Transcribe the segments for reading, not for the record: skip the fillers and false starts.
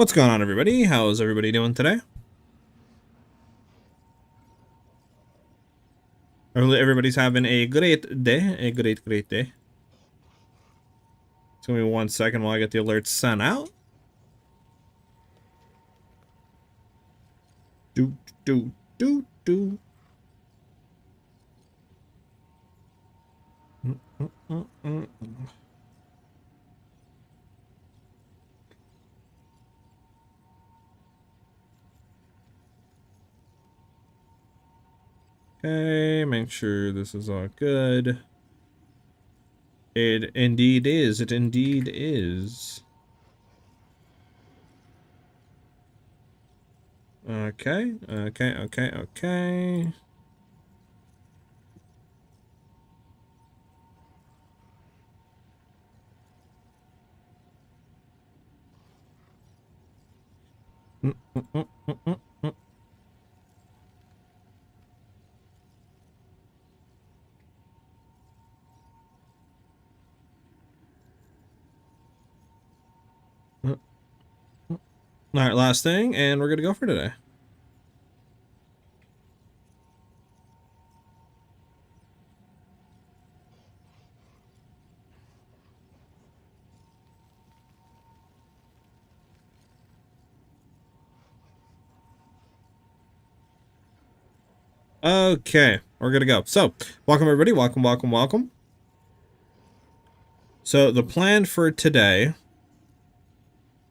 What's going on, everybody? How's everybody doing today? Everybody's having a great day. A great day. It's gonna be 1 second while I get the alerts sent out. Do, do, do, do. Mm, mm, mm, mm. Okay, make sure this is all good. It indeed is. It indeed is. Okay. Mm, mm, mm, mm, mm, mm. Mm, mm. All right, last thing, and we're gonna go for today. Okay, we're gonna go. So, welcome everybody. Welcome. So the plan for today,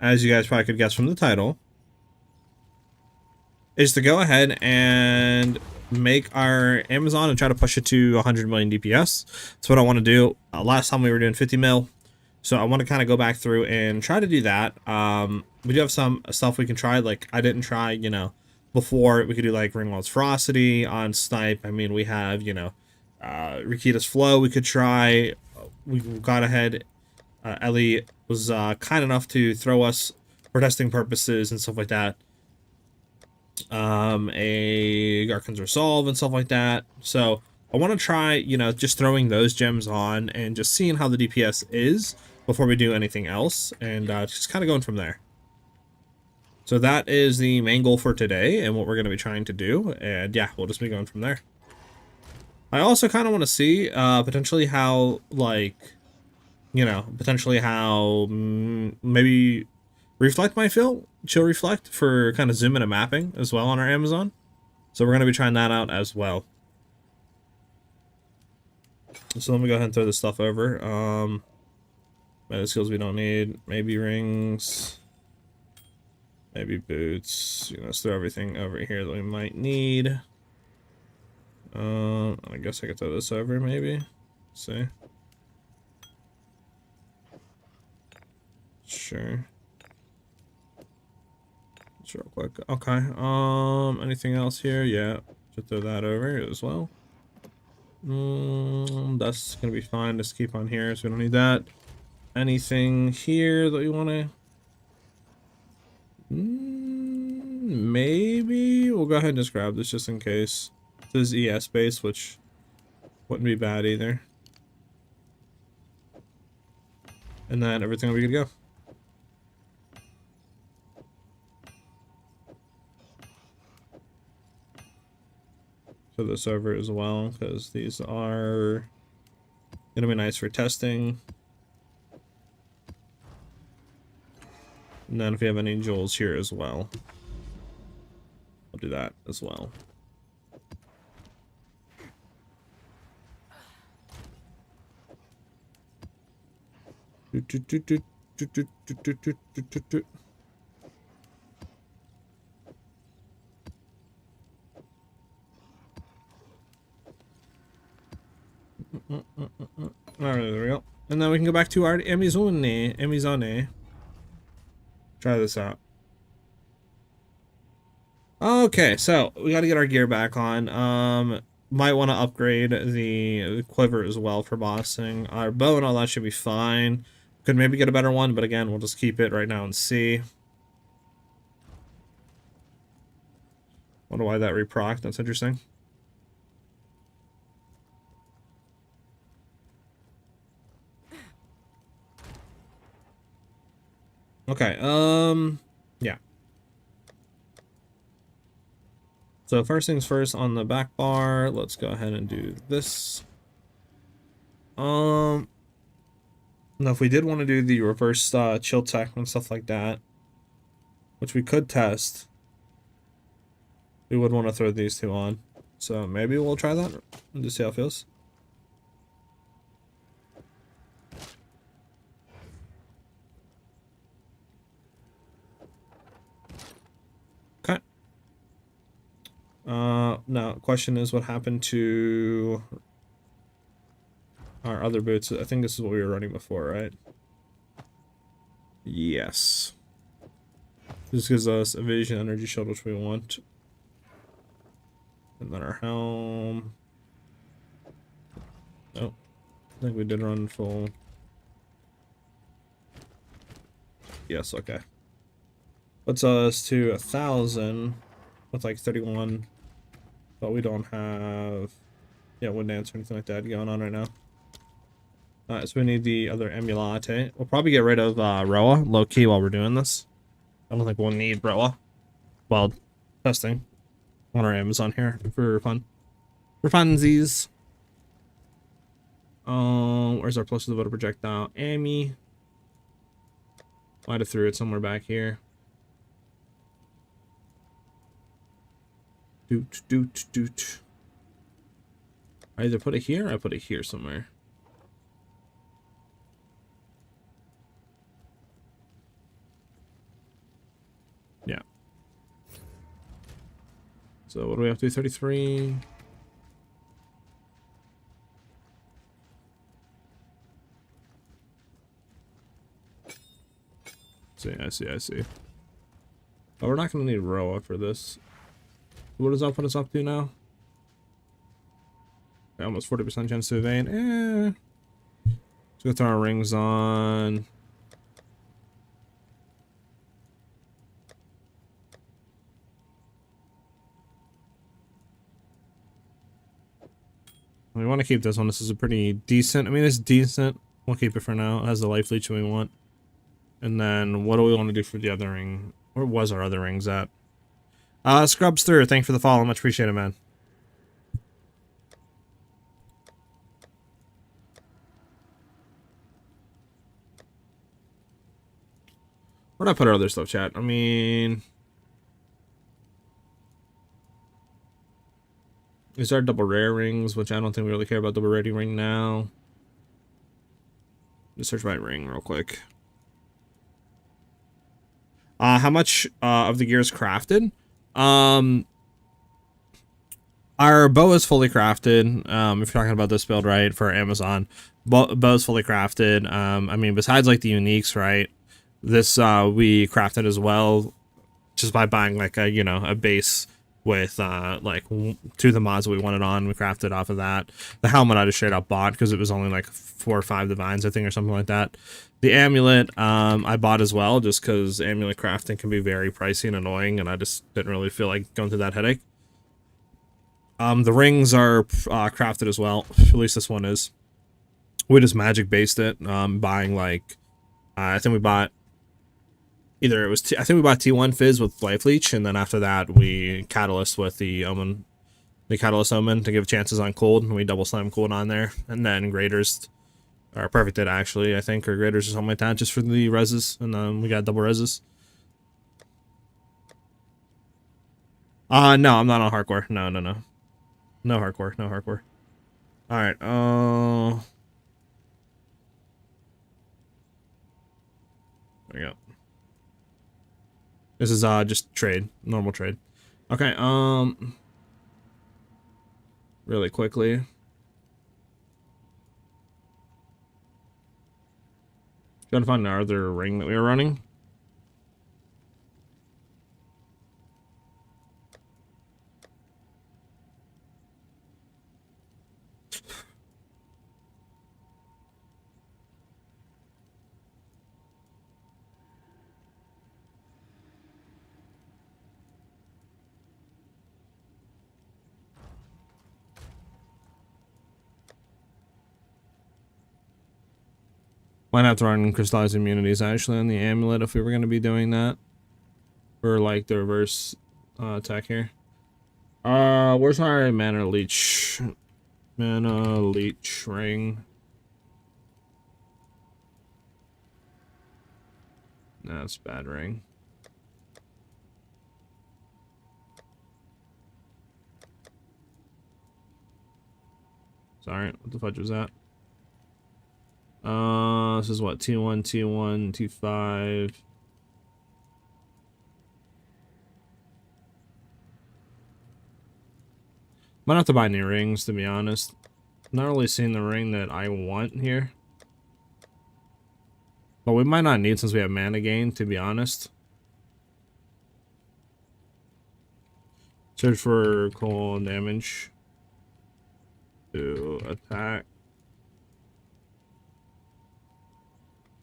as you guys probably could guess from the title, is to go ahead and make our Amazon and try to push it to 100 million DPS. That's what I want to do. Last time we were doing 50 mil, so I want to kind of go back through and try to do that. We do have some stuff we can try. Like I didn't try, before we could do like Ringwald's Ferocity on Snipe. I mean, we have, Rikita's Flow we could try. We got ahead. Ellie was kind enough to throw us for testing purposes and stuff like that. A Garkin's Resolve and stuff like that. So I want to try, just throwing those gems on and just seeing how the DPS is before we do anything else, and just kind of going from there. So that is the main goal for today and what we're going to be trying to do, and yeah, we'll just be going from there. I also kind of want to see potentially how, like, potentially how maybe Reflect might feel. Chill Reflect for kind of zoom in and mapping as well on our Amazon. So we're going to be trying that out as well. So let me go ahead and throw this stuff over. Meta skills we don't need. Maybe rings. Maybe boots. Let's throw everything over here that we might need. I guess I could throw this over maybe. Let's see. Sure. Just real quick. Okay. Anything else here? Yeah. Should throw that over as well. That's gonna be fine. Just keep on here, so we don't need that. Anything here that we want to? Maybe we'll go ahead and just grab this just in case. This is ES base, which wouldn't be bad either. And then everything will be good to go. Throw this over as well, because these are gonna be nice for testing. And then if you have any jewels here as well, I'll do that as well. Alright, there we go. And then we can go back to our Amazone. Try this out. Okay, so we got to get our gear back on. Might want to upgrade the quiver as well for bossing. Our bow and all that should be fine. Could maybe get a better one, but again, we'll just keep it right now and see. Wonder why that reproc. That's interesting. Okay, So first things first, on the back bar, let's go ahead and do this. Now if we did want to do the reverse chill tech and stuff like that, which we could test, we would want to throw these two on. So maybe we'll try that and just see how it feels. Okay. Now question is, what happened to our other boots? I think this is what we were running before, right? Yes. This gives us evasion, energy shield, which we want. And then our helm. Oh, I think we did run full. Yes, okay. Puts us to 1,000 with like 31. But we don't have, yeah, wind dance or anything like that going on right now. So we need the other Emulate. We'll probably get rid of Roa, low key, while we're doing this. I don't think we'll need Roa while testing on our Amazon here for fun. For funsies. Where's our plus to the voter projectile? Amy. Might have threw it somewhere back here. Doot. I either put it here or I put it here somewhere. Yeah. So what do we have to do? 33. I see. Oh, we're not going to need Roa for this. What does that put us up to now? Almost 40% chance to evade. Let's go throw our rings on. We want to keep this one. This is a pretty decent. I mean, it's decent. We'll keep it for now. It has the life leech we want. And then what do we want to do for the other ring? Where was our other rings at? Scrubs through. Thanks for the follow. Much appreciated, man. Where'd I put our other stuff, chat? I mean, these are double rare rings, which I don't think we really care about double rating ring now. Just search my ring real quick. How much of the gear is crafted? Our bow is fully crafted. If you're talking about this build, right, for Amazon, bow is fully crafted. I mean, besides like the uniques, right, this we crafted as well, just by buying like a, you know, a base with like two of the mods that we wanted on. We crafted off of that. The helmet I just straight up bought because it was only like 4 or 5 divines, I think, or something like that. The amulet I bought as well, just because amulet crafting can be very pricey and annoying, and I just didn't really feel like going through that headache. The rings are crafted as well. At least this one is. We just magic based it, buying like I think we bought either it was I think we bought T1 Fizz with Life Leech, and then after that we Catalyst with the Omen, the Catalyst Omen to give chances on cold, and we double slam cold on there, and then Graders are perfected actually, I think, or Graders or something like that, just for the reses, and then we got double reses. No, I'm not on hardcore. No hardcore. Alright, there we go. This is just trade, normal trade. Okay, really quickly. Gotta find our other ring that we were running. Might have to run crystallized immunities actually on the amulet if we were going to be doing that for like the reverse attack here. Where's my mana leech? Mana leech ring. No, it's bad ring. Sorry, what the fudge was that? This is what, T1, T1, T5. Might have to buy new rings, to be honest. Not really seeing the ring that I want here. But we might not need since we have mana gain, to be honest. Search for cold damage to attack.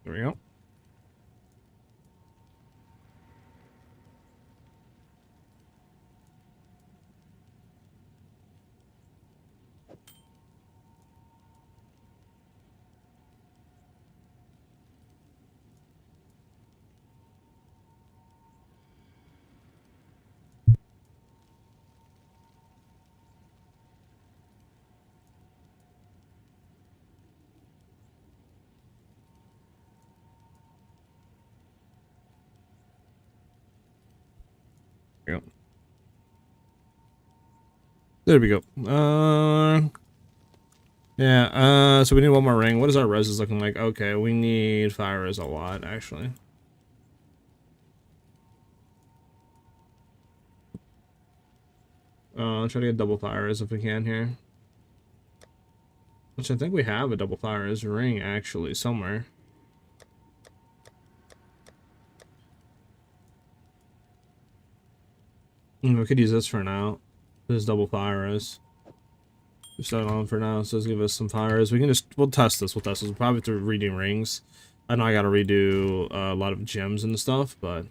There we go. Yep. There we go. Yeah, so we need one more ring. What is our res looking like? Okay, we need fire res a lot, actually. Try to get double fire res if we can here. Which I think we have a double fire res ring, actually, somewhere. We could use this for now. This is double fire res. We're starting on for now, so let's give us some fires. We can we'll test this. We'll probably have to redo rings. I know I gotta redo a lot of gems and stuff, but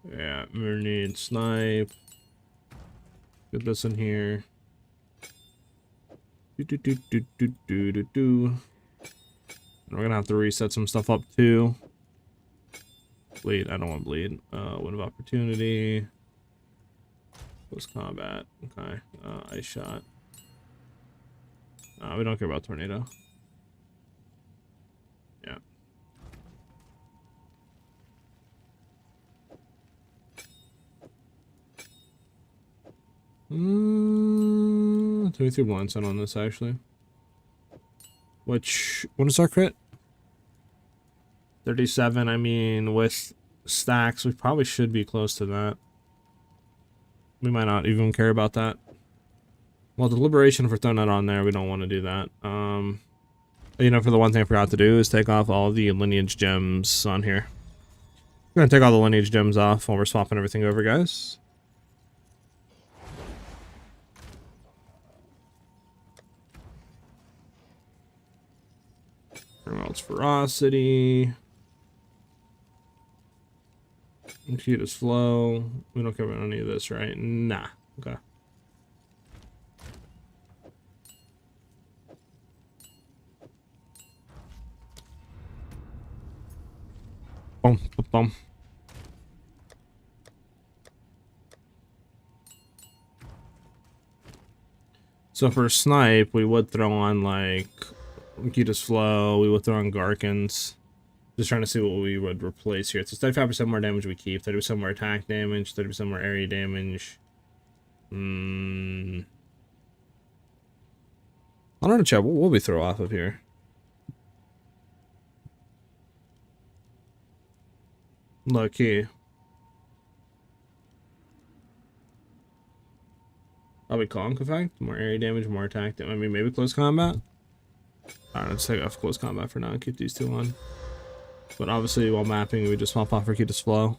yeah, we need snipe. Get this in here. And we're gonna have to reset some stuff up too. Bleed, I don't want to bleed. Wind of opportunity. Close combat. Okay. Ice shot. We don't care about tornado. Yeah. Mm, 23 blindside on this actually. What is our crit? 37. I mean, with stacks, we probably should be close to that. We might not even care about that. Well, the liberation, if we're throwing that on there, we don't want to do that. You know, for the one thing I forgot to do is take off all the lineage gems on here. I'm gonna take all the lineage gems off while we're swapping everything over, guys. Emerald's ferocity. Cutest flow. We don't care about any of this, right? Nah. Okay. Boom, boom, boom. So for snipe, we would throw on like cutest flow. We would throw on Garkins. Just trying to see what we would replace here. So 35% more damage we keep, 30% more attack damage, 30% more area damage. I don't know, chat. What will we throw off of here? Lucky. Probably Conk effect. More area damage, more attack damage. I mean, maybe close combat. Alright, let's take off close combat for now and keep these two on. But obviously, while mapping, we just swap off for cutest flow.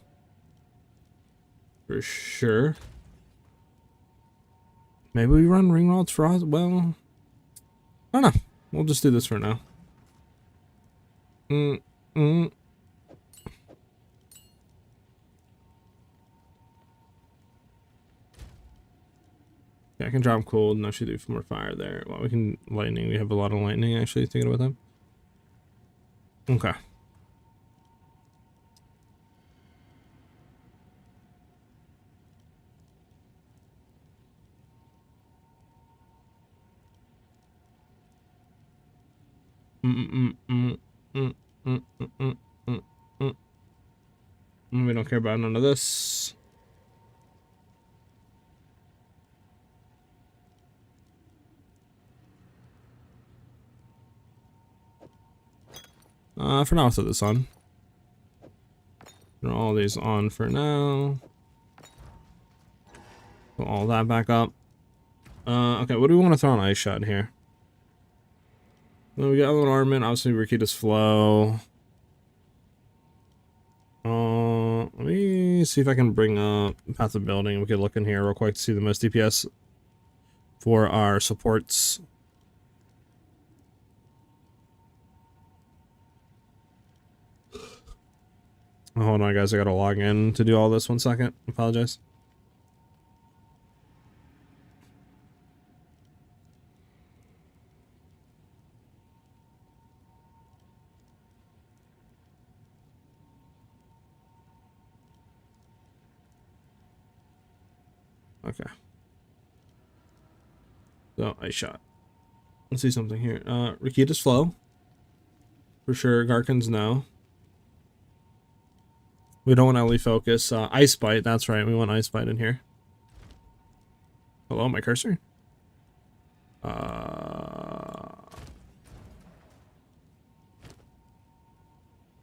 For sure. Maybe we run ring rods for us. Well, I don't know. We'll just do this for now. Yeah, I can drop cold and actually do more fire there. Well, we can lightning. We have a lot of lightning actually, thinking about them. Okay. We don't care about none of this. For now, I'll throw this on. Throw all these on for now. Put all that back up. Okay, what do we want to throw on Ice Shot here? Well, we got an armament, obviously Rikida's Flow. Let me see if I can bring up Path of Building. We could look in here real quick to see the most DPS for our supports. Oh, hold on, guys. I gotta log in to do all this. 1 second. Apologize. Okay. So, Ice Shot. Let's see something here. Rikida's Flow. For sure. Garkins, no. We don't want LE Focus. Ice Bite, that's right. We want Ice Bite in here. Hello, my cursor?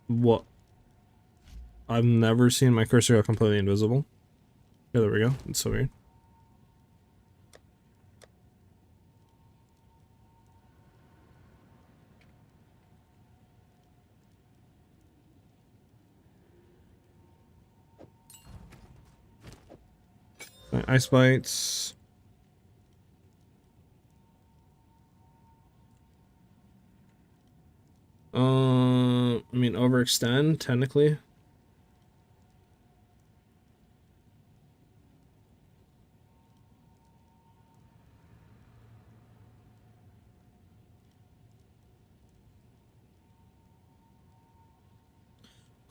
What? I've never seen my cursor go completely invisible. Yeah, there we go. It's so weird. Ice Bites. I mean, overextend, technically.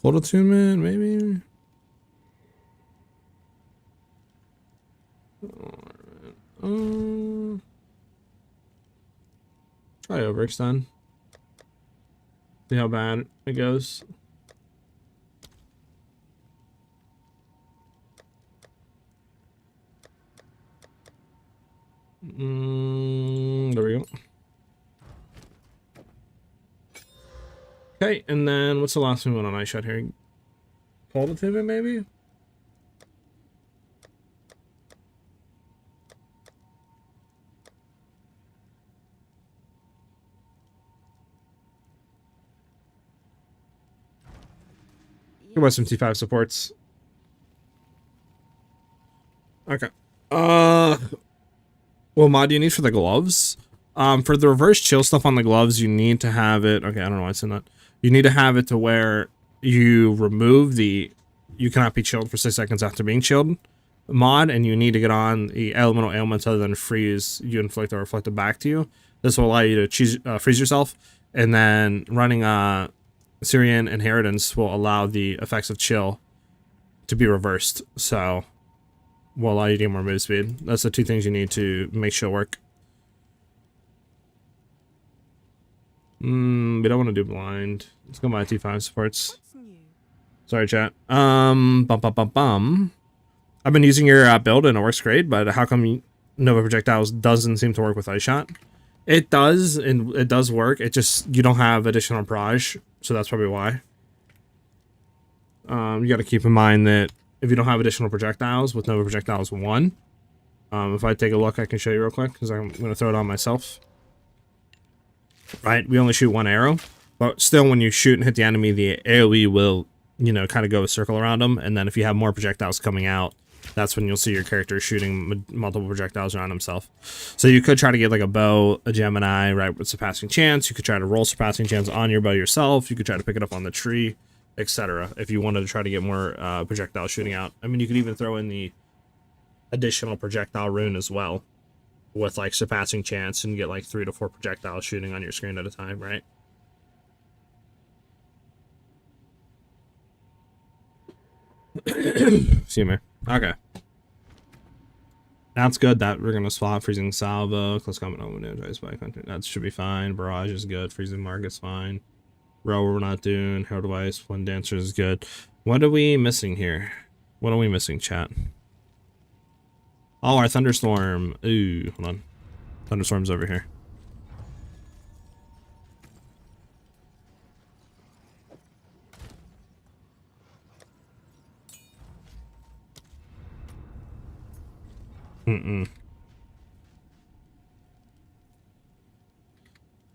Cold Attunement, maybe? Try overextend. See how bad it goes. There we go. Okay, and then what's the last one on Ice Shot here? Cold Attunement, maybe? What about some T5 supports? Okay. What mod do you need for the gloves? For the reverse chill stuff on the gloves, you need to have it. Okay, I don't know why I said that. You need to have it to where you remove the you cannot be chilled for 6 seconds after being chilled mod, and you need to get on the elemental ailments other than freeze you inflict or reflected back to you. This will allow you to freeze yourself, and then running Syrian Inheritance will allow the effects of chill to be reversed, so will allow you to get more move speed. That's the two things you need to make chill work. We don't want to do blind. Let's go by T5 supports. Sorry, chat. I've been using your build and it works great, but how come Nova Projectiles doesn't seem to work with Ice Shot? It does, and it does work. It just, you don't have additional barrage, so that's probably why. You got to keep in mind that if you don't have additional projectiles with Nova Projectiles 1, if I take a look, I can show you real quick, because I'm going to throw it on myself. Right, we only shoot one arrow, but still when you shoot and hit the enemy, the AoE will, you know, kind of go a circle around them, and then if you have more projectiles coming out, that's when you'll see your character shooting multiple projectiles around himself. So you could try to get like a bow, a Gemini, right, with surpassing chance. You could try to roll surpassing chance on your bow yourself. You could try to pick it up on the tree, etc. if you wanted to try to get more projectiles shooting out. I mean, you could even throw in the additional projectile rune as well, with like surpassing chance, and get like 3 to 4 projectiles shooting on your screen at a time, right? See me. Okay. That's good that we're gonna swap freezing salvo, close combat energize by country. That should be fine. Barrage is good. Freezing market's fine. Row we're not doing. Hair device, one dancer is good. What are we missing here? What are we missing, chat? Oh, our thunderstorm. Ooh, hold on. Thunderstorm's over here.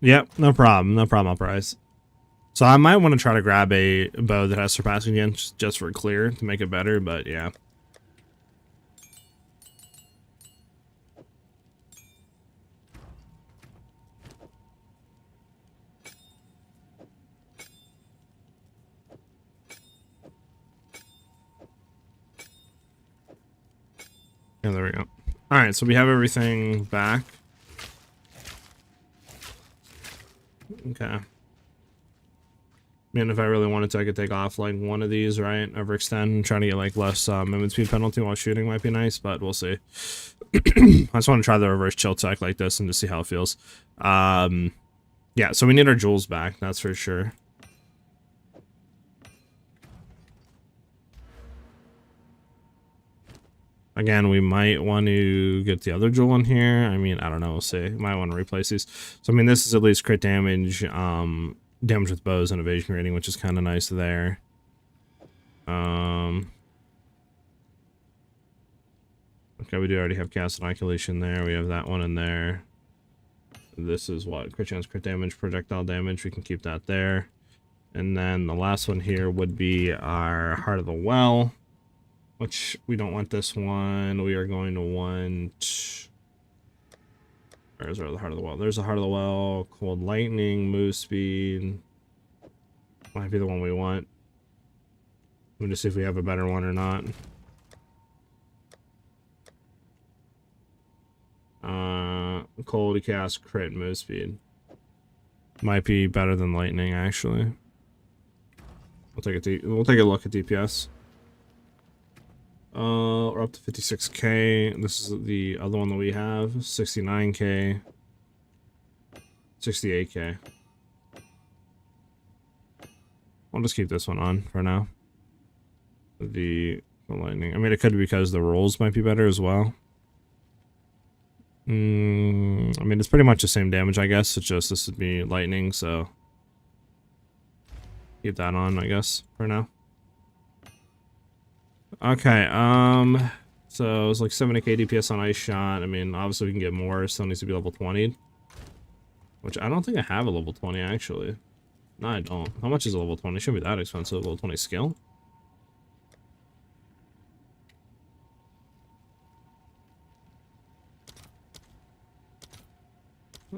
Yep, no problem. No problem, Uprise. So I might want to try to grab a bow that has surpassing again, just for clear to make it better, but yeah. Yeah, there we go. Alright, so we have everything back. Okay. I mean, if I really wanted to, I could take off like one of these, right? Overextend, trying to get like less movement speed penalty while shooting might be nice, but we'll see. I just want to try the reverse chill tech like this and just see how it feels. Yeah, so we need our jewels back, that's for sure. Again, we might want to get the other jewel in here. I mean, I don't know, we'll see. Might want to replace these. So, I mean, this is at least crit damage, damage with bows and evasion rating, which is kind of nice there. Okay, we do already have cast inoculation there. We have that one in there. This is what? Crit chance, crit damage, projectile damage. We can keep that there. And then the last one here would be our Heart of the Well. Which, we don't want this one. We are going to want... Where's the Heart of the Well? There's the Heart of the Well. Cold Lightning, move speed. Might be the one we want. Let me just see if we have a better one or not. Cold cast, crit, move speed. Might be better than Lightning, actually. We'll take a look at DPS. We're up to 56k. This is the other one that we have. 69k. 68k. I'll just keep this one on for now. The lightning. I mean, it could be because the rolls might be better as well. I mean, it's pretty much the same damage, I guess. It's just this would be lightning, so keep that on, I guess, for now. Okay, so it's like 70k DPS on Ice Shot. I mean, obviously we can get more, still needs to be level 20. Which I don't think I have a level 20, actually. No, I don't. How much is a level 20? It shouldn't be that expensive, level 20 skill.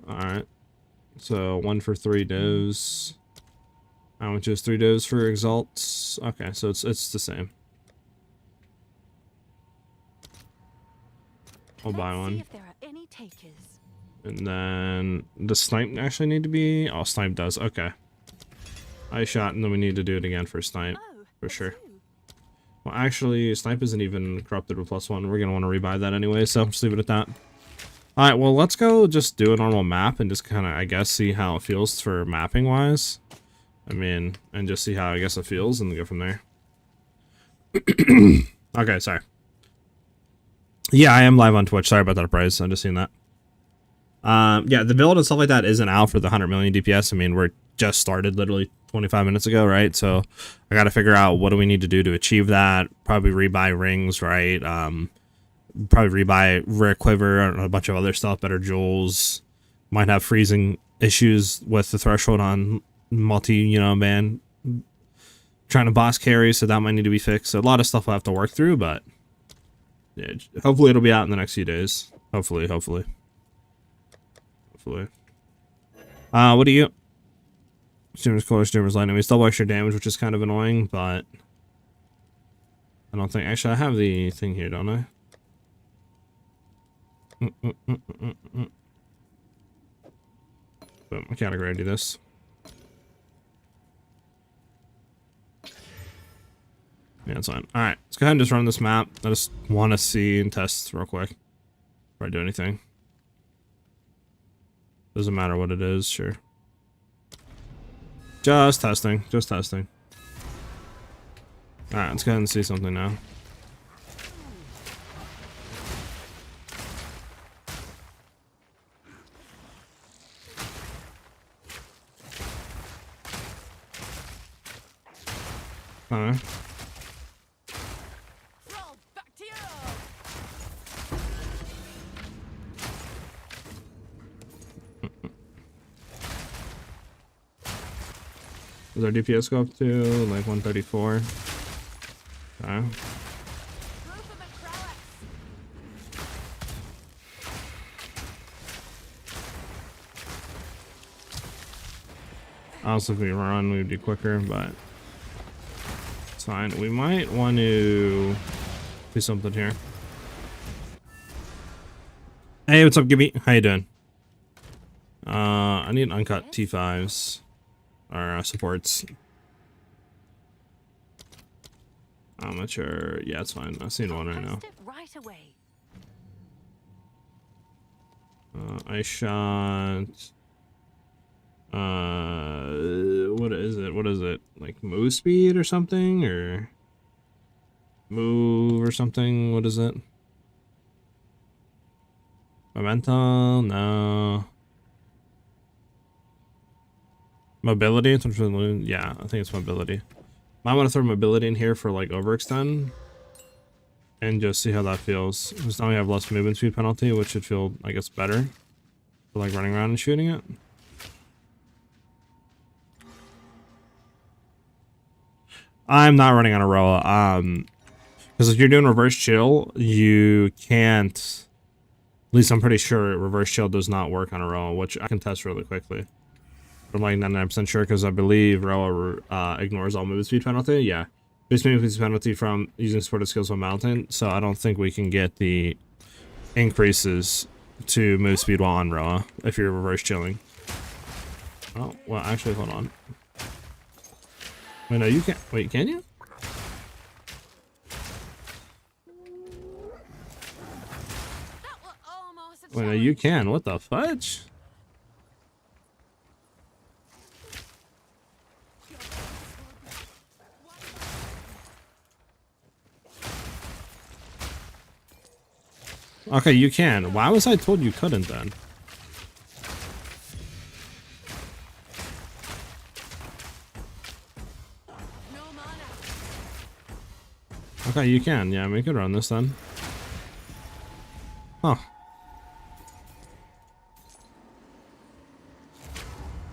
Alright. So, 1 for 3 does. How much is 3 does for Exalt? Okay, so it's the same. I'll buy one. And then does snipe actually need to be? Oh, snipe does. Okay. Ice Shot, and then we need to do it again for snipe for sure. Well, actually, snipe isn't even corrupted with +1. We're gonna want to rebuy that anyway, so just leave it at that. All right. Well, let's go just do a normal map and just kind of, I guess, see how it feels for mapping wise. I mean, and just see how I guess it feels, and go from there. Okay, sorry. Yeah, I am live on Twitch. Sorry about that, Price. I'm just seeing that. Yeah, the build and stuff like that isn't out for the 100 million DPS. I mean, we're just started literally 25 minutes ago, right? So I got to figure out what do we need to do to achieve that. Probably rebuy rings, right? Probably rebuy rare quiver and a bunch of other stuff, better jewels. Might have freezing issues with the threshold on multi, man, trying to boss carry, so that might need to be fixed. So a lot of stuff we'll have to work through, but yeah, hopefully it'll be out in the next few days. Hopefully. What do you? Streamers color, streamers lightning. We still have extra damage, which is kind of annoying, but I don't think. Actually, I have the thing here, don't I? Boom. I category do this. Yeah, it's fine. Alright, let's go ahead and just run this map. I just want to see and test real quick. Before I do anything. Doesn't matter what it is, sure. Just testing, just testing. Alright, let's go ahead and see something now. Alright. Does our DPS go up to like 134? Okay. Also, if we run, we'd be quicker, but it's fine. We might want to do something here. Hey, what's up, Gibby? How you doing? I need uncut T5s. Or supports. I'm not sure. Yeah, it's fine. I've seen one right now. I shot. What is it? What is it? Like move speed or something, or move or something? What is it? Momentum? No. Mobility? Yeah, I think it's mobility. Might want to throw mobility in here for like overextend and just see how that feels. Because now we have less movement speed penalty, which should feel, I guess, better for like running around and shooting it. I'm not running on a Roa. Because if you're doing reverse chill, you can't. At least I'm pretty sure reverse chill does not work on a Roa, which I can test really quickly. I'm like 99% sure because I believe Roa ignores all move speed penalty. Yeah, base movement speed penalty from using supported skills on mountain. So I don't think we can get the increases to move speed while on Roa if you're reverse chilling. Oh well, actually, hold on. Wait, no, you can't. Wait, can you? Wait, no, you can. What the fudge? Okay, you can. Why was I told you couldn't then? Okay, you can. Yeah, we could run this then. Huh.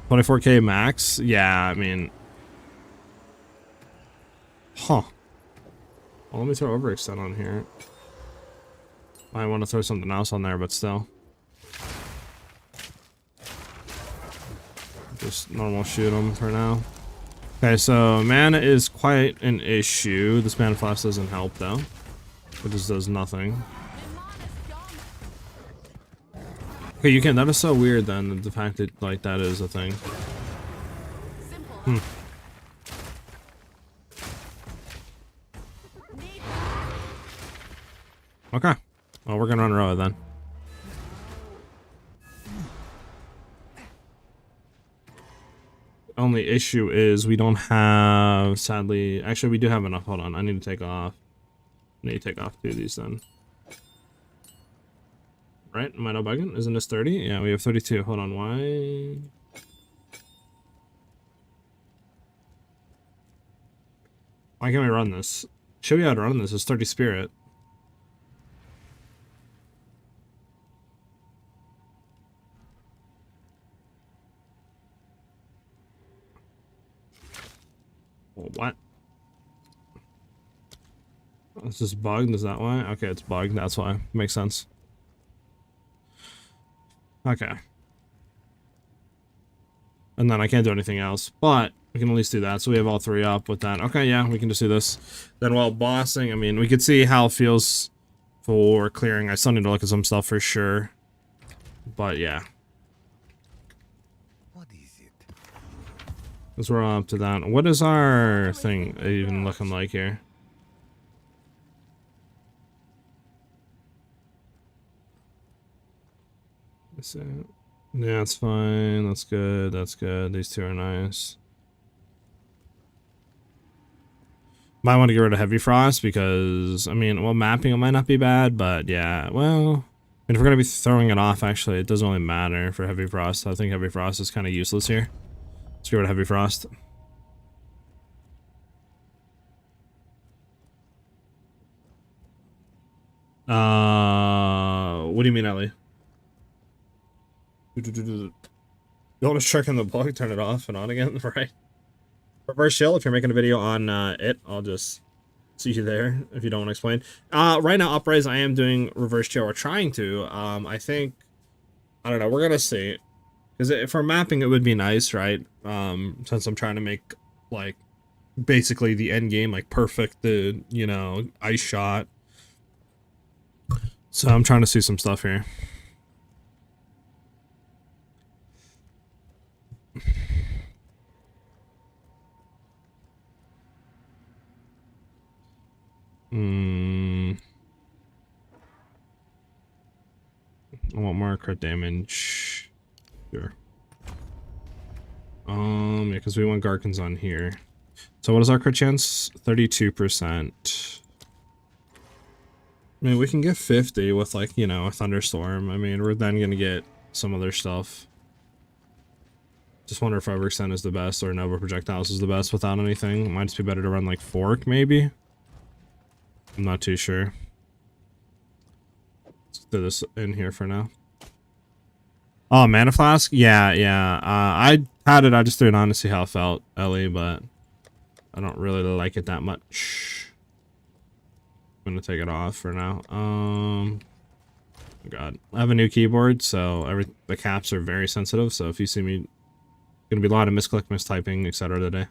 24k max? Yeah, I mean... Huh. Well, let me throw overextend on here. I want to throw something else on there, but still. Just normal shoot them for now. Okay, so mana is quite an issue. This mana flash doesn't help though. It just does nothing. Okay, you can. That is so weird then, the fact that like that is a thing. Hmm. Okay. Well, we're gonna run Roa then. Only issue is we don't have, sadly, actually we do have enough. Hold on, I need to take off. I need to take off 2 of these then. Right? Am I not bugging? Isn't this 30? Yeah, we have 32. Hold on, why? Why can't we run this? Show you how to run this. It's 30 spirit. What? It's just bugged, is that why? Okay, it's bugged, that's why. Makes sense. Okay. And then I can't do anything else, but we can at least do that. So we have all 3 up with that. Okay, yeah, we can just do this. Then while bossing, I mean, we could see how it feels for clearing. I still need to look at some stuff for sure. But yeah. Let's roll up to that. What is our thing even looking like here? So, yeah, that's fine. That's good. That's good. These two are nice. Might want to get rid of Heavy Frost because, I mean, well, mapping it might not be bad, but yeah, well, I mean, if we're going to be throwing it off, actually, it doesn't really matter for Heavy Frost. I think Heavy Frost is kind of useless here. Let's get rid of Heavy Frost. What do you mean, Ellie? You want to check in the plug, turn it off and on again, right? Reverse chill, if you're making a video on it, I'll just see you there if you don't want to explain. Right now, Uprise, I am doing reverse chill, or trying to. I think, I don't know, we're gonna see. Because for mapping, it would be nice, right? Since I'm trying to make, like, basically the end game, like, perfect, the, you know, ice shot. So I'm trying to see some stuff here. I want more crit damage. Sure. Yeah, because we want Garkins on here. So what is our crit chance? 32%. I mean, we can get 50 with, like, you know, a thunderstorm. I mean, we're then gonna get some other stuff. Just wonder if Overextend is the best or Nova Projectiles is the best without anything. It might just be better to run, like, Fork, maybe? I'm not too sure. Let's throw this in here for now. Oh, Mana Flask? Yeah, yeah. I had it, I just threw it on to see how it felt, Ellie, but I don't really like it that much. I'm gonna take it off for now. Oh god. I have a new keyboard, so the caps are very sensitive, so if you see me, gonna be a lot of misclick, mistyping, etc. today.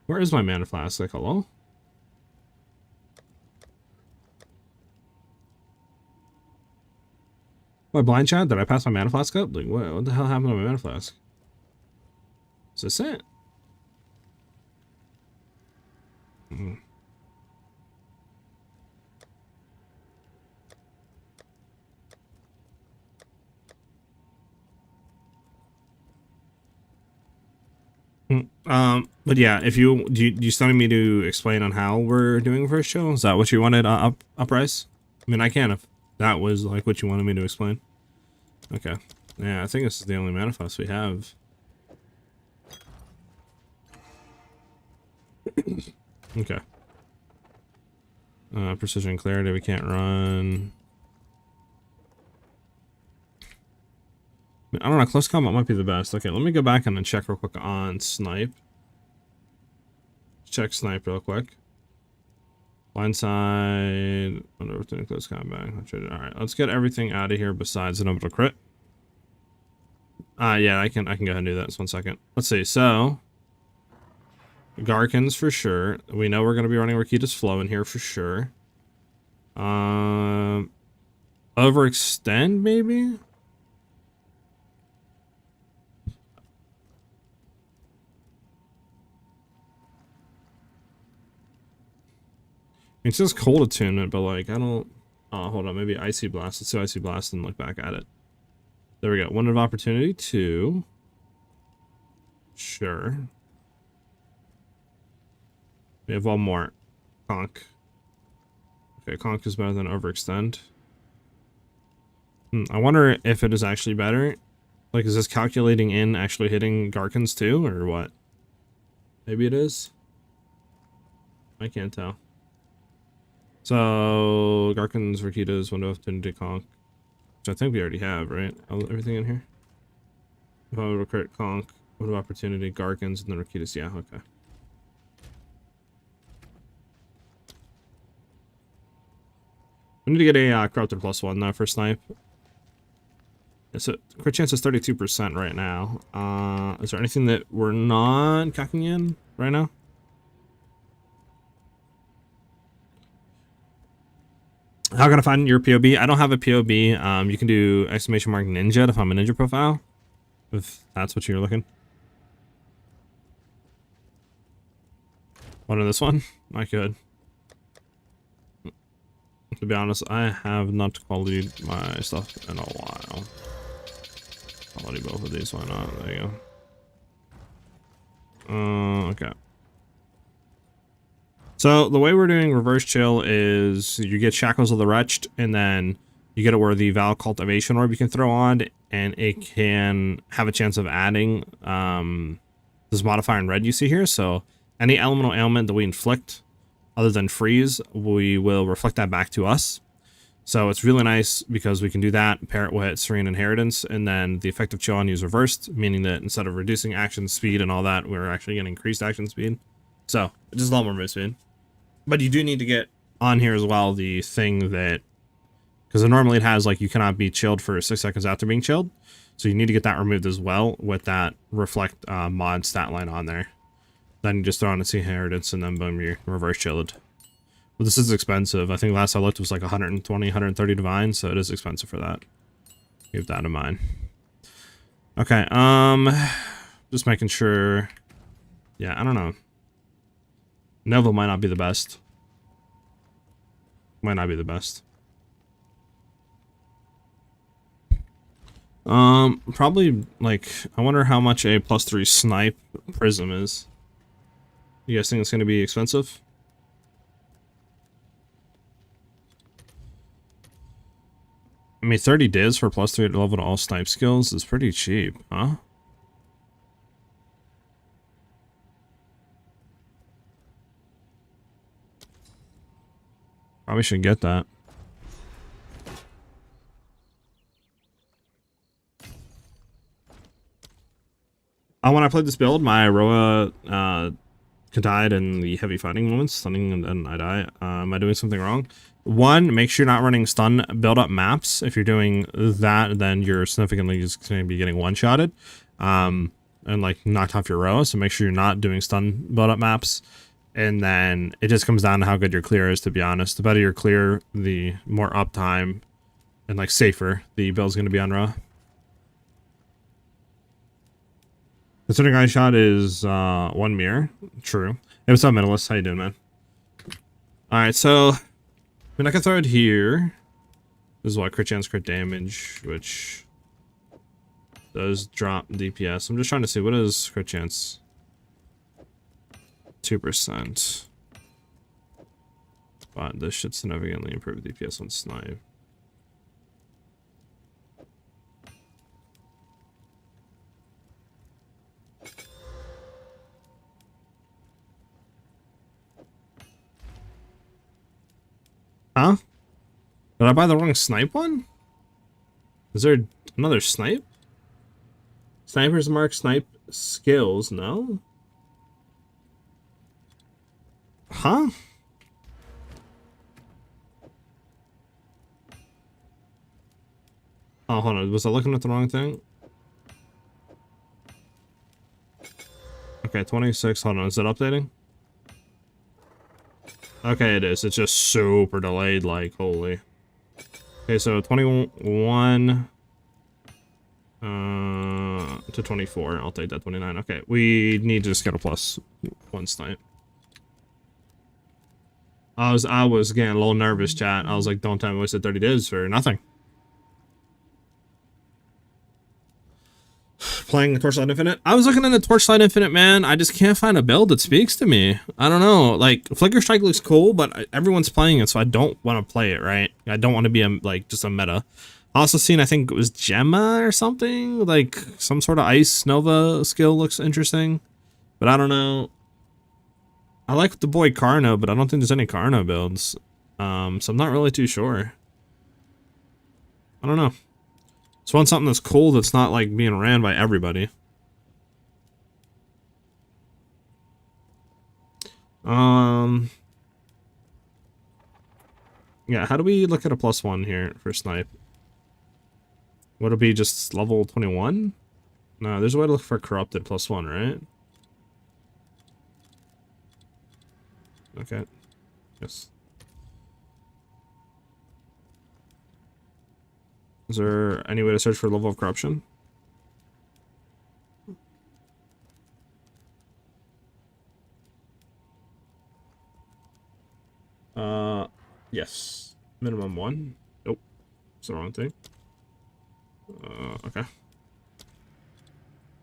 Where is my Mana Flask? Like, hello? What, blind chat? Did I pass my Mana Flask up? Like, what the hell happened to my Mana Flask? Is this it? But yeah, if do you still need me to explain on how we're doing first show? Is that what you wanted, Uprise? I mean, I can if that was like what you wanted me to explain. Okay. Yeah, I think this is the only manifest we have. Okay. Precision and clarity we can't run. I don't know, close combat might be the best. Okay, let me go back and then check real quick on snipe. Check snipe real quick. Blindside, everything close combat. Alright, let's get everything out of here besides an orbital crit. Yeah, I can go ahead and do that. Just 1 second. Let's see, so Garkins for sure. We know we're gonna be running Rakita's Flow in here for sure. Overextend maybe? It says cold attunement, but like I don't. Oh, hold on. Maybe Icy Blast. Let's do Icy Blast and look back at it. There we go. One of opportunity 2. Sure. We have one more. Conk. Okay, Conk is better than Overextend. I wonder if it is actually better. Like, is this calculating in actually hitting Garkins too, or what? Maybe it is. I can't tell. So, Garkins, Rakita's, Window of Opportunity, Conk. Which I think we already have, right? Everything in here? If I would recruit Conk, Window of Opportunity, Garkins, and then Rakita's. Yeah, okay. We need to get a Corrupted +1 though for snipe. So, crit chance is 32% right now. Is there anything that we're not cocking in right now? How can I find your POB? I don't have a POB. You can do !ninja to find my ninja profile. If that's what you're looking. What on this one? I could. To be honest, I have not qualityed my stuff in a while. Quality both of these, why not? There you go. Okay. So the way we're doing reverse chill is you get Shackles of the Wretched, and then you get a worthy Val Cultivation Orb you can throw on, and it can have a chance of adding this modifier in red you see here. So any elemental ailment that we inflict other than freeze, we will reflect that back to us. So it's really nice because we can do that, pair it with Serene Inheritance, and then the effect of chill on you is reversed, meaning that instead of reducing action speed and all that, we're actually getting increased action speed. So it's just a lot more move speed. But you do need to get on here as well the thing that, because normally it has like you cannot be chilled for 6 seconds after being chilled, so you need to get that removed as well with that reflect mod stat line on there. Then you just throw on its inheritance and then boom, you're reverse chilled. But this is expensive. I think last I looked it was like 120, 130 divine, so it is expensive for that. Keep that in mind. Okay, just making sure. Yeah, I don't know. Nova might not be the best. Might not be the best. Probably, like, I wonder how much a +3 snipe prism is. You guys think it's going to be expensive? I mean, 30 divs for +3 level to all snipe skills is pretty cheap, huh? Probably should get that. When I played this build, my Roa died in the heavy fighting moments, stunning, and then I die. Am I doing something wrong? One, make sure you're not running stun build-up maps. If you're doing that, then you're significantly just going to be getting one-shotted and like knocked off your Roa. So make sure you're not doing stun build-up maps. And then it just comes down to how good your clear is, to be honest. The better your clear, the more uptime and like safer the build's going to be on Roa. Considering I shot is 1 mirror. True. Hey, what's up, Mentalist? How you doing, man? Alright, so I mean I can throw it here. This is what crit chance, crit damage, which does drop DPS. I'm just trying to see what is crit chance. 2%. But this should significantly improve DPS on snipe. Huh? Did I buy the wrong snipe one? Is there another snipe? Sniper's mark snipe skills, no? Huh? Oh, hold on. Was I looking at the wrong thing? Okay, 26. Hold on. Is it updating? Okay, it is. It's just super delayed, like, holy. Okay, so 21 to 24. I'll take that 29. Okay, we need to just get a +1 snipe. I was getting a little nervous, chat. I was like, don't tell me I wasted 30 days for nothing. Playing Torchlight Infinite. I was looking into Torchlight Infinite, man. I just can't find a build that speaks to me. I don't know. Like, Flicker Strike looks cool, but everyone's playing it, so I don't want to play it, right? I don't want to be like just a meta. I also seen, I think it was Gemma or something, like some sort of Ice Nova skill looks interesting, but I don't know. I like the boy Carno, but I don't think there's any Carno builds, so I'm not really too sure. I don't know. Just want something that's cool that's not like being ran by everybody. Yeah, how do we look at a +1 here for snipe? Would it be just level 21? No, there's a way to look for corrupted +1, right? Okay. Yes. Is there any way to search for level of corruption? Yes. Minimum 1. Nope, it's the wrong thing. Okay.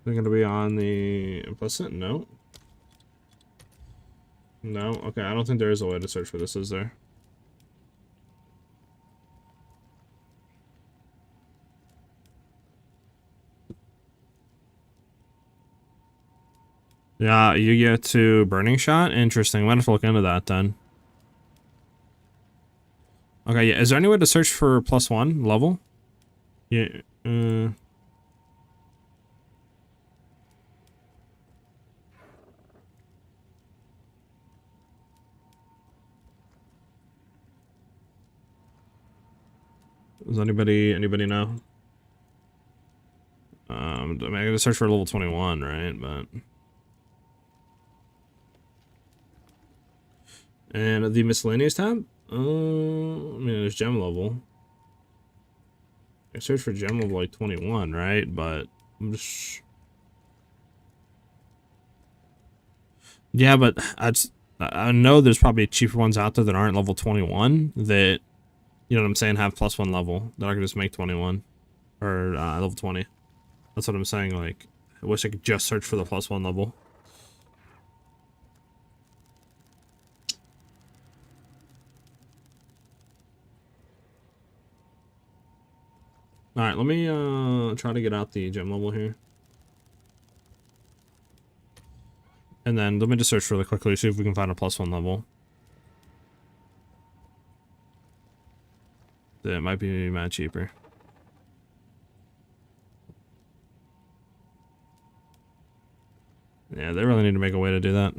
They're gonna be on the implicit? No. No? Okay, I don't think there is a way to search for this, is there? Yeah, you get to Burning Shot? Interesting. Might have to look into that then. Okay, yeah. Is there any way to search for +1 level? Yeah. Does anybody know? I mean, I gotta search for level 21, right? But and the miscellaneous tab. I mean, there's gem level. I search for gem level like 21, right? But I'm just. Yeah, but I know there's probably cheaper ones out there that aren't level 21 that, you know what I'm saying, have +1 level that I could just make 21 or level 20. That's what I'm saying. Like, I wish I could just search for the +1 level. All right, let me try to get out the gem level here, and then let me just search really quickly, see if we can find a +1 level. That might be mad cheaper. Yeah, they really need to make a way to do that.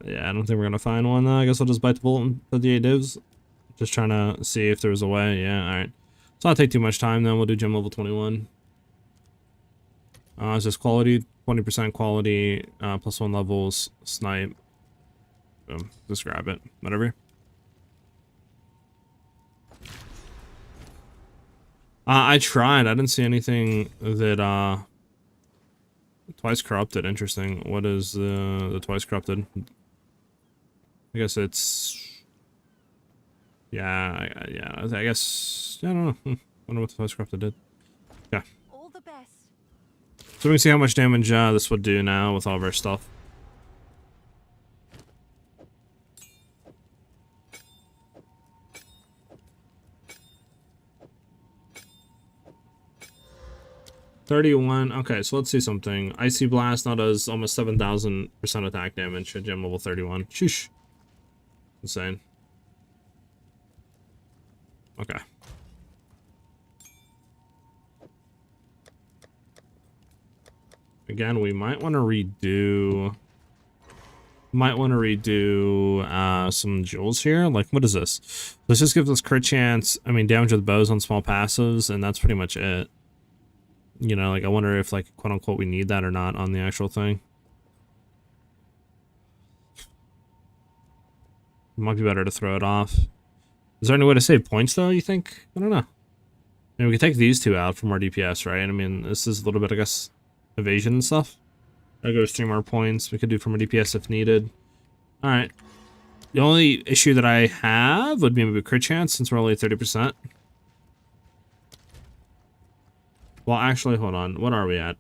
Yeah, I don't think we're gonna find one. I guess I'll just bite the bullet and put the 8 divs. Just trying to see if there's a way. Yeah, alright. So not take too much time then. We'll do gem level 21. It's just quality, 20% quality, +1 levels, snipe. Boom. Just grab it. Whatever. I tried. I didn't see anything that, twice corrupted. Interesting. What is the twice corrupted? I guess it's... Yeah, I guess... I don't know. I don't know what the twice corrupted did. Yeah. All the best. So we can see how much damage this would do now with all of our stuff. $31. Okay, so let's see something. Icy Blast now does almost 7,000% attack damage at gem level 31. Sheesh. Insane. Okay. Again, we might want to redo... some jewels here. Like, what is this? This just gives us crit chance, I mean, damage with bows on small passives, and that's pretty much it. You know, like, I wonder if, like, quote-unquote, we need that or not on the actual thing. It might be better to throw it off. Is there any way to save points, though, you think? I don't know. I mean, we could take these two out for more DPS, right? I mean, this is a little bit, I guess, evasion and stuff. That goes 3 more points. We could do for more DPS if needed. Alright. The only issue that I have would be maybe crit chance, since we're only at 30%. Well, actually, hold on. What are we at?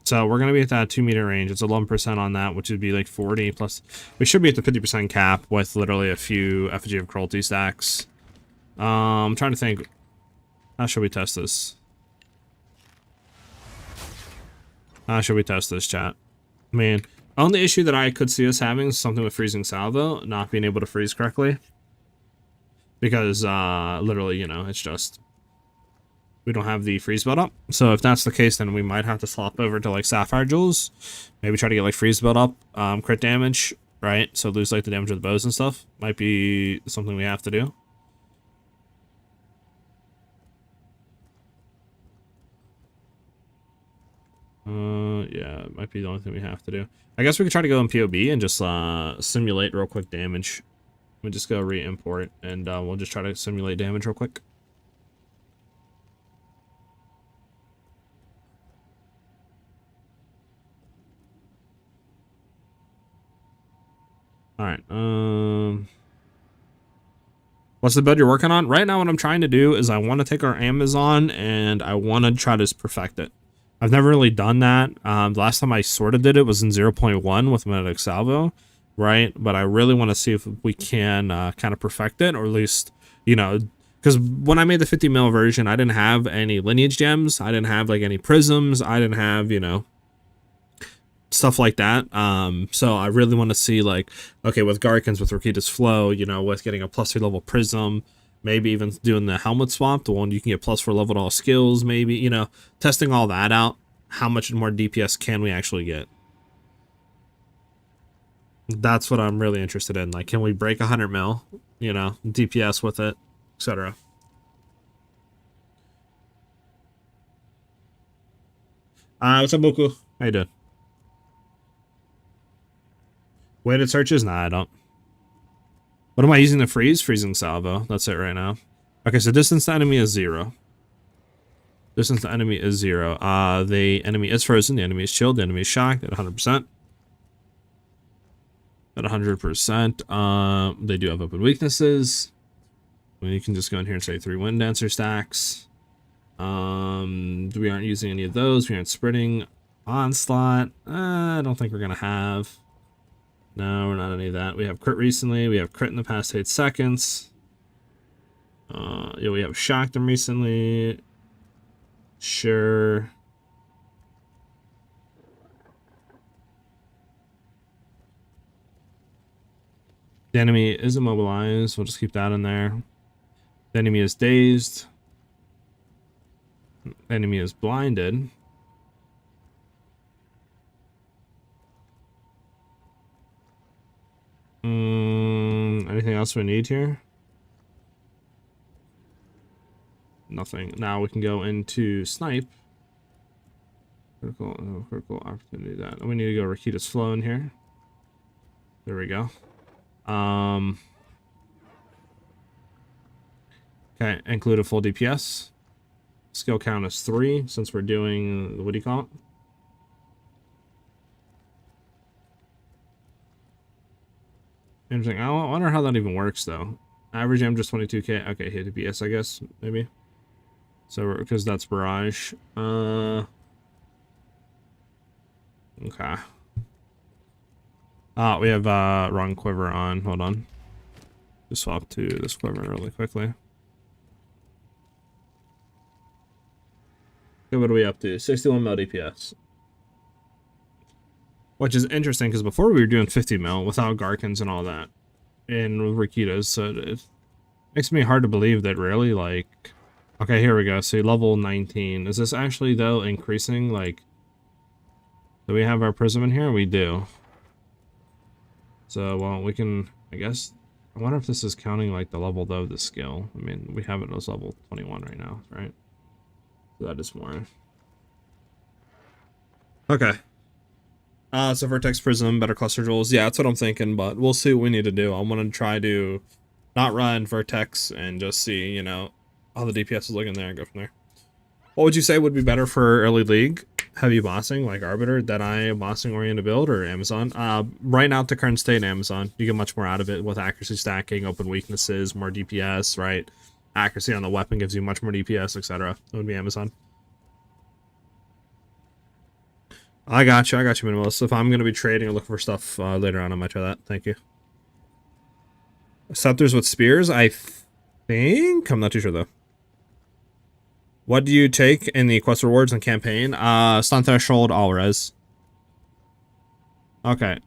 So we're going to be at that 2-meter range. It's 11% on that, which would be like 40 plus. We should be at the 50% cap with literally a few effigy of cruelty stacks. I'm trying to think. How should we test this? How should we test this, chat? I mean, only issue that I could see us having is something with freezing salvo, not being able to freeze correctly. Because, literally, you know, it's just... we don't have the freeze build up. So if that's the case, then we might have to swap over to, like, Sapphire Jewels. Maybe try to get, like, freeze build up, crit damage, right? So lose, like, the damage with the bows and stuff. Might be something we have to do. Yeah, it might be the only thing we have to do. I guess we could try to go in PoB and just simulate real quick damage. We'll just go re-import and we'll just try to simulate damage real quick. All right. What's the build you're working on? Right now, what I'm trying to do is I want to take our Amazon and I want to try to perfect it. I've never really done that. The last time I sort of did it was in 0.1 with Magnetic Salvo, right? But I really want to see if we can kind of perfect it, or at least, you know, because when I made the 50 mil version, I didn't have any lineage gems. I didn't have like any prisms. I didn't have, you know, stuff like that. So I really want to see, like, okay, with Garkins, with Rakita's Flow, you know, with getting a +3 level Prism, maybe even doing the helmet swap, the one you can get +4 level to all skills, maybe, you know, testing all that out. How much more DPS can we actually get? That's what I'm really interested in. Like, can we break 100 mil, you know, DPS with it, etc. What's up, Boku? How you doing? Weighted searches? Nah, I don't. What am I using to freeze? Freezing salvo. That's it right now. Okay, so distance to enemy is 0. Distance to enemy is 0. The enemy is frozen. The enemy is chilled. The enemy is shocked at 100%. At 100%. They do have open weaknesses. You can just go in here and say 3 Wind Dancer stacks. We aren't using any of those. We aren't spreading Onslaught. I don't think we're going to have. No, we're not any of that. We have crit recently. We have crit in the past 8 seconds. Yeah, we have shocked them recently. Sure. The enemy is immobilized. We'll just keep that in there. The enemy is dazed. The enemy is blinded. Anything else we need here? Nothing. Now we can go into snipe. Critical opportunity. That we need to go Rakita's Flow in here. There we go. Okay, include a full DPS. Skill count is 3 since we're doing, what do you call it? Interesting. I wonder how that even works though. Average M just 22k. Okay, hit DPS, I guess, maybe. So because that's barrage. Okay. We have wrong quiver on. Hold on. Just swap to this quiver really quickly. Okay, what are we up to? 61 mil DPS. Which is interesting because before we were doing 50 mil without Garkins and all that. And Rakita's, so it makes me hard to believe that really, like... Okay, here we go. See, level 19. Is this actually, though, increasing? Like, do we have our prism in here? We do. So, well, we can, I guess... I wonder if this is counting, like, the level, though, of the skill. I mean, we have it as level 21 right now, right? So that is more. Okay. So Vertex Prism, better cluster jewels. Yeah, that's what I'm thinking, but we'll see what we need to do. I want to try to not run Vertex and just see, you know, how the DPS is looking there and go from there. What would you say would be better for early league? Heavy bossing, like Arbiter, Deadeye, bossing oriented build, or Amazon? Right now to current state, Amazon. You get much more out of it with accuracy stacking, open weaknesses, more DPS, right? Accuracy on the weapon gives you much more DPS, etc. It would be Amazon. I got you, Minimalist. If I'm going to be trading or looking for stuff later on, I might try that. Thank you. Scepters with spears, I think? I'm not too sure, though. What do you take in the quest rewards and campaign? Stun Threshold, all res. Okay.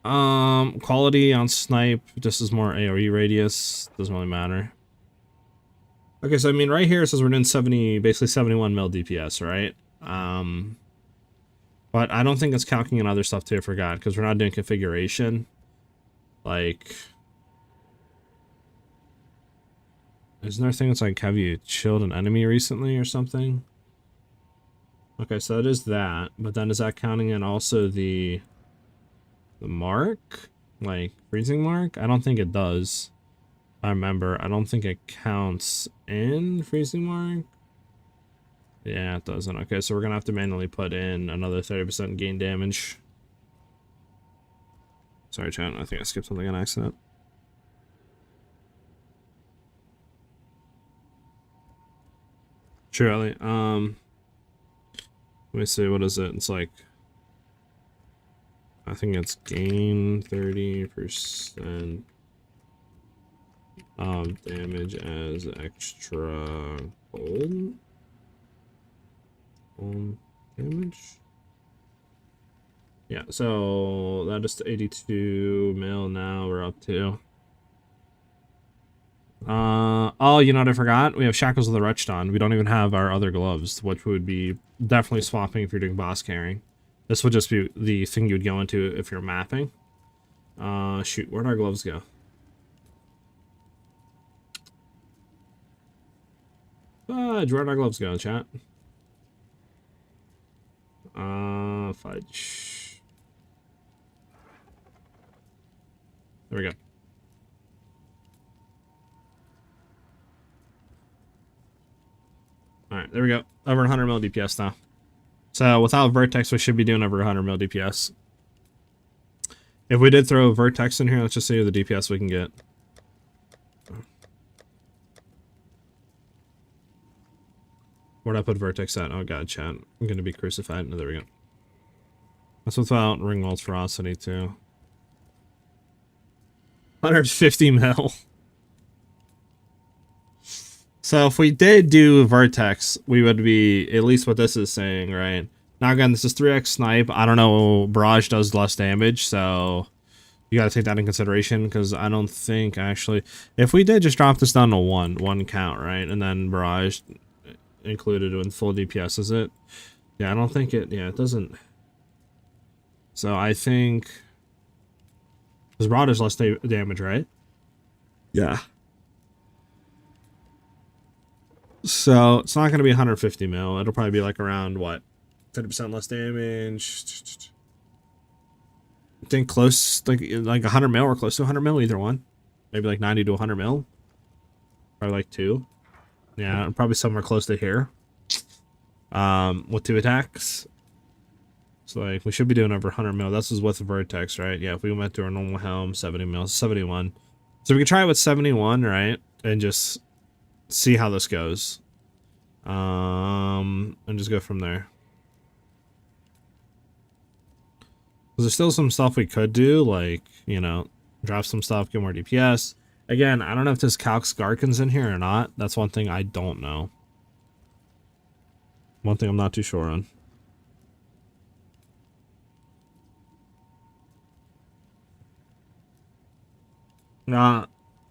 Quality on snipe. This is more AoE radius. Doesn't really matter. Okay, so I mean, right here it says we're doing 70, basically 71 mil DPS, right? But I don't think it's calculating other stuff too, I forgot, because we're not doing configuration. Like... Isn't there a thing that's like, have you chilled an enemy recently or something? Okay, so it is that, but then is that counting in also the mark? Like, freezing mark? I don't think it does. I remember, I don't think it counts in freezing mark. Yeah, it doesn't. Okay, so we're gonna have to manually put in another 30% gain damage. Sorry, chat. I think I skipped something on accident. Sure, Ellie. Let me see. What is it? It's like, I think it's gain 30% of damage as extra gold. Damage. Yeah, so that is 82 mil now. We're up to. Oh, you know what I forgot? We have Shackles of the Wretched on. We don't even have our other gloves, which would be definitely swapping if you're doing boss carrying. This would just be the thing you'd go into if you're mapping. Shoot, where'd our gloves go? Fudge, where'd our gloves go, chat? Fudge. There we go. Alright, there we go. Over 100 mil DPS now. So without Vertex, we should be doing over 100 mil DPS. If we did throw Vertex in here, let's just see the DPS we can get. Where'd I put Vertex at? Oh god, chat. I'm gonna be crucified. Oh, there we go. That's without Ringwald's Ferocity, too. 150 mil. So if we did do Vertex, we would be, at least what this is saying, right? Now again, this is 3x snipe. I don't know, Barrage does less damage, so you gotta take that in consideration, because I don't think, actually, if we did just drop this down to one count, right? And then Barrage included in full DPS, is it? Yeah, I don't think it, yeah, it doesn't. So I think, because Barrage is less damage, right? Yeah. So it's not going to be 150 mil. It'll probably be like around what, 30% less damage. I think close, like 100 mil or close to 100 mil, either one. Maybe like 90 to 100 mil. Probably like 2. Yeah, probably somewhere close to here. With 2 attacks. So like we should be doing over 100 mil. This is with the Vertex, right? Yeah, if we went to our normal helm, 70 mil, 71. So we could try it with 71, right? And just see how this goes. And just go from there. There's still some stuff we could do, like, you know, drop some stuff, get more DPS. Again, I don't know if this calcs Garkins in here or not. That's one thing I don't know. One thing I'm not too sure on.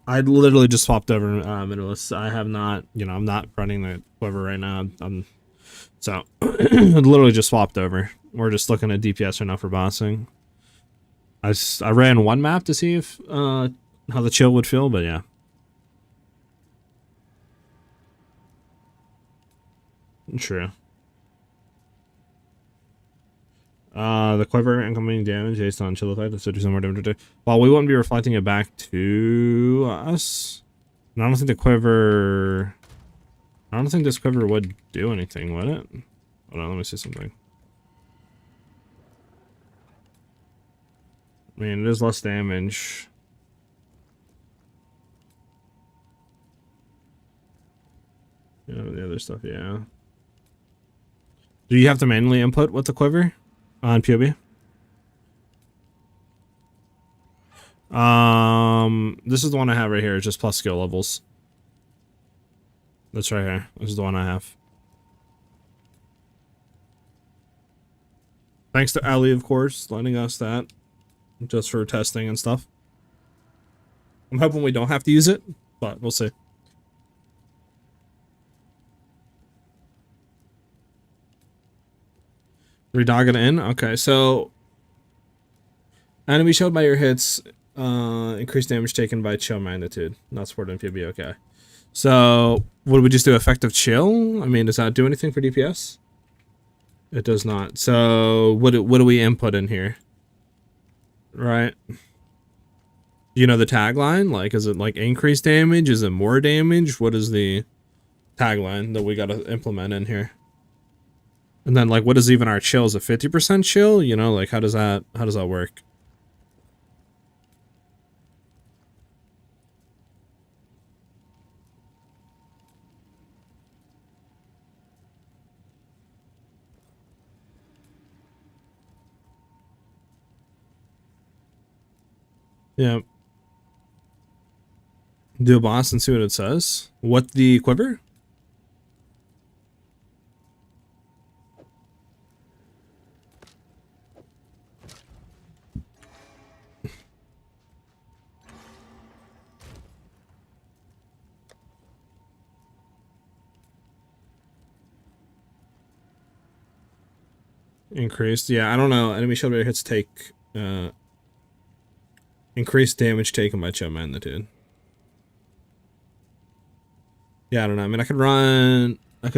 I literally just swapped over Minimalist. I have not, you know, I'm not running the Quiver right now. So I literally just swapped over. We're just looking at DPS right now for bossing. I ran one map to see if how the chill would feel, but yeah. True. The Quiver incoming damage based on chill effect, so do some more damage. Well, we won't be reflecting it back to us. And I don't think the Quiver. I don't think this Quiver would do anything, would it? Hold on, let me see something. I mean, it is less damage. Yeah, the other stuff, yeah. Do you have to manually input with the Quiver on PoE? This is the one I have right here. It's just plus skill levels. That's right here. This is the one I have. Thanks to Ali, of course, lending us that. Just for testing and stuff. I'm hoping we don't have to use it, but we'll see. Redog it in? Okay, so enemy showed by your hits, increased damage taken by chill magnitude. Not supported in PoE, okay. So, would we just do effective chill? I mean, does that do anything for DPS? It does not. So, what do we input in here? Right. You know the tagline? Like, is it like increased damage? Is it more damage? What is the tagline that we gotta implement in here? And then, like, what is even our chill? Is a 50% chill? You know, like, how does that work? Yeah. Do a boss and see what it says. What, the quiver? Increased. Yeah, I don't know. Enemy shield barrier hits take increased damage taken by chill magnitude. Yeah, I don't know. I mean, I could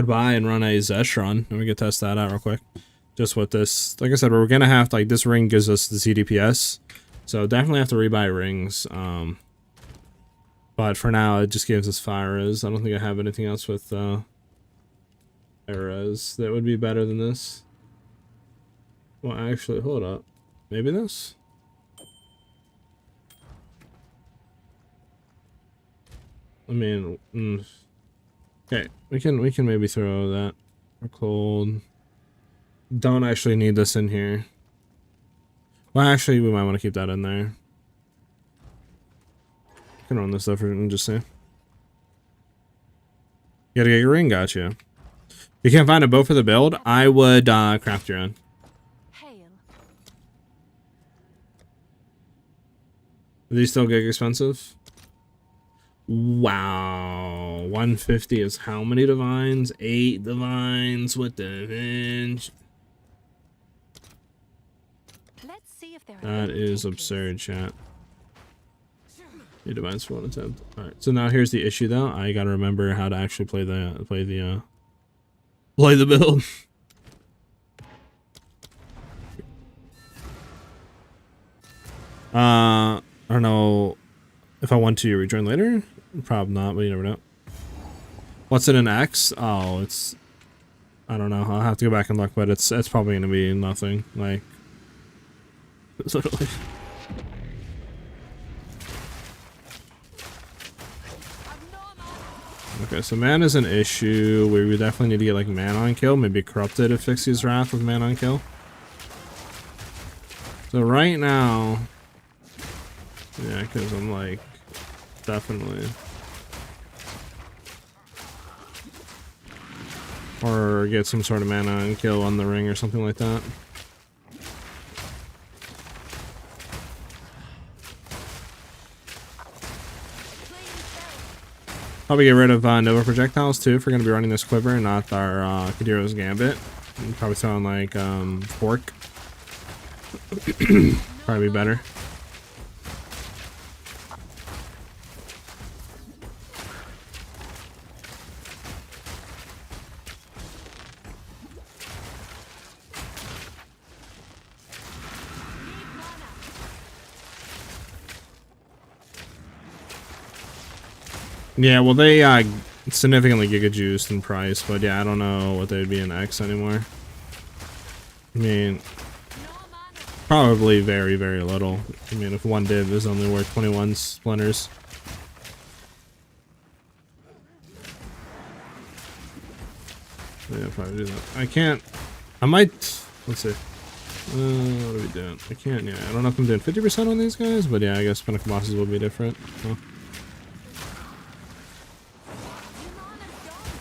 buy and run a Zesh run, and we could test that out real quick. Just with this, like I said, we're gonna have to, like, this ring gives us the DPS, so definitely have to rebuy rings. But for now, it just gives us fire res. I don't think I have anything else with res that would be better than this. Well, actually, hold up. Maybe this? I mean, okay, we can maybe throw that. Or cold. Don't actually need this in here. Well, actually, we might want to keep that in there. Can run this stuff and just say. You gotta get your ring, gotcha. If you can't find a bow for the build, I would craft your own. Are these still gig expensive? Wow. 150 is how many divines? 8 divines with the Let's see if that is absurd, chat. 8 divines for 1 attempt. Alright, so now here's the issue though. I gotta remember how to actually play the build. I don't know if I want to rejoin later. Probably not, but you never know. What's it in X? Oh, it's, I don't know. I'll have to go back and look, but it's probably gonna be nothing. Like, literally. Okay, so man is an issue. We definitely need to get like man on kill. Maybe corrupted if Fixie's Wrath with man on kill. So right now, yeah, because I'm like, definitely. Or get some sort of mana and kill on the ring or something like that. Probably get rid of Nova projectiles too if we're going to be running this quiver and not our Kadiro's Gambit. And probably sound like Fork. Probably be better. Yeah, well, they significantly giga juiced in price, but yeah, I don't know what they'd be in X anymore. I mean, probably very, very little. I mean, if one div is only worth 21 splinters. Yeah, probably do that. I can't. I might. Let's see. What are we doing? I can't. Yeah, I don't know if I'm doing 50% on these guys, but yeah, I guess Pinnacle bosses will be different. Huh.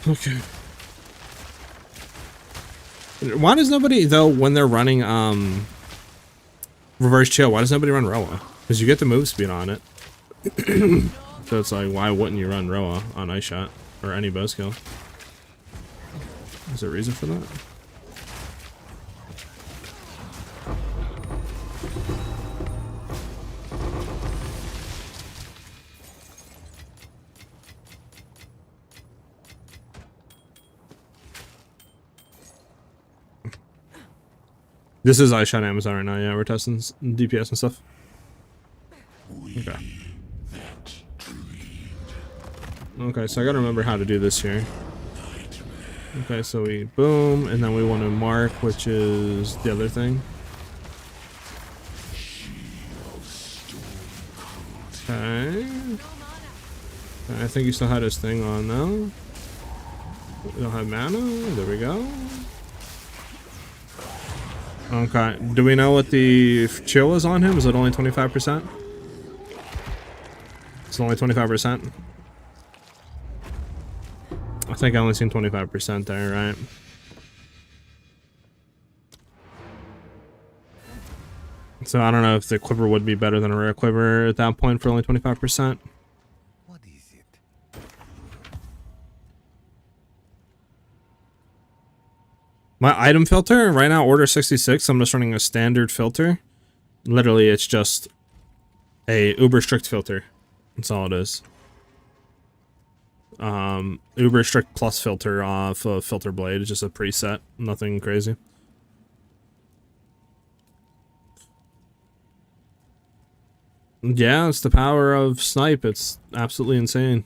Okay. Why does nobody, though, when they're running reverse chill, why does nobody run Roa? Because you get the move speed on it. So it's like, why wouldn't you run Roa on Ice Shot or any bow skill? Is there a reason for that? This is Ice Shot Amazon right now, yeah, we're testing DPS and stuff. Okay. Okay, so I gotta remember how to do this here. Okay, so we boom, and then we want to mark, which is the other thing. Okay. I think you still had his thing on now. We don't have mana, there we go. Okay, do we know what the chill is on him? Is it only 25%? It's only 25%. I think I only seen 25% there, right? So I don't know if the quiver would be better than a rare quiver at that point for only 25%. What is it? My item filter, right now, order 66, I'm just running a standard filter. Literally, it's just a uber strict filter. That's all it is. Uber strict plus filter off of filter blade. It's just a preset. Nothing crazy. Yeah, it's the power of snipe. It's absolutely insane.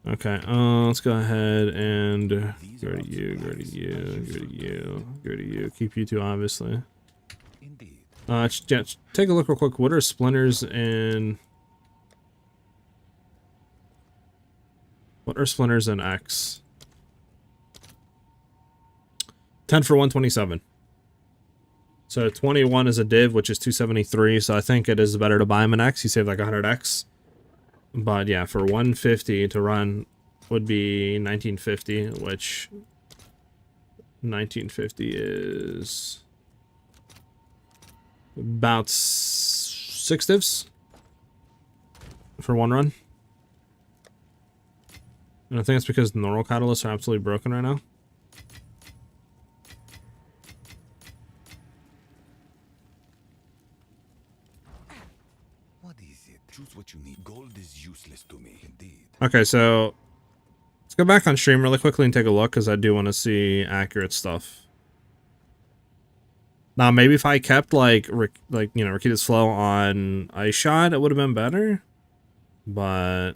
Okay, let's go ahead and go to you, go to you, go to you, go to you. Keep you two, obviously. Indeed. Yeah, take a look real quick. What are splinters in... What are splinters in X? 10 for 127. So 21 is a div, which is 273. So I think it is better to buy them in X. You save like 100X. But yeah, for 150 to run would be 1950, which 1950 is about 6 divs for one run. And I think it's because the normal catalysts are absolutely broken right now. What is it? Choose what you need. Gold is useless to me. Indeed. Okay, so let's go back on stream really quickly and take a look, because I do want to see accurate stuff. Now, maybe if I kept like you know, Rakita's flow on Ice Shot, it would have been better. But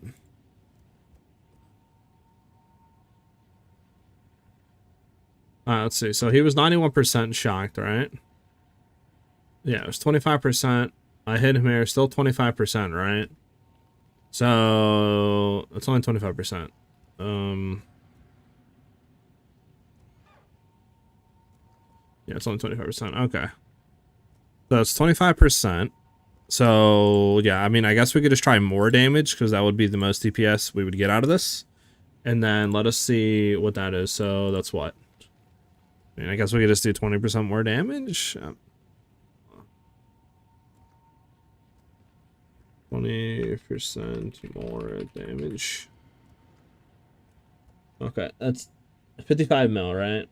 let's see. So he was 91% shocked, right? Yeah, it was 25%. I hit him here, still 25%, right? So it's only 25%. Yeah, it's only 25%. Okay. So it's 25%. So yeah, I mean, I guess we could just try more damage, because that would be the most DPS we would get out of this. And then let us see what that is. So that's what? I mean, I guess we could just do 20% more damage. 20% more damage. Okay, that's 55 mil, right?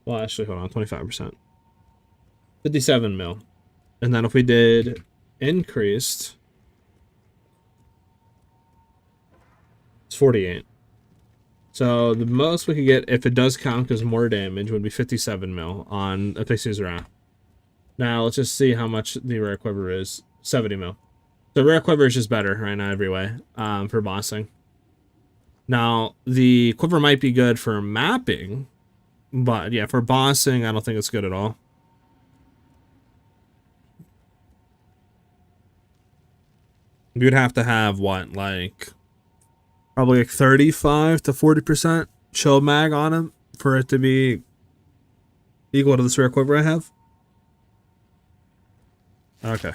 Well, actually, hold on, 25%. 57 mil. And then if we did increased, it's 48. So the most we could get, if it does count as more damage, would be 57 mil on a Pixie's Wrath. Now, let's just see how much the rare quiver is. 70 mil. The rare quiver is just better right now every way for bossing. Now, the quiver might be good for mapping, but yeah, for bossing, I don't think it's good at all. You'd have to have, what, like, probably like 35 to 40% show mag on him for it to be equal to this rare quiver I have. Okay.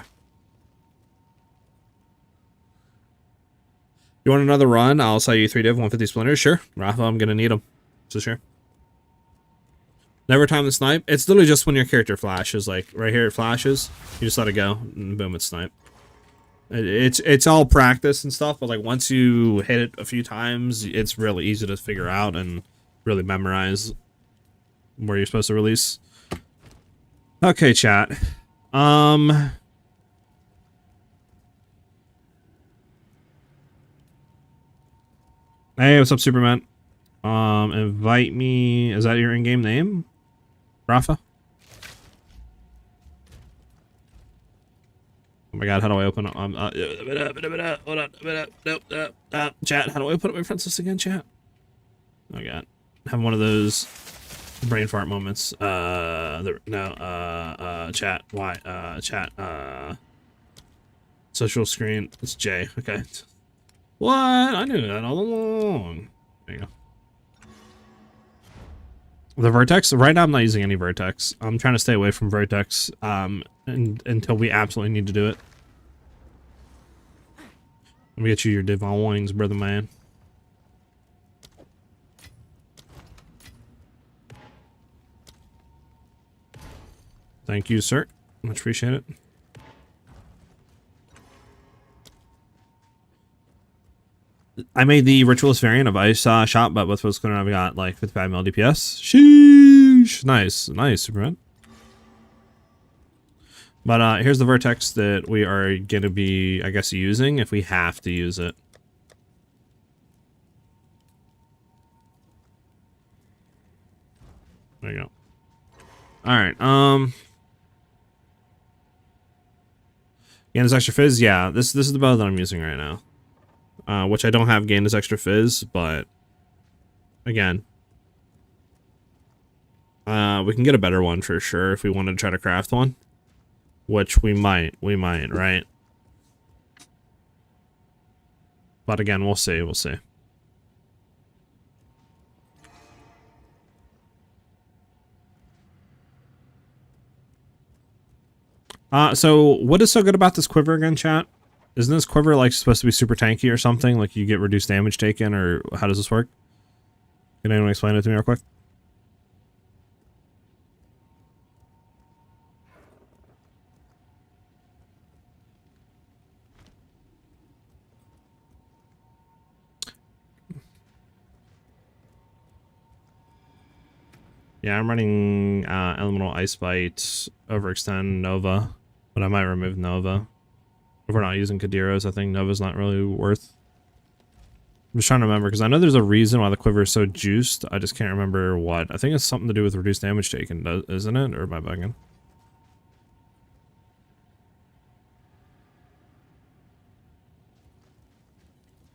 You want another run? I'll sell you 3 div, 150 splinters. Sure. Rafa, I'm going to need them. So sure. Never time the snipe. It's literally just when your character flashes. Like, right here it flashes. You just let it go, and boom, it's snipe. It's all practice and stuff, but like once you hit it a few times, it's really easy to figure out and really memorize where you're supposed to release. Okay, chat. Hey, what's up, Superman? Invite me. Is that your in-game name, Rafa? Oh my god, how do I open up? Hold on. Nope. Chat, how do I open up my friends list again, chat? Oh god. Have one of those brain fart moments. Chat. Why? Chat. Social screen. It's J. Okay. What? I knew that all along. There you go. The vertex. Right now, I'm not using any vertex. I'm trying to stay away from vertex until we absolutely need to do it. Let me get you your Devon wings, brother man. Thank you, sir. Much appreciate it. I made the Ritualist variant of Ice Shot, but with what's going on, we got like 55 mil DPS. Sheesh. Nice. Nice, Superman. But here's the Vertex that we are going to be, I guess, using if we have to use it. There you go. Alright, Gain this extra fizz? Yeah, this is the bow that I'm using right now. Which I don't have gain this extra fizz, but again, we can get a better one for sure if we wanted to try to craft one, which we might, right? But again, we'll see. So what is so good about this quiver again, chat? Isn't this quiver like supposed to be super tanky or something? Like you get reduced damage taken, or how does this work? Can anyone explain it to me real quick? Yeah, I'm running Elemental Ice Bite, Overextend, Nova, but I might remove Nova. If we're not using Kadiros, I think Nova's not really worth. I'm just trying to remember, because I know there's a reason why the quiver is so juiced. I just can't remember what. I think it's something to do with reduced damage taken, isn't it? Or am I bugging?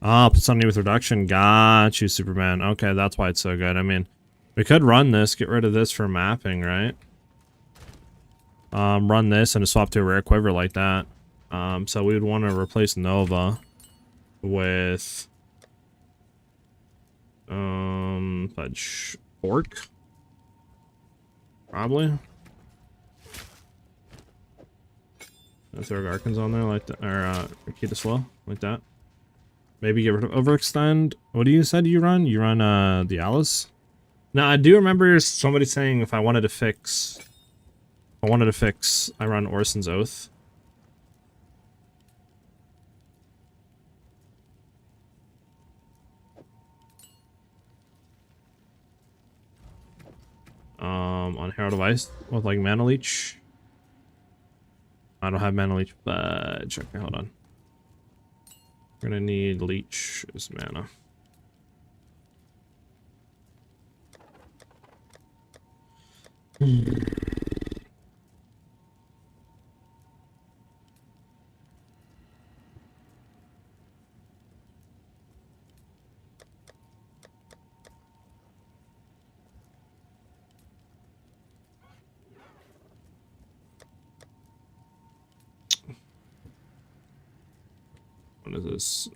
Oh, something with reduction. Got you, Superman. Okay, that's why it's so good. I mean, we could run this, get rid of this for mapping, right? Run this and just swap to a rare quiver like that. So we would want to replace Nova with fudge fork, probably. Let's throw Garkins on there like that, or keep it slow like that. Maybe get rid of Overextend. What do you said you run? You run the Alice? Now I do remember somebody saying if I wanted to fix, I run Orson's Oath. On Herald of Ice with like Mana Leech. I don't have Mana Leech, but check. Hold on. We're gonna need Leech as mana. What is this?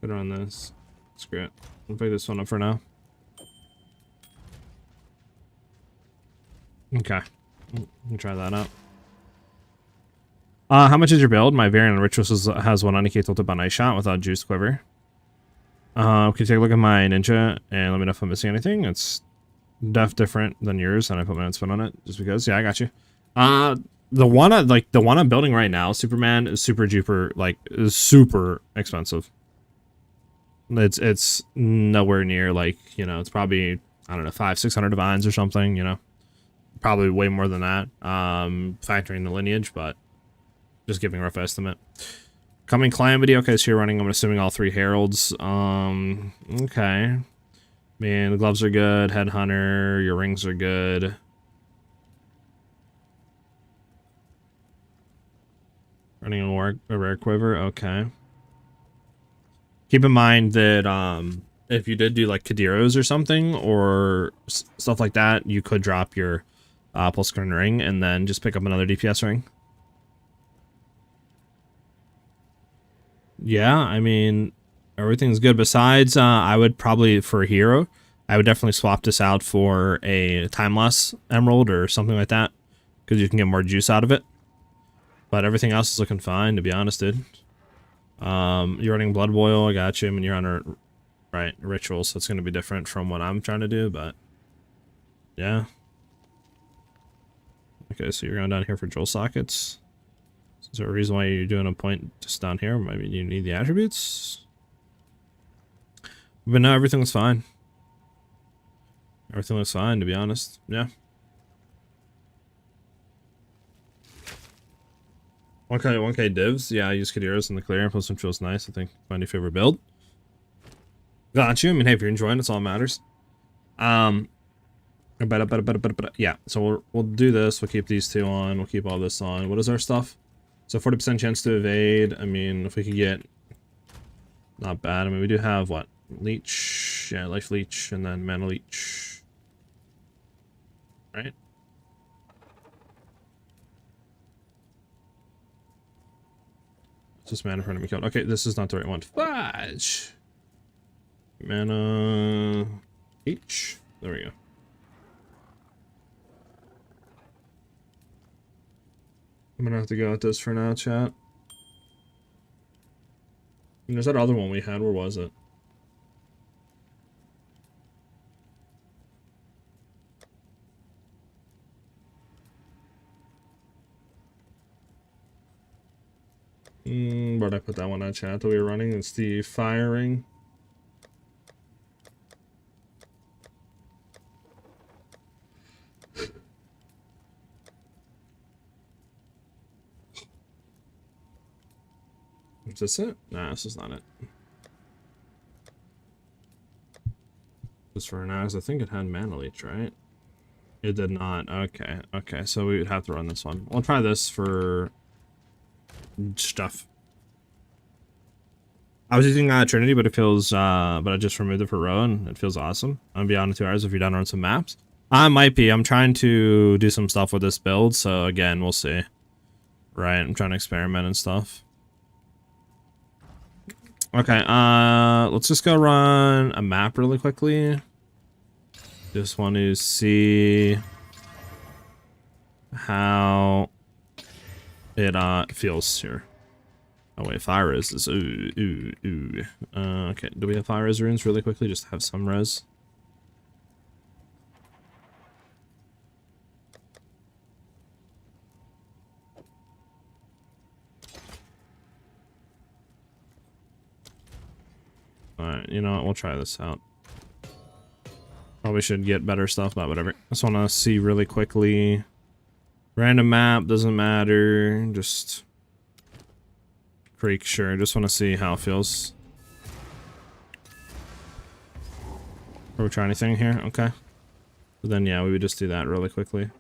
Put it on this. Screw it. I'll pick this one up for now. Okay. We'll try that out. How much is your build? My variant on Rituals has one Unikate tilted by Nice Shot without Juice Quiver. Can you take a look at my ninja and let me know if I'm missing anything? It's different than yours, and I put my own spin on it just because. Yeah, I got you. The one I'm building right now, Superman, is super duper, like, is super expensive. It's nowhere near, like, you know, it's probably, I don't know, 500-600 divines or something, you know, probably way more than that, factoring the lineage, but just giving a rough estimate. Coming Calamity. Okay, so you're running, I'm assuming, all 3 heralds. Okay. Man, the gloves are good. Headhunter, your rings are good. Running a rare quiver. Okay. Keep in mind that if you did do like Kadiros or something or stuff like that, you could drop your Pulse Current ring and then just pick up another DPS ring. Yeah, I mean, everything's good. Besides, I would probably, for a hero, I would definitely swap this out for a Timeless Emerald or something like that. because you can get more juice out of it. But everything else is looking fine, to be honest, dude. You're running Blood Boil, I got you. I mean, you're on a ritual, so it's going to be different from what I'm trying to do, but yeah. Okay, so you're going down here for Joel sockets. Is there a reason why you're doing a point just down here? Maybe you need the attributes? But no, everything was fine. Everything looks fine, to be honest. Yeah. 1k divs. Yeah, I use Kadiras in the clear. Plus some feels nice. I think my new favorite build. Got you. I mean, hey, if you're enjoying, it's all that matters. Yeah. So we'll do this. We'll keep these two on. We'll keep all this on. What is our stuff? So 40% chance to evade. I mean, if we could get, not bad. I mean, we do have what? Leech. Yeah, life leech, and then mana leech. Right. Just mana for enemy killed. Okay, this is not the right one. Fudge. Mana H. There we go. I'm gonna have to go with this for now, chat. And there's that other one we had. Where was it? Where'd I put that one on chat that we were running? It's the firing. Is this it? Nah, this is not it. Just for now, I think it had mana leech, right? It did not. Okay, okay, so we would have to run this one. We'll try this for stuff. I was using Trinity, but it feels, but I just removed it for Row, and it feels awesome. I'm gonna be on in 2 hours if you're down on some maps. I might be. I'm trying to do some stuff with this build, so again, we'll see. Right, I'm trying to experiment and stuff. Okay, let's just go run a map really quickly. Just want to see how it feels here. Oh wait, fire res is ooh. Okay, do we have fire res runes really quickly? Just have some res. Alright, you know what? We'll try this out. Probably should get better stuff, but whatever. Just want to see really quickly. Random map, doesn't matter. Just Creek, sure. Just want to see how it feels. Are we trying anything here? Okay. So then, yeah, we would just do that really quickly.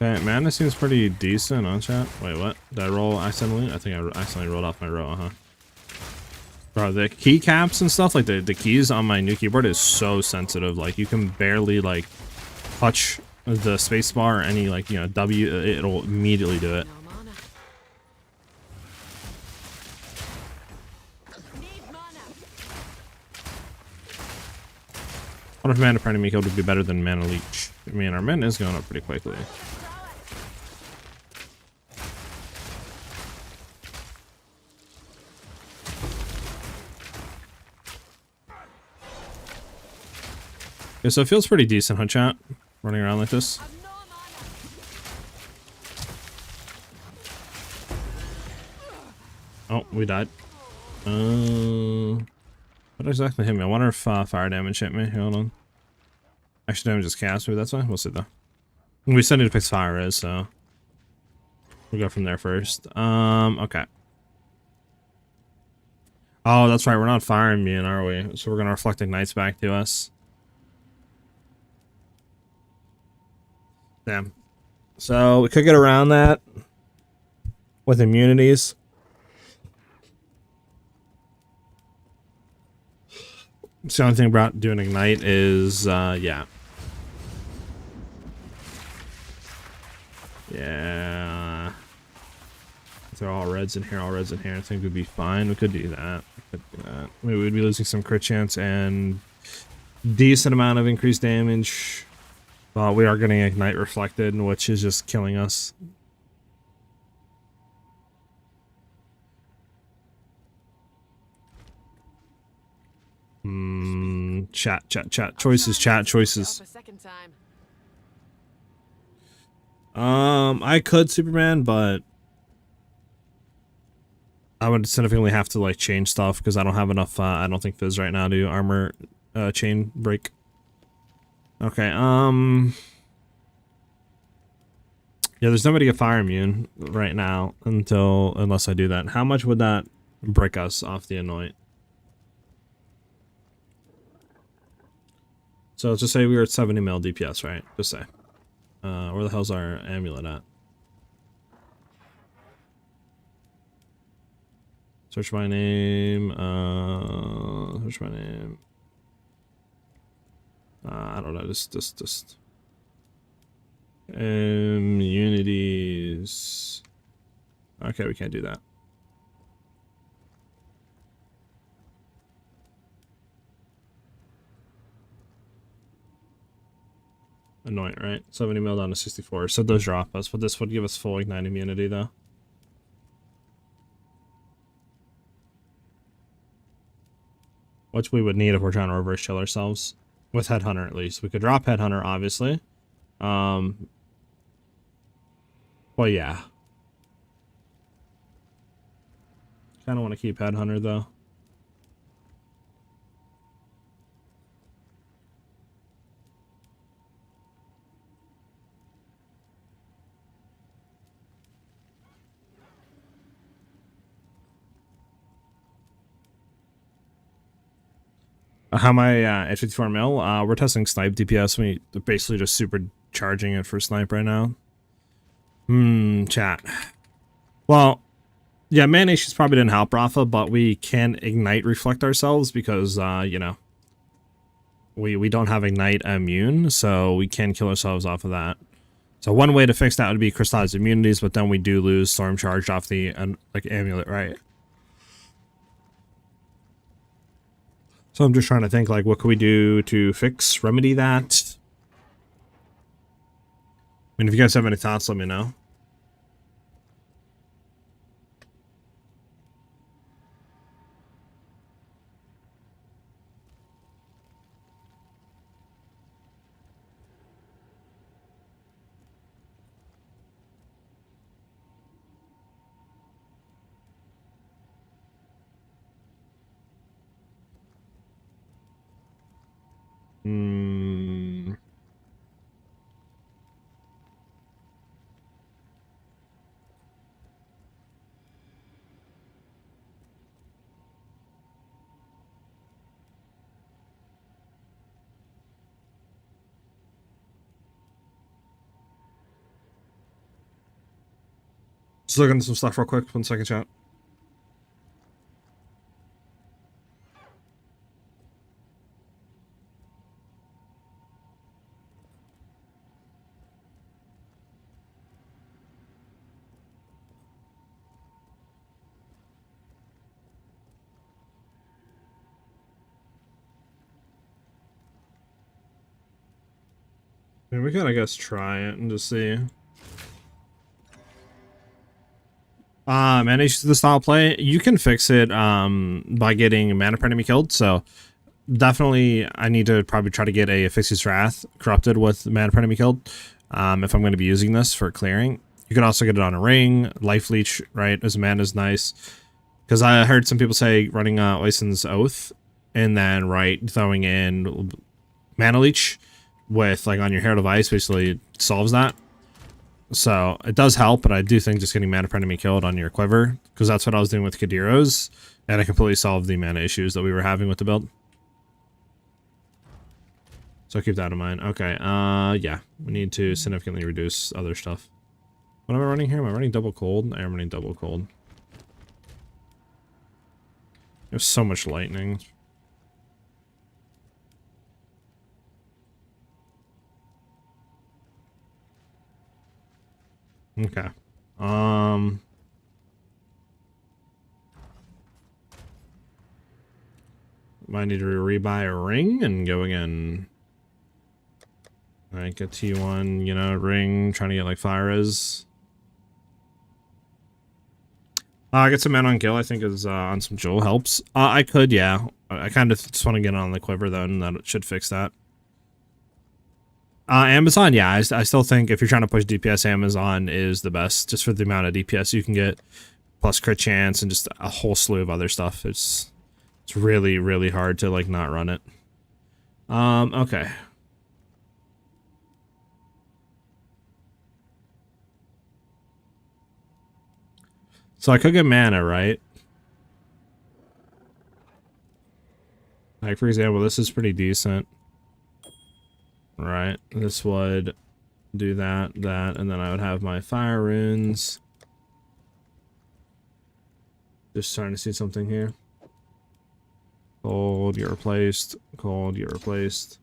Okay, mana seems pretty decent on chat. Wait, what? Did I roll accidentally? I think I accidentally rolled off my row, Bro, the keycaps and stuff, like the keys on my new keyboard is so sensitive. Like, you can barely, like, touch the spacebar or any, like, you know, W, it'll immediately do it. What if mana for enemy kill would be better than mana leech? I mean, our mana is going up pretty quickly. Okay, so it feels pretty decent, huh, chat? Running around like this. Oh, we died. What exactly hit me? I wonder if fire damage hit me. Hold on. Actually, damage just cast me. That's fine. We'll see though. We still need to pick fire is, so we'll go from there first. Okay. Oh, that's right. We're not fire immune, are we? So we're gonna reflect ignites back to us. Damn. So we could get around that with immunities. So the only thing about doing ignite is, yeah. Yeah. They're all red. reds in here, all reds in here. I think we'd be fine. We could do that. We would be losing some crit chance and decent amount of increased damage. But we are getting Ignite reflected, which is just killing us. Chat. Choices, chat, choices. I could Superman, but I would significantly have to like change stuff because I don't have enough. I don't think Fizz right now to armor chain break. Okay. Yeah, there's nobody to get fire immune right now unless I do that. How much would that break us off the anoint? So let's just say we were at 70 mil DPS, right? Just say. Where the hell's our amulet at? Search my name. Search my name. I don't know. Just. Unities. Okay, we can't do that. Annoying, right? 70 mil down to 64. So those drop us, but this would give us full Ignite immunity, though. Which we would need if we're trying to reverse chill ourselves. With Headhunter, at least. We could drop Headhunter, obviously. Well, yeah. Kind of want to keep Headhunter, though. How am I at 54 mil? We're testing snipe DPS. We basically just supercharging it for snipe right now. Chat. Well, yeah, mana issues probably didn't help Rafa, but we can Ignite reflect ourselves because, you know, we don't have Ignite immune, so we can kill ourselves off of that. So one way to fix that would be crystallized immunities, but then we do lose storm charge off the like amulet, right? So I'm just trying to think, like, what could we do to remedy that? I mean, if you guys have any thoughts, let me know. Just looking at some stuff real quick. 1 second, chat. I mean, we could, I guess, try it and just see. Mana issues to the style play. You can fix it by getting Mana per enemy killed, so definitely I need to probably try to get a Asphyxious Wrath corrupted with Mana per enemy killed if I'm going to be using this for clearing. You could also get it on a ring. Life Leech, right, as mana is nice. Because I heard some people say running Oisin's Oath and then, right, throwing in Mana Leech with, like, on your Herald of Ice basically solves that. So it does help, but I do think just getting mana per enemy killed on your quiver, because that's what I was doing with Kadiros, and it completely solved the mana issues that we were having with the build. So keep that in mind. Okay, yeah, we need to significantly reduce other stuff. What am I running here? Am I running double cold? I am running double cold. There's so much lightning. Okay. Might need to rebuy a ring and go again. Alright, get T1, you know, ring, trying to get like SiahZ. Get some men on kill, I think is on some jewel helps. I could, yeah. I kind of just want to get on the quiver though, and that should fix that. Amazon, yeah, I still think if you're trying to push DPS, Amazon is the best, just for the amount of DPS you can get, plus crit chance, and just a whole slew of other stuff. It's really, really hard to, like, not run it. Okay. So I could get mana, right? Like, for example, this is pretty decent. Right, this would do that, and then I would have my fire runes. Just trying to see something here. Cold, get replaced. Cold, get replaced.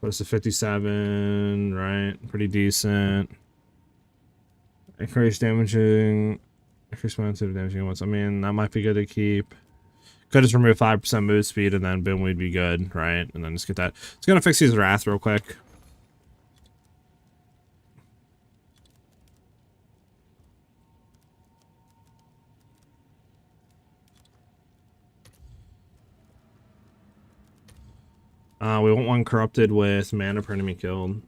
Put us to 57, right? Pretty decent. Increase damaging. Increase amount of damaging once. I mean, that might be good to keep. Could just remove 5% move speed and then boom, we'd be good, right? And then just get that. It's gonna fix these wrath real quick. We want one corrupted with mana per enemy killed.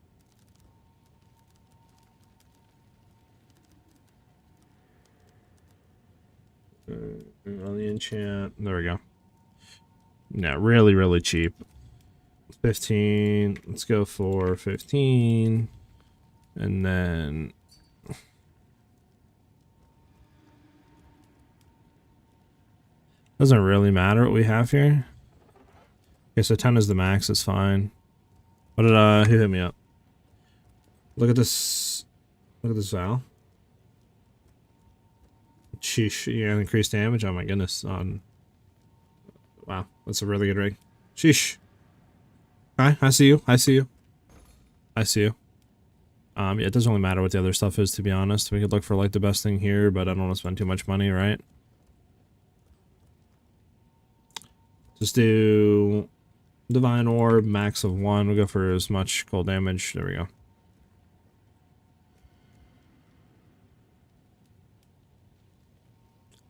On the enchant, there we go. Yeah, really, really cheap. 15. Let's go for 15, and then doesn't really matter what we have here. Okay, so 10 is the max. It's fine. What did who hit me up? Look at this. Look at this Val. Sheesh, yeah, increased damage. Oh my goodness. Wow, that's a really good rig. Sheesh. Hi, I see you. I see you. I see you. Yeah, it doesn't really matter what the other stuff is, to be honest. We could look for like the best thing here, but I don't want to spend too much money, right? Just do Divine Orb, max of 1. We'll go for as much cold damage. There we go.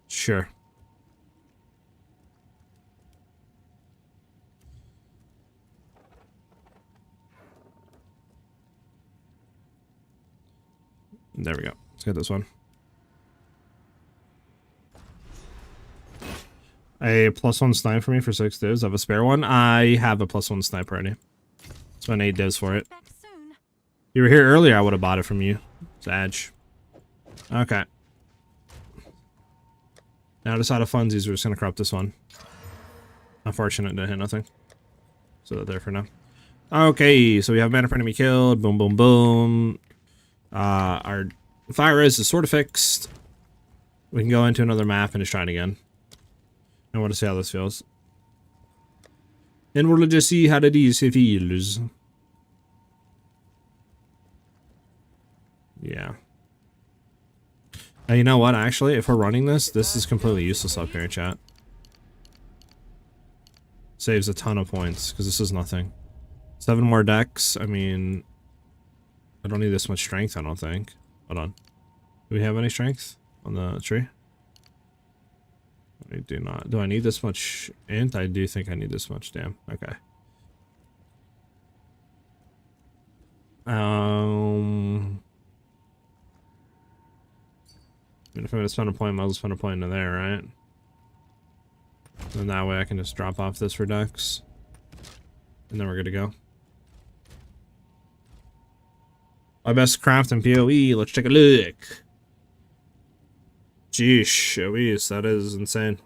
Sure. There we go. Let's get this one. A +1 snipe for me for 6 divs. I have a spare one. I have a +1 snipe already. So I need divs for it. You were here earlier, I would have bought it from you. Sag. Okay. Now just out of funsies, we're just gonna corrupt this one. Unfortunate to hit nothing. So they're there for now. Okay, so we have mana per enemy killed. Boom, boom, boom. Our SiahZ is sort of fixed. We can go into another map and just try it again. I want to see how this feels. And we'll just see how it feels. Yeah. You know what, actually, if we're running this is completely useless up here, chat. Saves a ton of points, because this is nothing. 7 more decks, I mean... I don't need this much strength, I don't think. Hold on. Do we have any strength on the tree? I do not. Do I need this much int? I do think I need this much, damn. Okay. I mean, if I'm gonna spend a point, I might as well spend a point into there, right? And that way I can just drop off this for decks. And then we're good to go. My best craft in PoE, let's take a look. Jeesh, Louise, that is insane.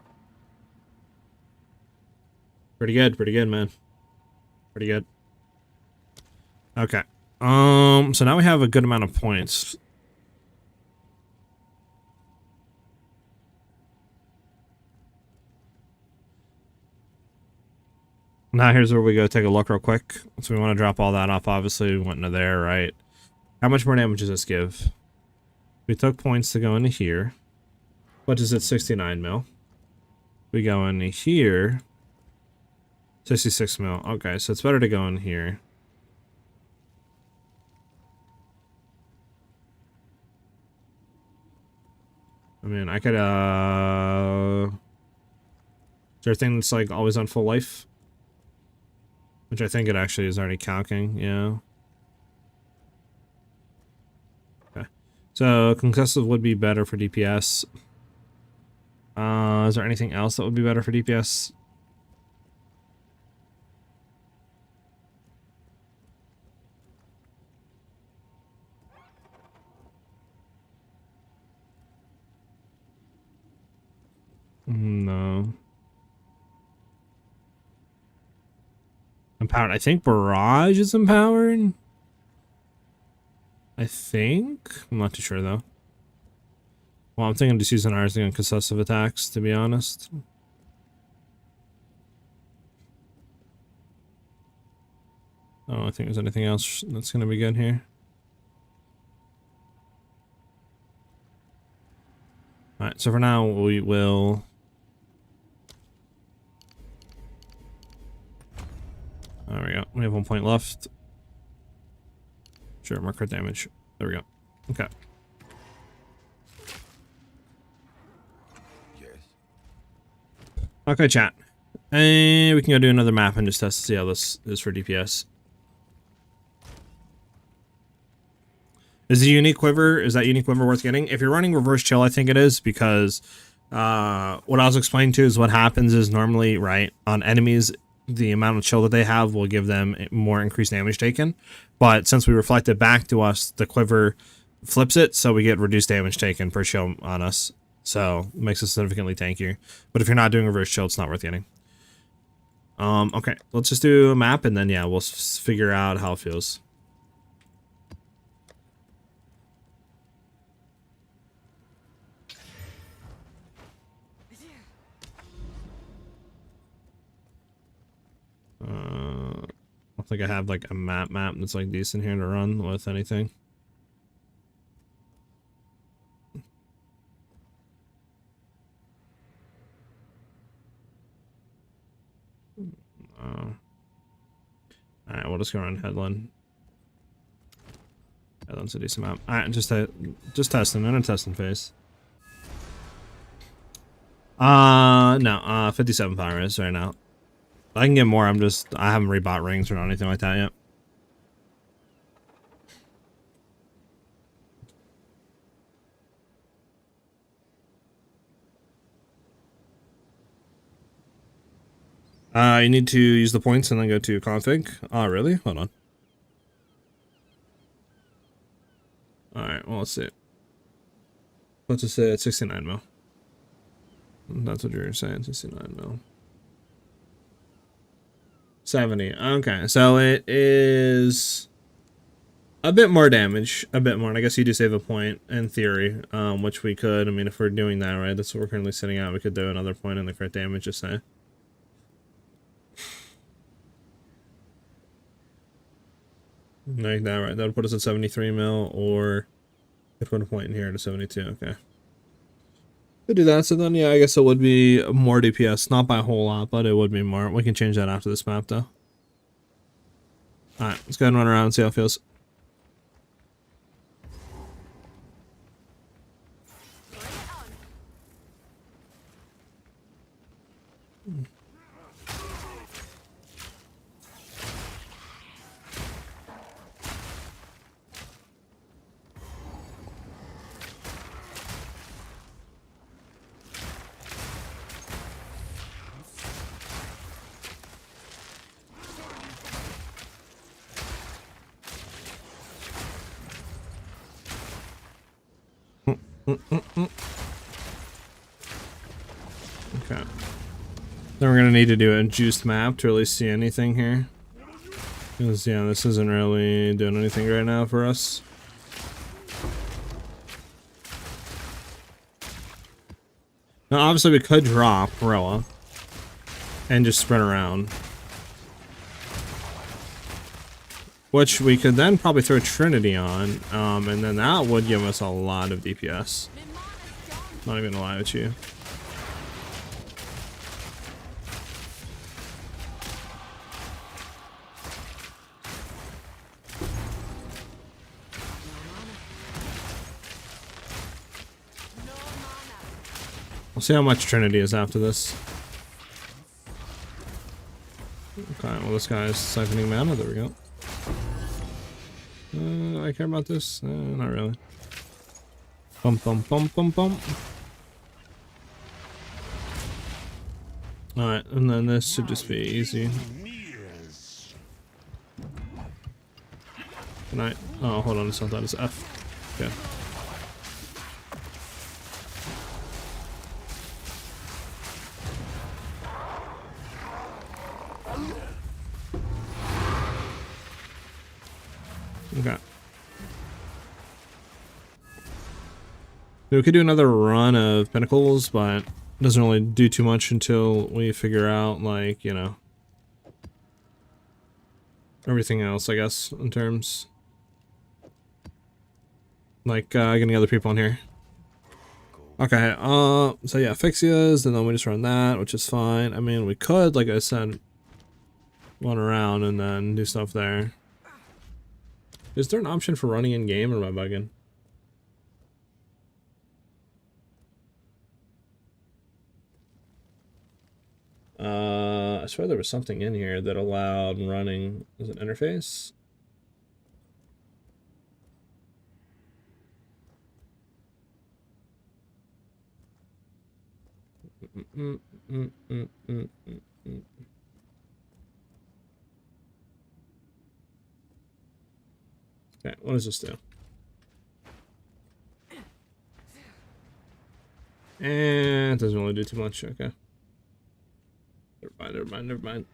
Pretty good, man. Pretty good. Okay. So now we have a good amount of points. Now here's where we go take a look real quick. So we want to drop all that off. Obviously, we went into there, right? How much more damage does this give? We took points to go into here. What is it? 69 mil. We go into here. 66 mil. Okay, so it's better to go in here. I mean, I could, is there a thing that's, like, always on full life? Which I think it actually is already calcing, yeah. Okay. So, concussive would be better for DPS. Is there anything else that would be better for DPS? No. Empowered. I think Barrage is empowered. I think. I'm not too sure though. Well, I'm thinking just using ours on concussive attacks, to be honest. I don't think there's anything else that's gonna be good here. Alright, so for now we will. There we go. We have 1 point left. Sure, mark crit damage. There we go. Okay. Yes. Okay, chat. And we can go do another map and just test to see how this is for DPS. Is the unique quiver, is that unique quiver worth getting? If you're running reverse chill, I think it is, because what I was explaining to is what happens is normally, right, on enemies, the amount of chill that they have will give them more increased damage taken. But since we reflect it back to us, the quiver flips it, so we get reduced damage taken per chill on us. So it makes us significantly tankier. But if you're not doing reverse chill, it's not worth getting. Okay, let's just do a map, and then, yeah, we'll figure out how it feels. I don't think I have like a map that's like decent here to run with anything. Alright, we'll just go around Headland. Headland's a decent map. Alright, just testing, in a testing phase. No, 57 power is right now. I can get more, I haven't rebought rings or anything like that yet. You need to use the points and then go to config. Oh, really? Hold on. Alright, well, let's see. Let's just say it's 69 mil. That's what you're saying, 69 mil. 70. Okay, so it is a bit more damage. A bit more. And I guess you do save a point in theory, which we could. I mean, if we're doing that, right, that's what we're currently sitting at. We could do another point in the crit damage, just say. Like that, right? That would put us at 73 mil, or could put a point in here to 72. Okay. Could do that. So then, yeah, I guess it would be more DPS. Not by a whole lot, but it would be more. We can change that after this map, though. Alright, let's go ahead and run around and see how it feels. Okay. Then we're gonna need to do a juiced map to really see anything here. Because, yeah, this isn't really doing anything right now for us. Now, obviously, we could drop Rella and just sprint around. Which we could then probably throw Trinity on, and then that would give us a lot of DPS. Not even gonna lie with you. We'll see how much Trinity is after this. Okay, well this guy is siphoning mana, there we go. I care about this? Not really. Bum bum bum bum bum. Alright, and then this should just be easy. Can I? Oh, hold on, it's not that, it's F. Okay. Okay. We could do another run of Pinnacles, but it doesn't really do too much until we figure out, like, you know, everything else, I guess, in terms. Like, getting other people in here. Okay, so yeah, Fixias, and then we just run that, which is fine. I mean, we could, like I said, run around and then do stuff there. Is there an option for running in game, or am I bugging? I swear there was something in here that allowed running as an interface. Okay, what does this do? And it doesn't really do too much, okay. Never mind.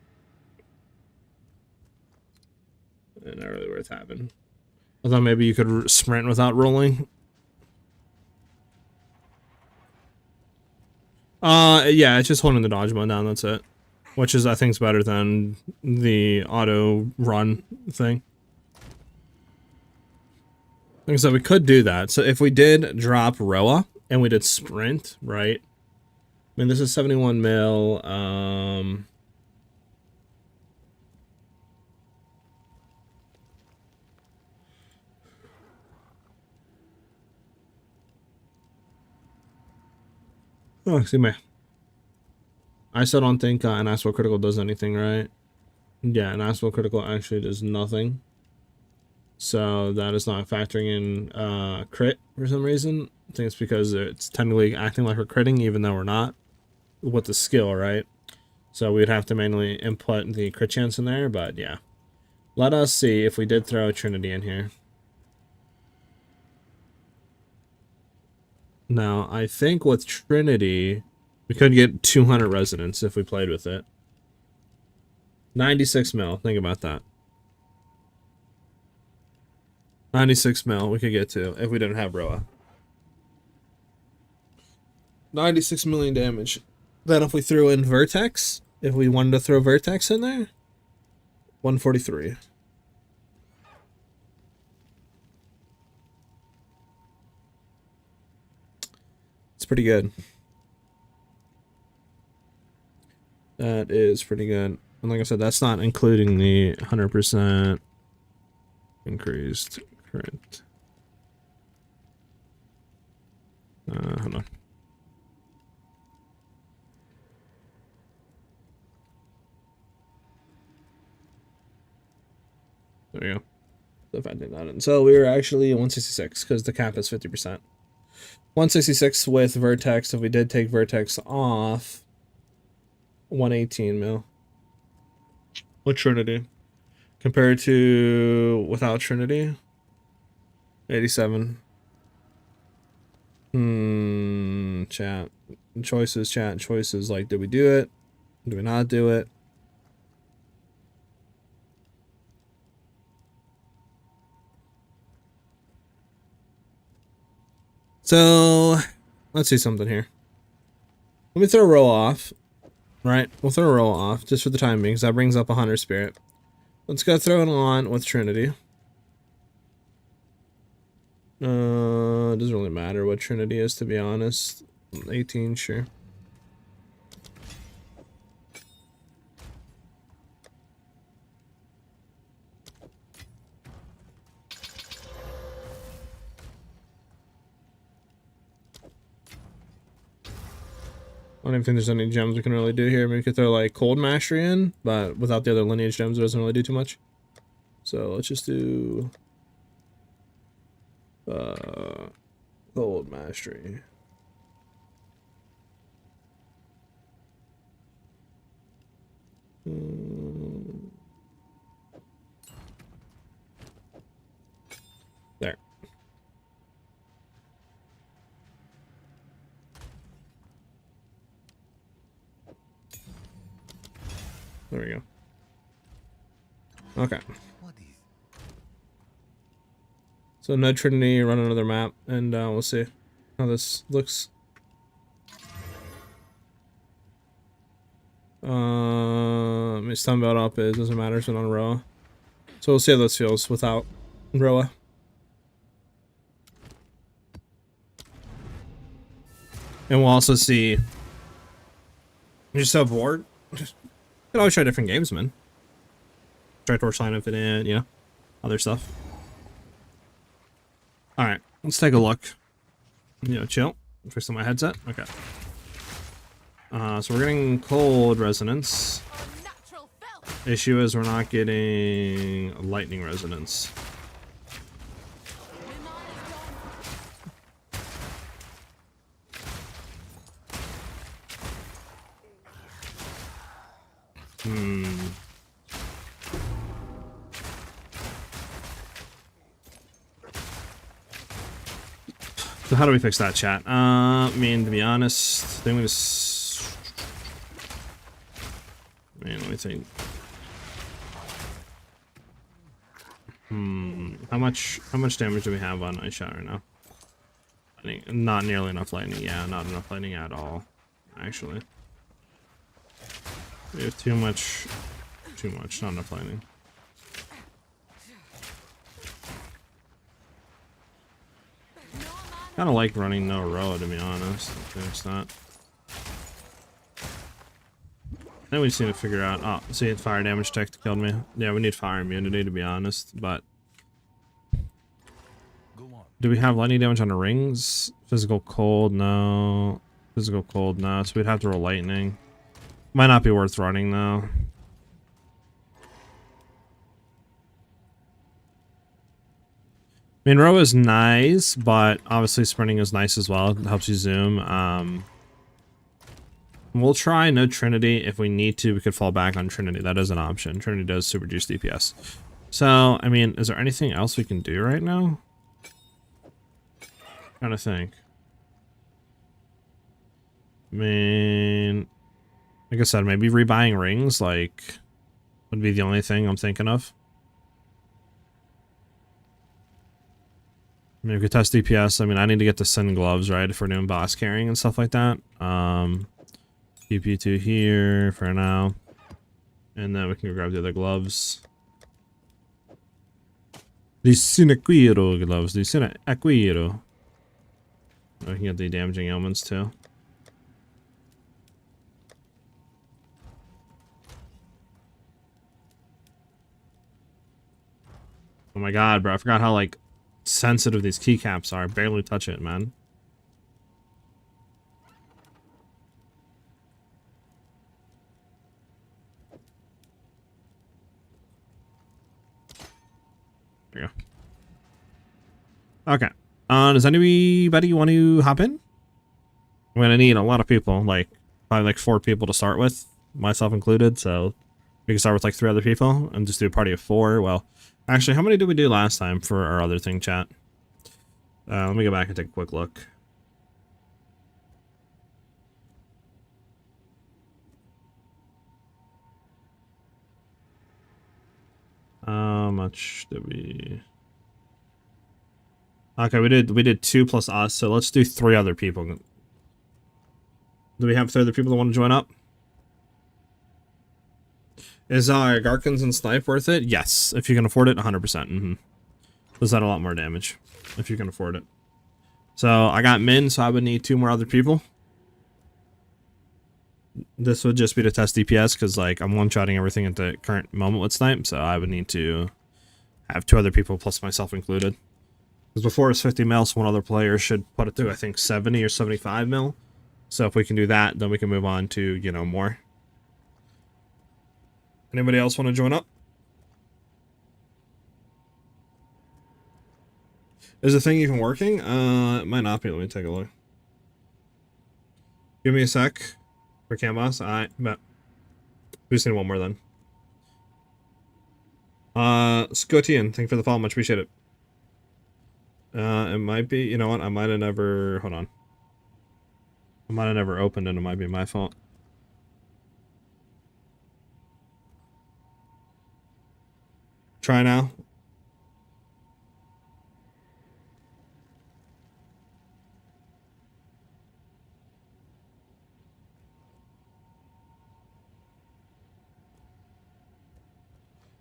Not really worth having. I thought maybe you could sprint without rolling. Yeah, it's just holding the dodge button down, that's it. Which is, I think, is better than the auto run thing. Like I said, we could do that. So if we did drop Roa and we did sprint, right? I mean, this is 71 mil. Oh, excuse me. I still don't think an Asphalt Critical does anything, right? Yeah, an Asphalt Critical actually does nothing. So that is not factoring in crit for some reason. I think it's because it's technically acting like we're critting even though we're not with the skill, right? So we'd have to manually input the crit chance in there, but yeah. Let us see if we did throw a Trinity in here. Now, I think with Trinity, we could get 200 resonance if we played with it. 96 mil, think about that. 96 mil we could get to if we didn't have Roa. 96 million damage. Then if we threw in Vertex, if we wanted to throw Vertex in there, 143. It's pretty good. That is pretty good. And like I said, that's not including the 100% increased crit. Hold on. There we go. So if I did that in. So we were actually 166 because the cap is 50%. 166 with Vertex. If we did take Vertex off, 118 mil. With Trinity. Compared to without Trinity, 87. Chat. Choices. Like, did we do it? Do we not do it? So, let's see something here. Let me throw a roll off. Right? We'll throw a roll off just for the time being because that brings up a Hunter Spirit. Let's go throw it on with Trinity. It doesn't really matter what Trinity is, to be honest. 18, sure. don't even think there's any gems we can really do here. Maybe we could throw like Cold Mastery in, but without the other lineage gems, it doesn't really do too much. So let's just do Cold Mastery. There. There we go. Okay. So no Trinity, run another map, and we'll see how this looks. My stun belt up is doesn't matter, it's on Roa. So we'll see how this feels without Roa. And we'll also see. You're just so bored. You can always try different games, man. Try Torch Line if it in, you know, other stuff. Alright, let's take a look. You know, chill. Fix my headset. Okay. So we're getting cold resonance. Issue is we're not getting lightning resonance. So how do we fix that, chat? I mean, to be honest, I think we just... Man, let me think. How much damage do we have on Ice Shot right now? I think not nearly enough lightning. Yeah, not enough lightning at all, actually. We have too much, not enough lightning. Kind of like running no Roa, to be honest. It's not. Then we just need to figure out. Oh, see, fire damage tech killed me. Yeah, we need fire immunity, to be honest. But do we have lightning damage on the rings? Physical cold, no. Physical cold, no. So we'd have to roll lightning. Might not be worth running though. I mean, Roa is nice, but obviously sprinting is nice as well. It helps you zoom. We'll try no Trinity. If we need to, we could fall back on Trinity. That is an option. Trinity does super juice DPS. So, I mean, is there anything else we can do right now? Trying to think. I mean, like I said, maybe rebuying rings, like, would be the only thing I'm thinking of. I mean, we could test DPS. I mean, I need to get the Sin gloves, right, if we're doing boss carrying and stuff like that. PP2 here for now. And then we can grab the other gloves. The Sinaquiro gloves. The Sinaquiro. We can get the damaging elements too. Oh my god, bro. I forgot how, like, sensitive these keycaps are. I barely touch it, man. There you go. Okay. Does anybody want to hop in? I'm gonna need a lot of people, like probably like 4 people to start with, myself included, so we can start with like 3 other people and just do a party of 4. Well, actually, how many did we do last time for our other thing, chat? Let me go back and take a quick look. How much did we... Okay, we did 2 plus us, so let's do 3 other people. Do we have 3 other people that want to join up? Is Garkins and Snipe worth it? Yes, if you can afford it, 100%. Does that a lot more damage if you can afford it. So I got Min, so I would need 2 more other people. This would just be to test DPS because, like, I'm one-shotting everything at the current moment with Snipe, so I would need to have 2 other people plus myself included. Because before it was 50 mil, so one other player should put it through, I think, 70 or 75 mil. So if we can do that, then we can move on to, you know, more. Anybody else want to join up? Is the thing even working? It might not be. Let me take a look. Give me a sec for Cam Boss. I bet. We just need one more then. Scotian, thank you for the follow. Much appreciate it. It might be, you know what? I might have never, hold on. I might have never opened it. It might be my fault. Try now.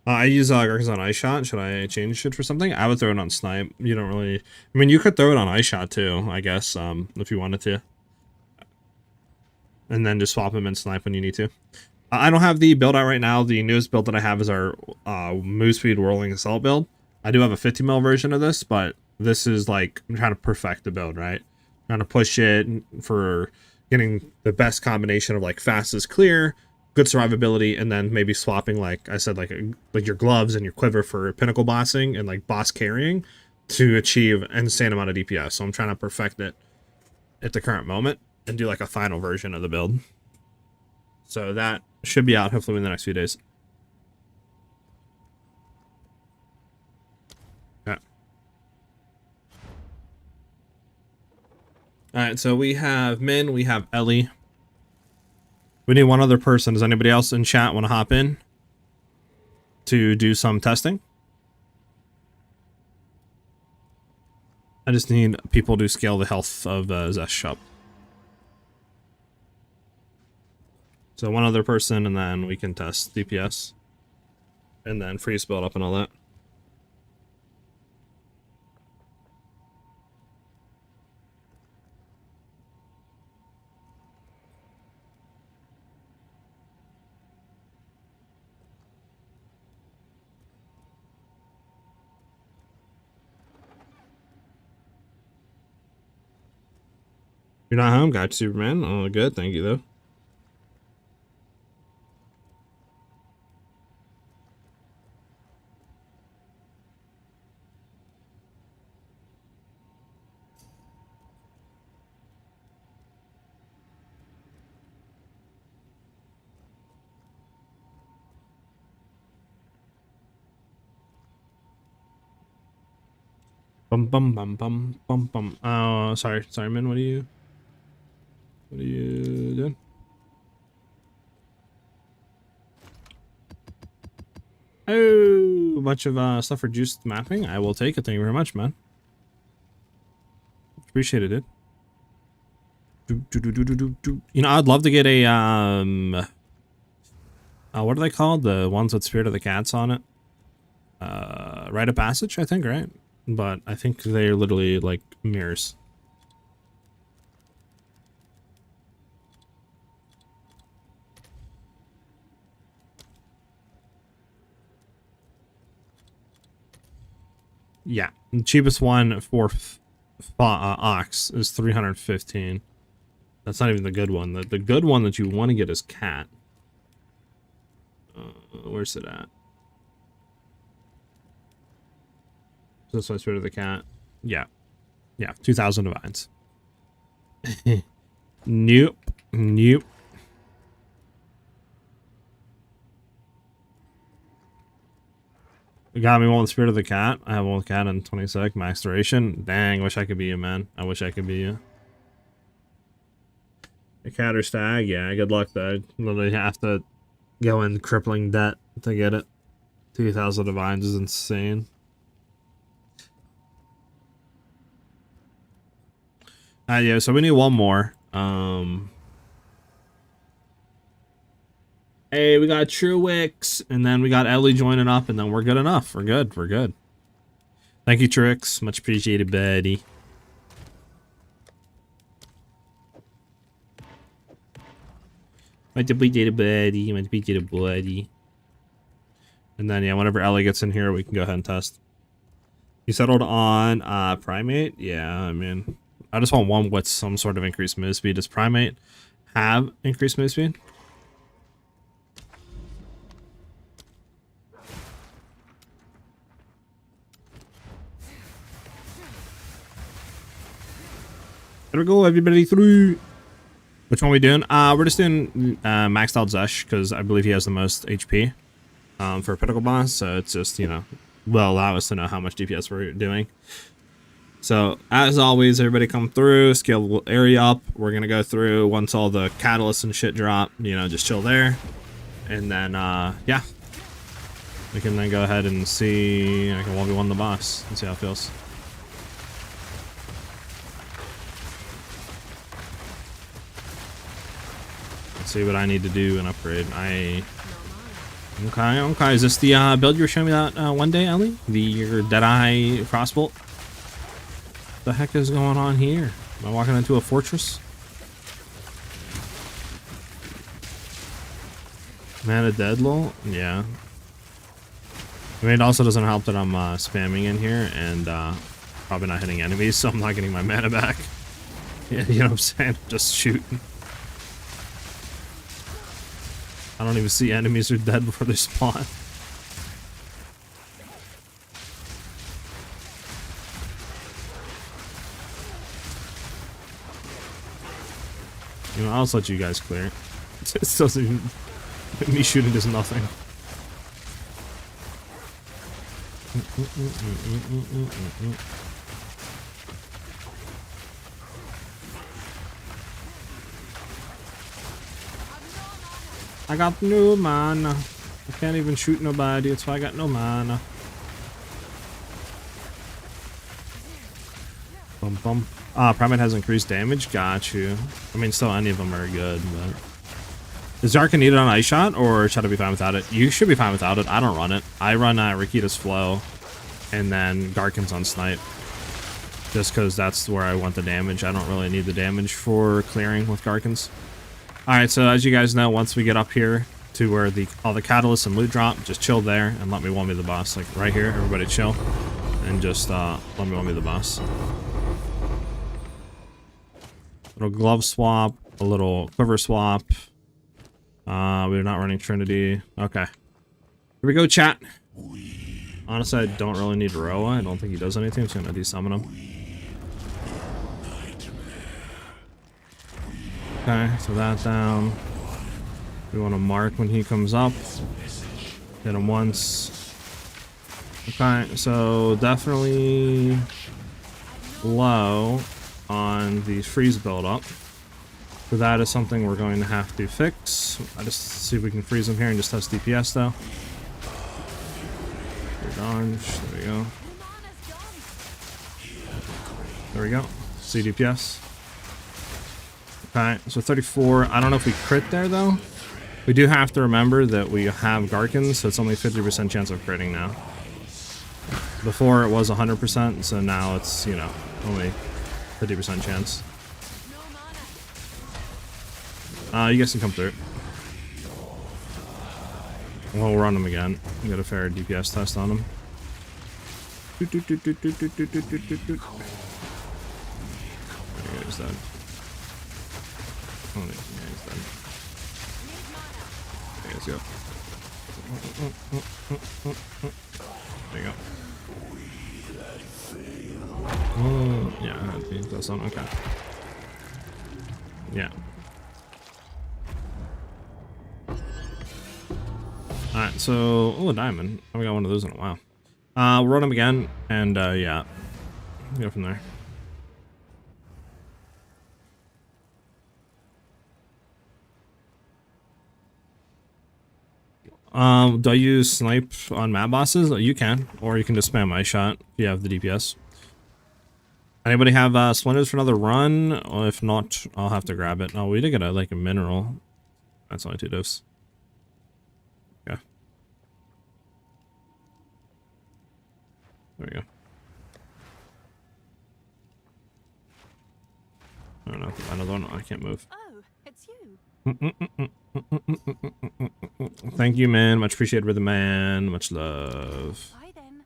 I use Garkins on Ice Shot. Should I change it for something? I would throw it on Snipe. You don't really... I mean, you could throw it on Ice Shot too, I guess, if you wanted to. And then just swap him in Snipe when you need to. I don't have the build out right now. The newest build that I have is our Move Speed Whirling Assault build. I do have a 50 mil version of this, but this is like, I'm trying to perfect the build, right? I'm trying to push it for getting the best combination of like fastest clear, good survivability, and then maybe swapping, like I said, like your gloves and your quiver for pinnacle bossing and like boss carrying to achieve an insane amount of DPS. So I'm trying to perfect it at the current moment and do like a final version of the build. So that should be out hopefully in the next few days. Okay. Alright, so we have Min, we have Ellie. We need one other person. Does anybody else in chat want to hop in to do some testing? I just need people to scale the health of Zesh shop. So one other person, and then we can test DPS. And then freeze build up and all that. You're not home? Got you, Superman. Oh, good. Thank you, though. Bum bum bum bum bum bum. Oh, sorry, man. What are you doing? Oh, a bunch of stuff for juiced mapping. I will take it. Thank you very much, man. Appreciate it, dude. You know, I'd love to get a what are they called? The ones with Spirit of the Cats on it. Rite of Passage, I think, right? But I think they're literally like mirrors. Yeah, the cheapest one for Ox is 315. That's not even the good one. The good one that you want to get is Cat. Where's it at? This one's Spirit of the Cat. Yeah. Yeah, 2,000 divines. Nope. Nope. You got me one with Spirit of the Cat. I have one with Cat in 26. Max duration. Dang, wish I could be you, man. I wish I could be you. A Cat or Stag? Yeah, good luck, though. Literally have to go in crippling debt to get it. 2,000 divines is insane. Yeah, so we need one more. Hey, we got Truix, and then we got Ellie joining up, and then we're good enough. We're good. We're good. Thank you, Truix. Much appreciated, buddy. Much appreciated, buddy. Much appreciated, buddy. And then, yeah, whenever Ellie gets in here, we can go ahead and test. You settled on Primate? Yeah, I mean, I just want one with some sort of increased move speed. Does Primate have increased move speed? There we go, everybody through. Which one are we doing? We're just doing maxed out Zesh because I believe he has the most HP for a Pinnacle boss. So it's just, you know, will allow us to know how much DPS we're doing. So as always, everybody come through, scale the area up. We're going to go through once all the catalysts and shit drop, you know, just chill there. And then, yeah, we can then go ahead and see, I can 1v1 the boss and see how it feels. See what I need to do and upgrade. Okay. Is this the build you were showing me that one day, Ellie? Your Deadeye Frostbolt? The heck is going on here? Am I walking into a fortress? Man of Dead lol? Yeah. I mean, it also doesn't help that I'm spamming in here and probably not hitting enemies, so I'm not getting my mana back. Yeah, you know what I'm saying? Just shooting. I don't even see enemies are dead before they spawn. You know, I'll just let you guys clear. It doesn't even... Me shooting does nothing. I got no mana. I can't even shoot nobody, that's why I got no mana. Bum bum. Primate has increased damage, got you. I mean, still any of them are good, but... Is Darkin needed on Ice Shot, or should I be fine without it? You should be fine without it. I don't run it. I run Rikita's Flow, and then Garkin's on Snipe. Just because that's where I want the damage. I don't really need the damage for clearing with Garkin's. Alright, so as you guys know, once we get up here to where all the catalysts and loot drop, just chill there and let me 1v the boss. Like right here, everybody chill. And just let me 1v the boss. Little glove swap, a little quiver swap. We're not running Trinity. Okay. Here we go, chat. Honestly, I don't really need Roa. I don't think he does anything. I'm just gonna desummon him. Okay, so that down. We want to mark when he comes up. Hit him once. Okay, so definitely low on the freeze build-up. So that is something we're going to have to fix. I just see if we can freeze him here and just test DPS though. Dodge. There we go. There we go. See DPS. Okay, so 34. I don't know if we crit there though. We do have to remember that we have Garkin, so it's only 50% chance of critting now. Before it was 100%, so now it's, you know, only 50% chance. You guys can come through. We'll run him again. We got a fair DPS test on him. There he is dead. Oh, yeah, he's dead. There you go. There you go. Oh, yeah, that's on. Okay. Yeah. Alright, so... Oh, a diamond. I haven't got one of those in a while. We'll run him again, and, yeah. Go from there. Do I use snipe on map bosses? You can, or you can just spam Ice Shot if you have the DPS. Anybody have splinters for another run? Or if not, I'll have to grab it. Oh, we did get like a mineral. That's only 2 dose. Okay. There we go. I don't know. Another one. I can't move. Oh, it's you. Thank you, man. Much appreciated, Rhythm Man. Much love. Bye then.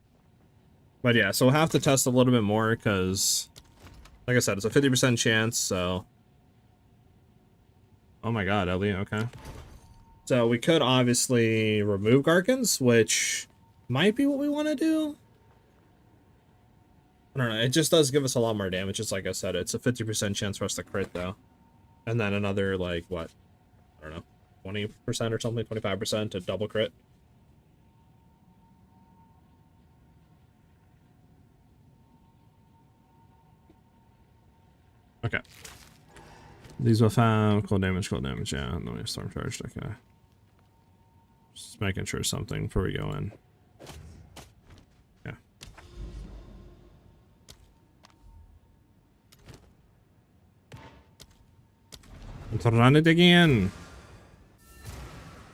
But yeah, so we'll have to test a little bit more because Like I said, it's a 50% chance, so... Oh my god, Ellie, okay. So we could obviously remove Garkins, which might be what we want to do. I don't know, it just does give us a lot more damage. Just like I said, it's a 50% chance for us to crit, though. And then another, like, what? I don't know, 20% or something, 25% to double crit. Okay. These will have cold damage, yeah. And then we have storm charged, okay. Just making sure something before we go in. Yeah. Let's run it again.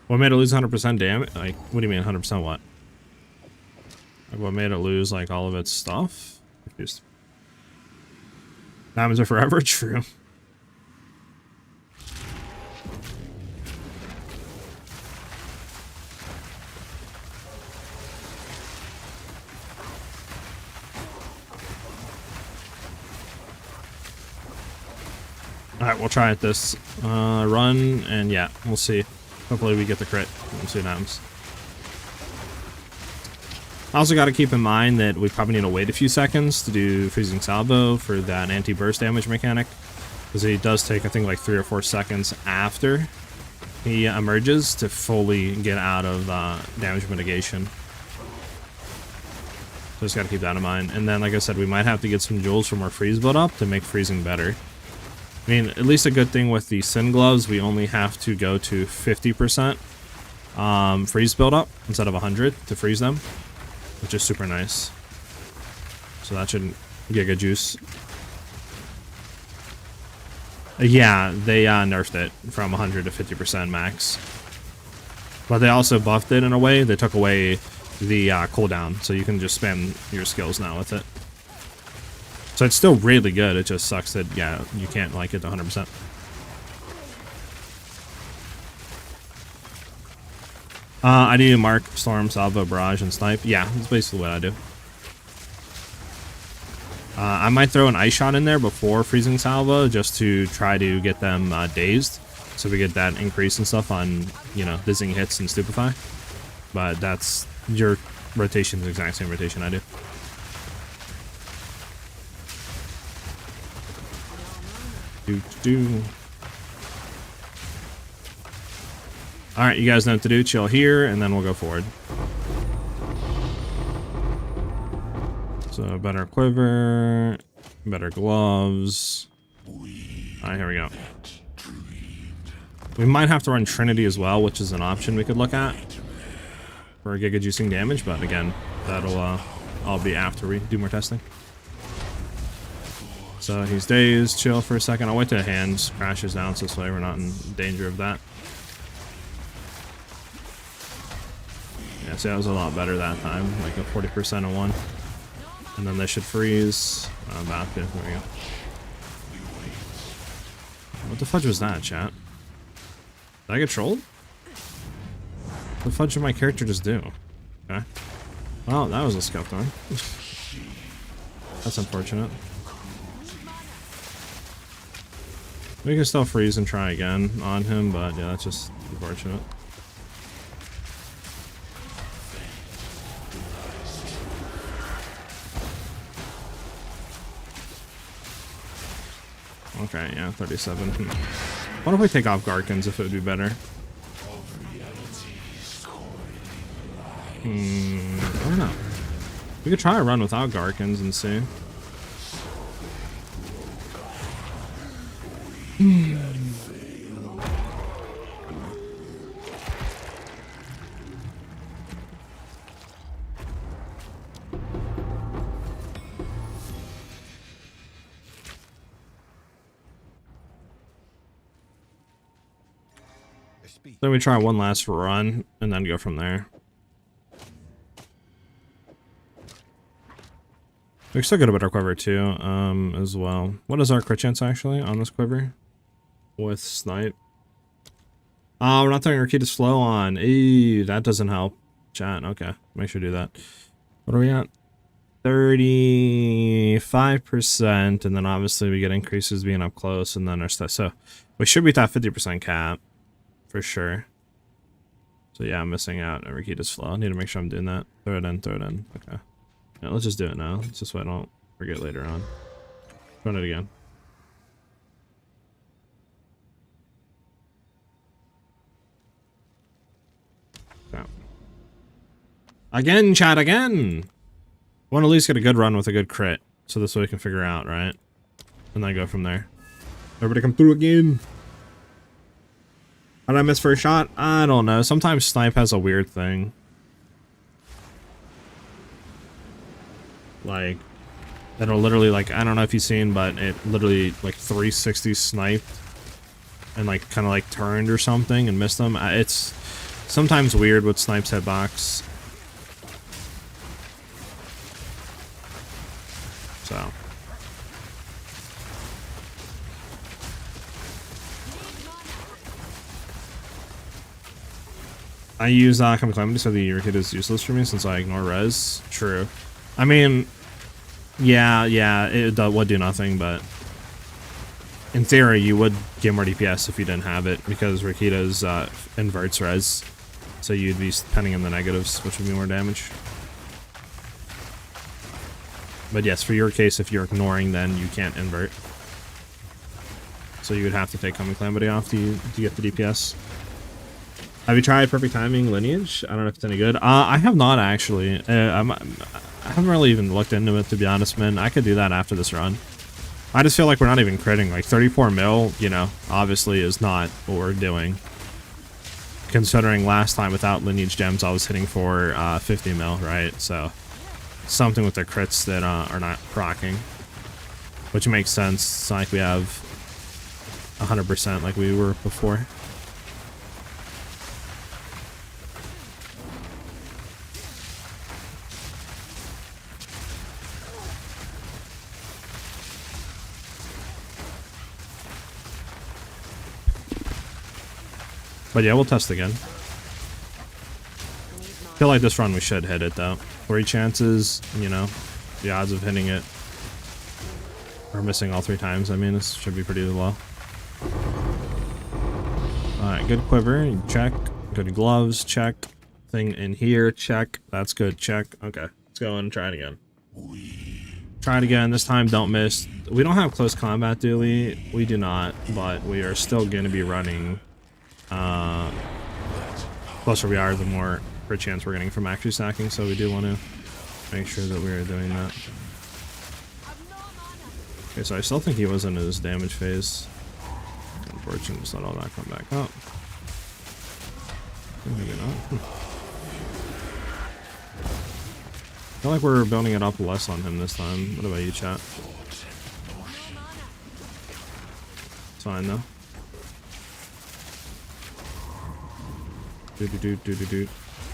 What made it lose 100% damage? Like, what do you mean 100% what? Like, what made it lose, like, all of its stuff? Confused. Diamonds are forever? True. Alright, we'll try it this run, and yeah, we'll see. Hopefully we get the crit. We'll see what happens. I also got to keep in mind that we probably need to wait a few seconds to do Freezing Salvo for that anti-burst damage mechanic. Because he does take, I think, like 3 or 4 seconds after he emerges to fully get out of damage mitigation. So just got to keep that in mind. And then, like I said, we might have to get some jewels from our freeze build up to make freezing better. I mean, at least a good thing with the Sin Gloves, we only have to go to 50% freeze build up instead of 100 to freeze them, which is super nice. So that should giga juice. Yeah, they nerfed it from 100 to 50% max. But they also buffed it in a way. They took away the cooldown, so you can just spam your skills now with it. So it's still really good. It just sucks that, yeah, you can't like it to 100%. I need to mark Storm, Salvo, Barrage, and Snipe. Yeah, that's basically what I do. I might throw an Ice Shot in there before Freezing Salvo just to try to get them dazed. So we get that increase and stuff on, you know, dizzying hits and Stupefy. But that's your rotation, the exact same rotation I do. Alright, you guys know what to do. Chill here, and then we'll go forward. So, better quiver, better gloves. Alright, here we go. We might have to run Trinity as well, which is an option we could look at for giga juicing damage, but again, that'll all be after we do more testing. So he's dazed, chill for a second. I'll wait till hands crashes down so this way we're not in danger of that. Yeah, see, that was a lot better that time, like a 40% of one. And then they should freeze. About to. There we go. What the fudge was that, chat? Did I get trolled? What the fudge did my character just do? Okay. Well, that was a scuffed one. That's unfortunate. We can still freeze and try again on him, but yeah, that's just unfortunate. Okay, yeah, 37. What if we take off Garkins if it would be better? I don't know. We could try a run without Garkins and see. Then we try one last run and then go from there. We still get a better quiver too, as well. What is our crit chance actually on this quiver? With Snipe. Oh, we're not throwing our key to slow on. Eee, that doesn't help. Chat, okay. Make sure to do that. What are we at? 35%, and then obviously we get increases being up close, and then our stuff. So we should beat that 50% cap for sure. So yeah, I'm missing out on Rakita's flow. I need to make sure I'm doing that. Throw it in, throw it in. Okay. Yeah, let's just do it now. It's just so I don't forget later on. Run it again. Yeah. Again, chat, again! I want to at least get a good run with a good crit, so this way we can figure out, right? And then go from there. Everybody come through again! How did I miss first shot? I don't know. Sometimes Snipe has a weird thing. Like, it'll literally, like, I don't know if you've seen, but it literally, like, 360 sniped and, like, kind of, like, turned or something and missed them. It's sometimes weird with Snipe's hitbox. So. I use Calamity, so the hit is useless for me since I ignore res. True. I mean, yeah, it would do nothing, but in theory, you would get more DPS if you didn't have it, because Rakita's inverts res, so you'd be penning in the negatives, which would be more damage. But yes, for your case, if you're ignoring, then you can't invert. So you would have to take Coming Calamity off to get the DPS. Have you tried Perfect Timing Lineage? I don't know if it's any good. I have not, actually. I haven't really even looked into it, to be honest, man. I could do that after this run. I just feel like we're not even critting. Like, 34 mil, you know, obviously is not what we're doing. Considering last time without Lineage Gems, I was hitting for 50 mil, right? So, something with the crits that are not proccing. Which makes sense. It's not like we have 100% like we were before. But yeah, we'll test again. Feel like this run we should hit it though. 3 chances, you know, the odds of hitting it or missing all 3 times, I mean, this should be pretty low. Alright, good quiver, check. Good gloves, check. Thing in here, check. That's good, check. Okay, let's go and try it again. Try it again, this time don't miss. We don't have close combat, do we? We do not, but we are still going to be running. Closer we are, the more per chance we're getting from actually stacking, so we do want to make sure that we are doing that. Okay, so I still think he was in his damage phase. Unfortunately, just let all that come back up. Maybe not. I feel like we're building it up less on him this time. What about you, chat? It's fine, though.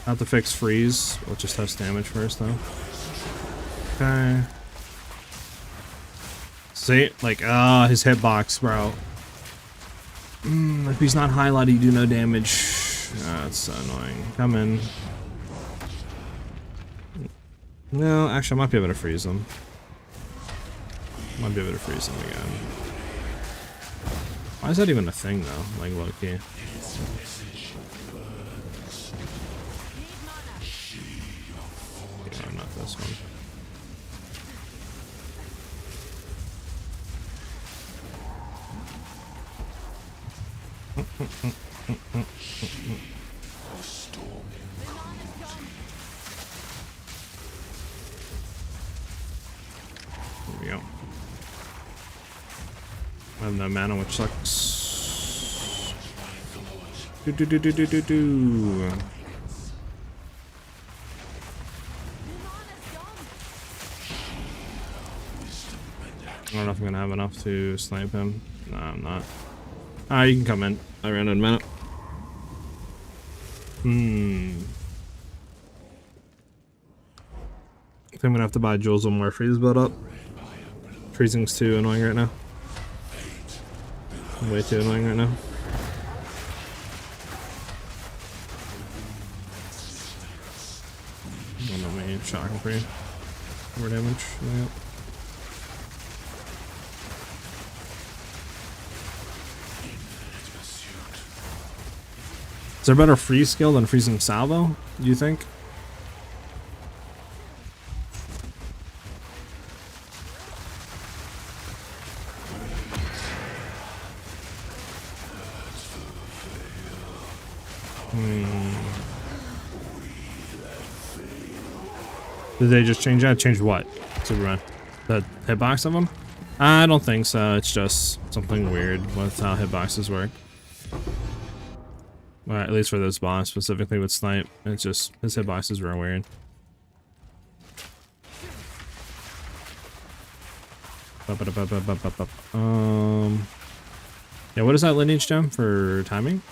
Have to fix freeze. We'll just test damage first, though. Okay. See? Like, his hitbox, bro. If he's not highlighted, you do no damage. That's so annoying. Come in. No, actually, I might be able to freeze him. Might be able to freeze him again. Why is that even a thing, though? Like, low-key. Yeah, not this one. There we go. I have no mana, which sucks. I don't know if I'm gonna have enough to snipe him. No, I'm not. Ah, you can come in. I ran out of mana. I think I'm gonna have to buy Jules one more freeze build up. Freezing's too annoying right now. Way too annoying right now. One of me shocking for you. More damage. Yeah. Is there better freeze skill than freezing salvo, do you think? Did they just change that? Change what? Superman? The hitbox of them? I don't think so. It's just something weird with how hitboxes work. Well, at least for this boss, specifically with Snipe. It's just, his hitboxes were weird. Yeah, what is that lineage gem for timing?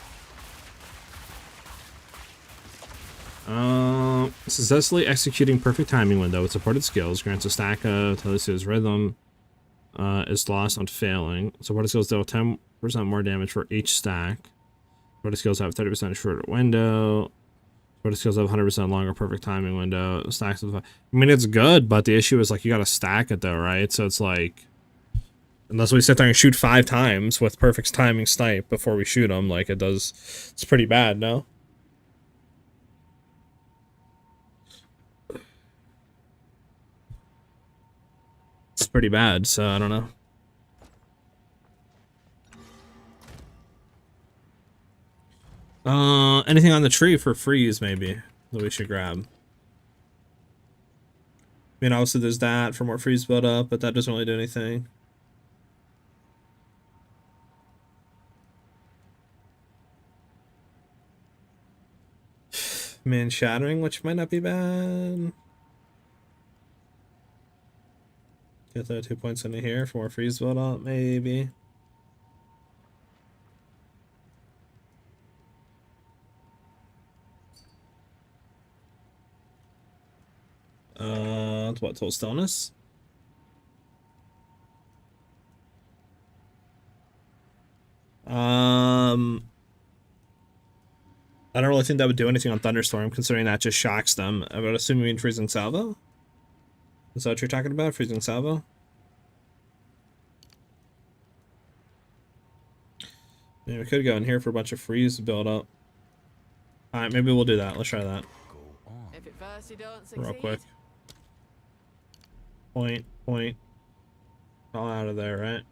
Successfully executing perfect timing window with supported skills grants a stack of Telesia's rhythm is lost on failing. Supported skills deal 10% more damage for each stack. Supported skills have 30% shorter window. Supported skills have 100% longer perfect timing window. Stacks of, I mean, it's good, but the issue is like you gotta stack it though, right? So it's like, unless we sit there and shoot 5 times with perfect timing snipe before we shoot them, like it does, it's pretty bad, no? It's pretty bad, so I don't know. Anything on the tree for freeze, maybe, that we should grab. I mean, obviously there's that for more freeze build up, but that doesn't really do anything. Man, shattering, which might not be bad. Get the 2 points into here for more freeze build up, maybe. What, total stillness? I don't really think that would do anything on Thunderstorm, considering that just shocks them. I would assume you mean Freezing Salvo? Is that what you're talking about? Freezing Salvo? Yeah, we could go in here for a bunch of freeze build up. Alright, maybe we'll do that. Let's try that. If at first you don't succeed, Real quick. Point. All out of there, right?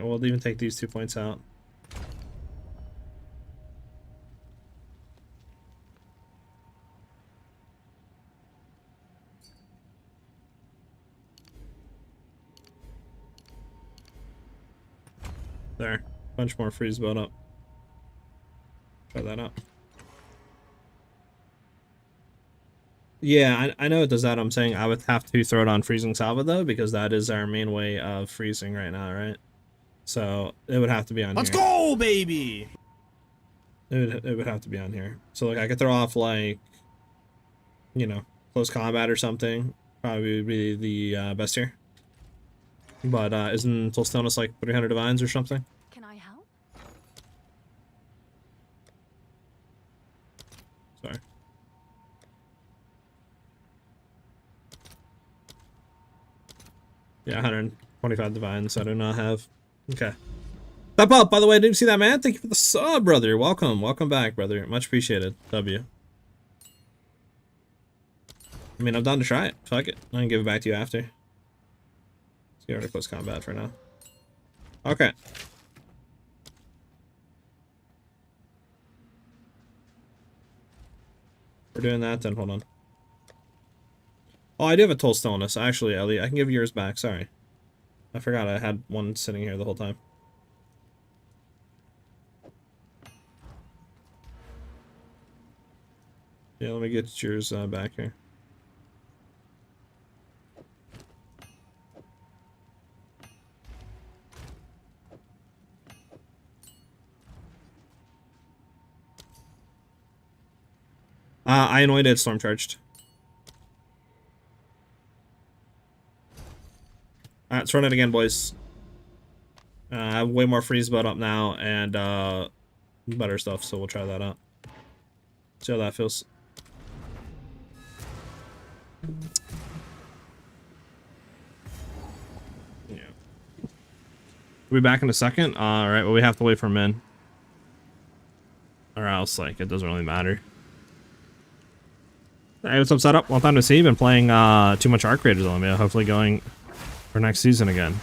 We'll even take these 2 points out. There. Bunch more freeze build up. Try that out. Yeah, I know it does that. I'm saying I would have to throw it on Freezing Salvo though, because that is our main way of freezing right now, right? So it would have to be on Let's here. go, baby! It would have to be on here. So like I could throw off like, you know, close combat or something. Probably would be the best here. But isn't Full Stillness like 300 divines or something? can I help? Sorry. Yeah, 125 divines I do not have. Okay. Step up, by the way, didn't you see that, man? Thank you for the sub, brother. Welcome. Welcome back, brother. Much appreciated. W. I mean, I'm down to try it. Fuck it. I can give it back to you after. Let's get rid of close combat for now. Okay. We're doing that, then hold on. Oh, I do have a Toll Stillness. Actually, Ellie, I can give yours back. Sorry. I forgot I had one sitting here the whole time. Yeah, let me get yours back here. I anointed Storm Charged. Alright, let's run it again, boys. I have way more freeze build up now and better stuff, so we'll try that out. See how that feels. We'll be back in a second. All right, well, we have to wait for Min. Or else, like, it doesn't really matter. Hey, what's up, Setup? Long time to see. Been playing too much Arc Raiders on me. Hopefully going for next season again.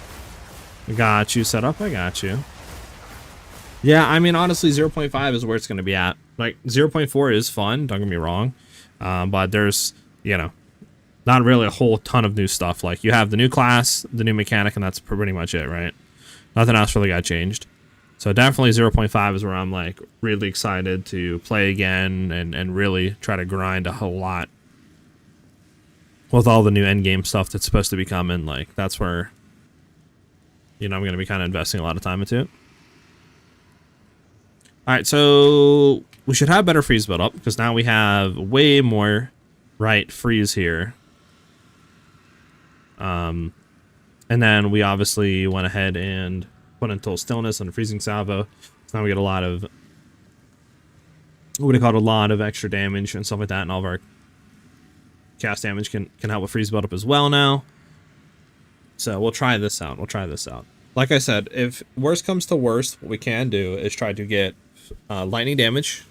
Got you, Setup. I got you. Yeah, I mean, honestly, 0.5 is where it's going to be at. Like, 0.4 is fun, don't get me wrong. But there's, you know, not really a whole ton of new stuff. Like, you have the new class, the new mechanic, and that's pretty much it, right? Nothing else really got changed. So definitely 0.5 is where I'm, like, really excited to play again and really try to grind a whole lot. With all the new endgame stuff that's supposed to be coming, like, that's where, you know, I'm going to be kind of investing a lot of time into it. Alright, so we should have better freeze build up, because now we have way more freeze here. And then we obviously went ahead and put until stillness on the freezing salvo. So now we get a lot of, what do you call it, a lot of extra damage and stuff like that, and all of our cast damage can help with freeze build up as well now. So we'll try this out. Like I said, if worst comes to worst, what we can do is try to get lightning damage,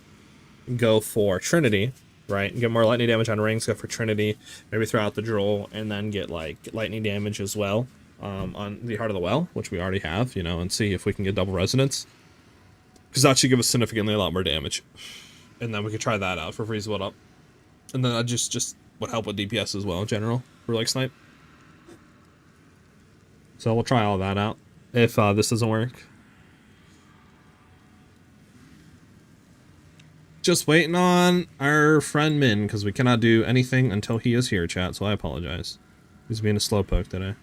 go for Trinity, right? Get more lightning damage on rings, go for Trinity, maybe throw out the Droll, and then get like lightning damage as well on the Heart of the Well, which we already have, you know, and see if we can get double resonance, because that should give us significantly a lot more damage. And then we could try that out for freeze build up, and then that just would help with DPS as well in general for like snipe. So we'll try all that out if this doesn't work. Just waiting on our friend Min, because we cannot do anything until he is here, chat, so I apologize. He's being a slowpoke today.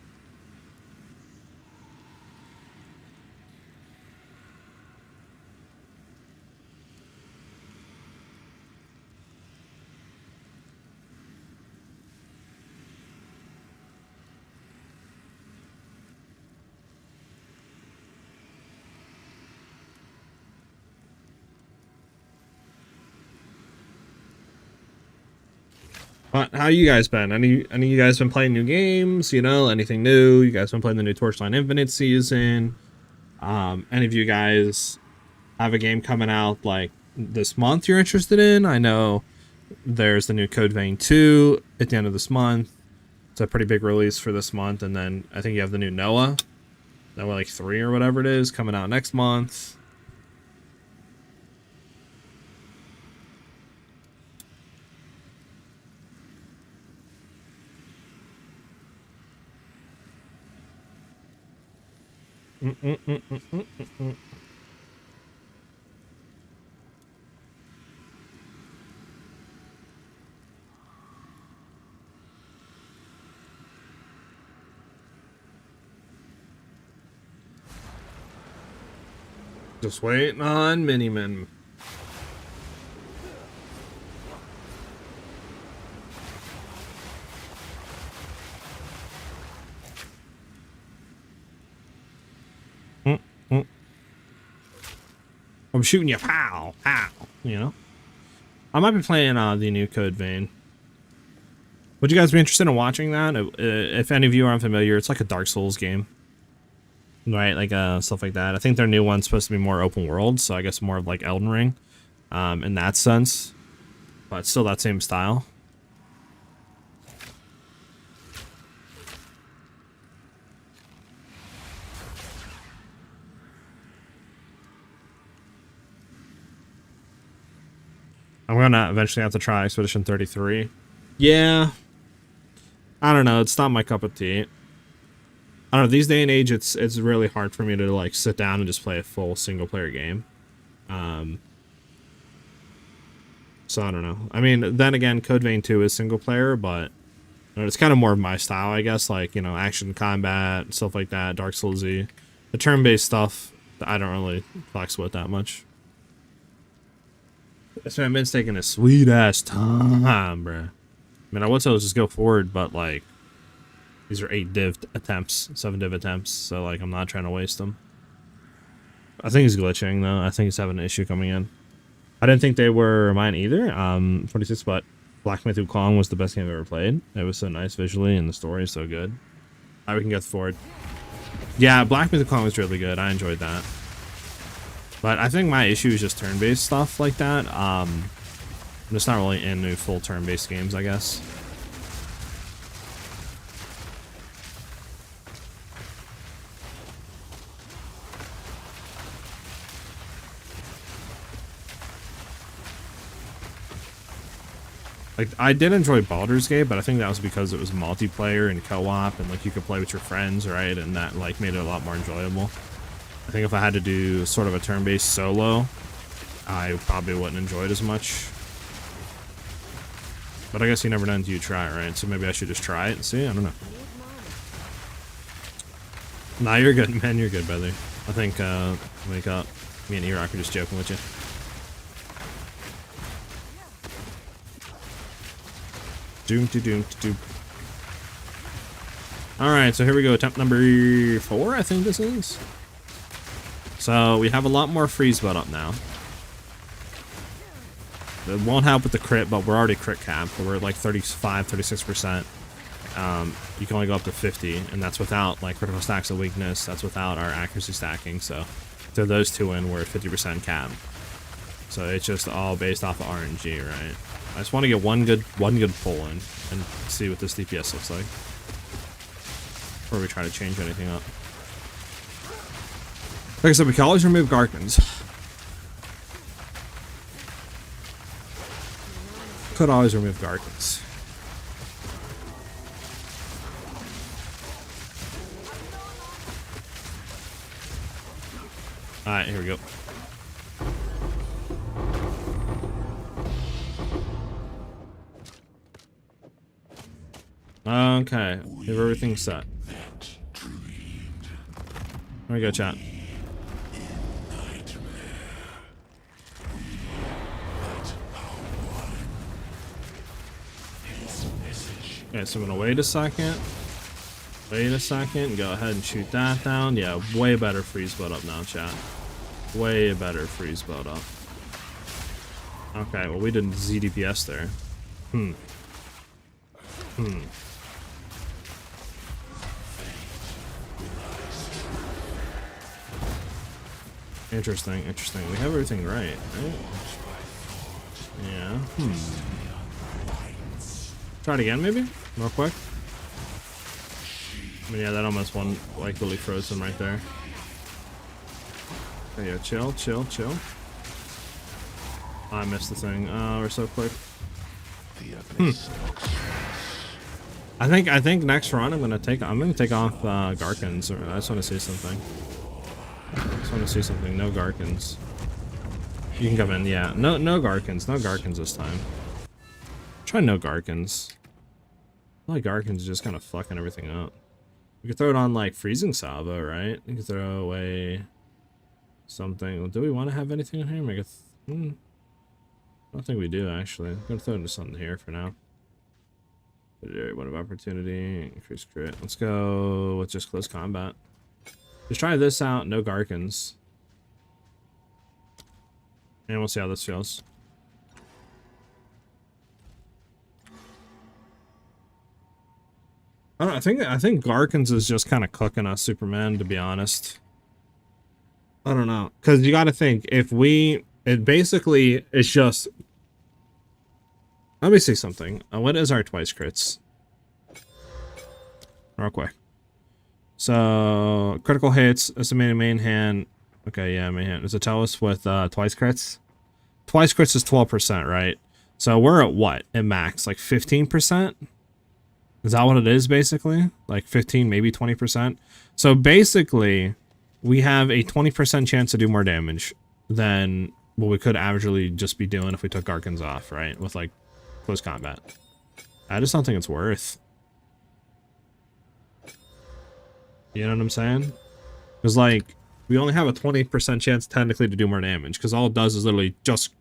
But how you guys been? Any of you guys been playing new games? You know, anything new? You guys been playing the new Torchline Infinite season? Any of you guys have a game coming out like this month you're interested in? I know there's the new Code Vein 2 at the end of this month. It's a pretty big release for this month, and then I think you have the new Noah like 3 or whatever it is coming out next month. Just waiting on Miniman. I'm shooting you, pow, pow, you know? I might be playing the new Code Vein. Would you guys be interested in watching that? If any of you are unfamiliar, it's like a Dark Souls game. Right, like stuff like that. I think their new one's supposed to be more open world, so I guess more of like Elden Ring in that sense. But still that same style. I'm gonna eventually have to try Expedition 33. Yeah. I don't know, it's not my cup of tea. I don't know, these day and age it's really hard for me to like sit down and just play a full single player game. So I don't know. I mean, then again, Code Vein 2 is single player, but you know, it's kind of more of my style, I guess, like, you know, action combat, stuff like that, Dark Souls-y. The turn-based stuff, I don't really flex with that much. That's why I've been taking a sweet ass time, bruh. I mean, I would say let's just go forward, but like, these are 8 div attempts, 7 div attempts, so like, I'm not trying to waste them. I think he's glitching though. I think he's having an issue coming in. I didn't think they were mine either. 46, but Black Myth Wukong was the best game I've ever played. It was so nice visually, and the story is so good. Alright, we can get forward. Yeah, Black Mythic Clone was really good. I enjoyed that. But I think my issue is just turn-based stuff like that. I'm just not really into full turn-based games, I guess. Like, I did enjoy Baldur's Gate, but I think that was because it was multiplayer and co-op, and like you could play with your friends, right? And that like made it a lot more enjoyable. I think if I had to do sort of a turn-based solo, I probably wouldn't enjoy it as much. But I guess you never know until you try, right? So maybe I should just try it and see. I don't know. Nah, you're good, man. You're good, brother. I think wake up. Me and E-Rock are just joking with you. Doom to doom to doom. Alright, so here we go. Attempt number 4, I think this is. So we have a lot more freeze built up now. It won't help with the crit, but we're already crit capped. We're at like 35, 36%. You can only go up to 50, and that's without like critical stacks of weakness. That's without our accuracy stacking. So throw those two in, we're at 50% cap. So it's just all based off of RNG, right? I just want to get one good pull in and see what this DPS looks like before we try to change anything up. Like I said, we can always remove Garkins. Could always remove Garkins. Alright, here we go. Okay, we have everything set. There we go, chat. Okay, so I'm gonna wait a second. Wait a second, go ahead and shoot that down. Yeah, way better freeze build up now, chat. Way better freeze build up. Okay, well we did ZDPS there. Interesting, interesting. We have everything right? Yeah. Try it again, maybe? Real quick. I mean, yeah, that almost one, like, literally froze him right there. Okay, yeah, chill, chill, chill. Oh, I missed the thing. We're so quick. I think next run I'm gonna take off Garkins. I just want to see something. No Garkins. You can come in, yeah. No Garkins. No Garkins this time. Try no Garkins. I feel like Garkins is just kind of fucking everything up. You could throw it on like Freezing Salvo, right? You could throw away something. Well, do we want to have anything in here? Make a I don't think we do actually. I'm gonna throw into something here for now. One of opportunity, increase crit. Let's go with just close combat. Just try this out, no Garkins. And we'll see how this feels. I don't know, I think Garkins is just kind of cooking us, Superman, to be honest. I don't know. Because you got to think, it basically is just... Let me see something. What is our twice crits? Real quick. So, critical hits, estimated main hand. Okay, yeah, main hand. Does it tell us with twice crits? Twice crits is 12%, right? So we're at what? At max? Like 15%? Is that what it is, basically? Like 15, maybe 20%? So basically, we have a 20% chance to do more damage than what we could averagely just be doing if we took Garkins off, right? With, like, close combat. I just don't think it's worth. You know what I'm saying? Because, like, we only have a 20% chance technically to do more damage. Because all it does is literally just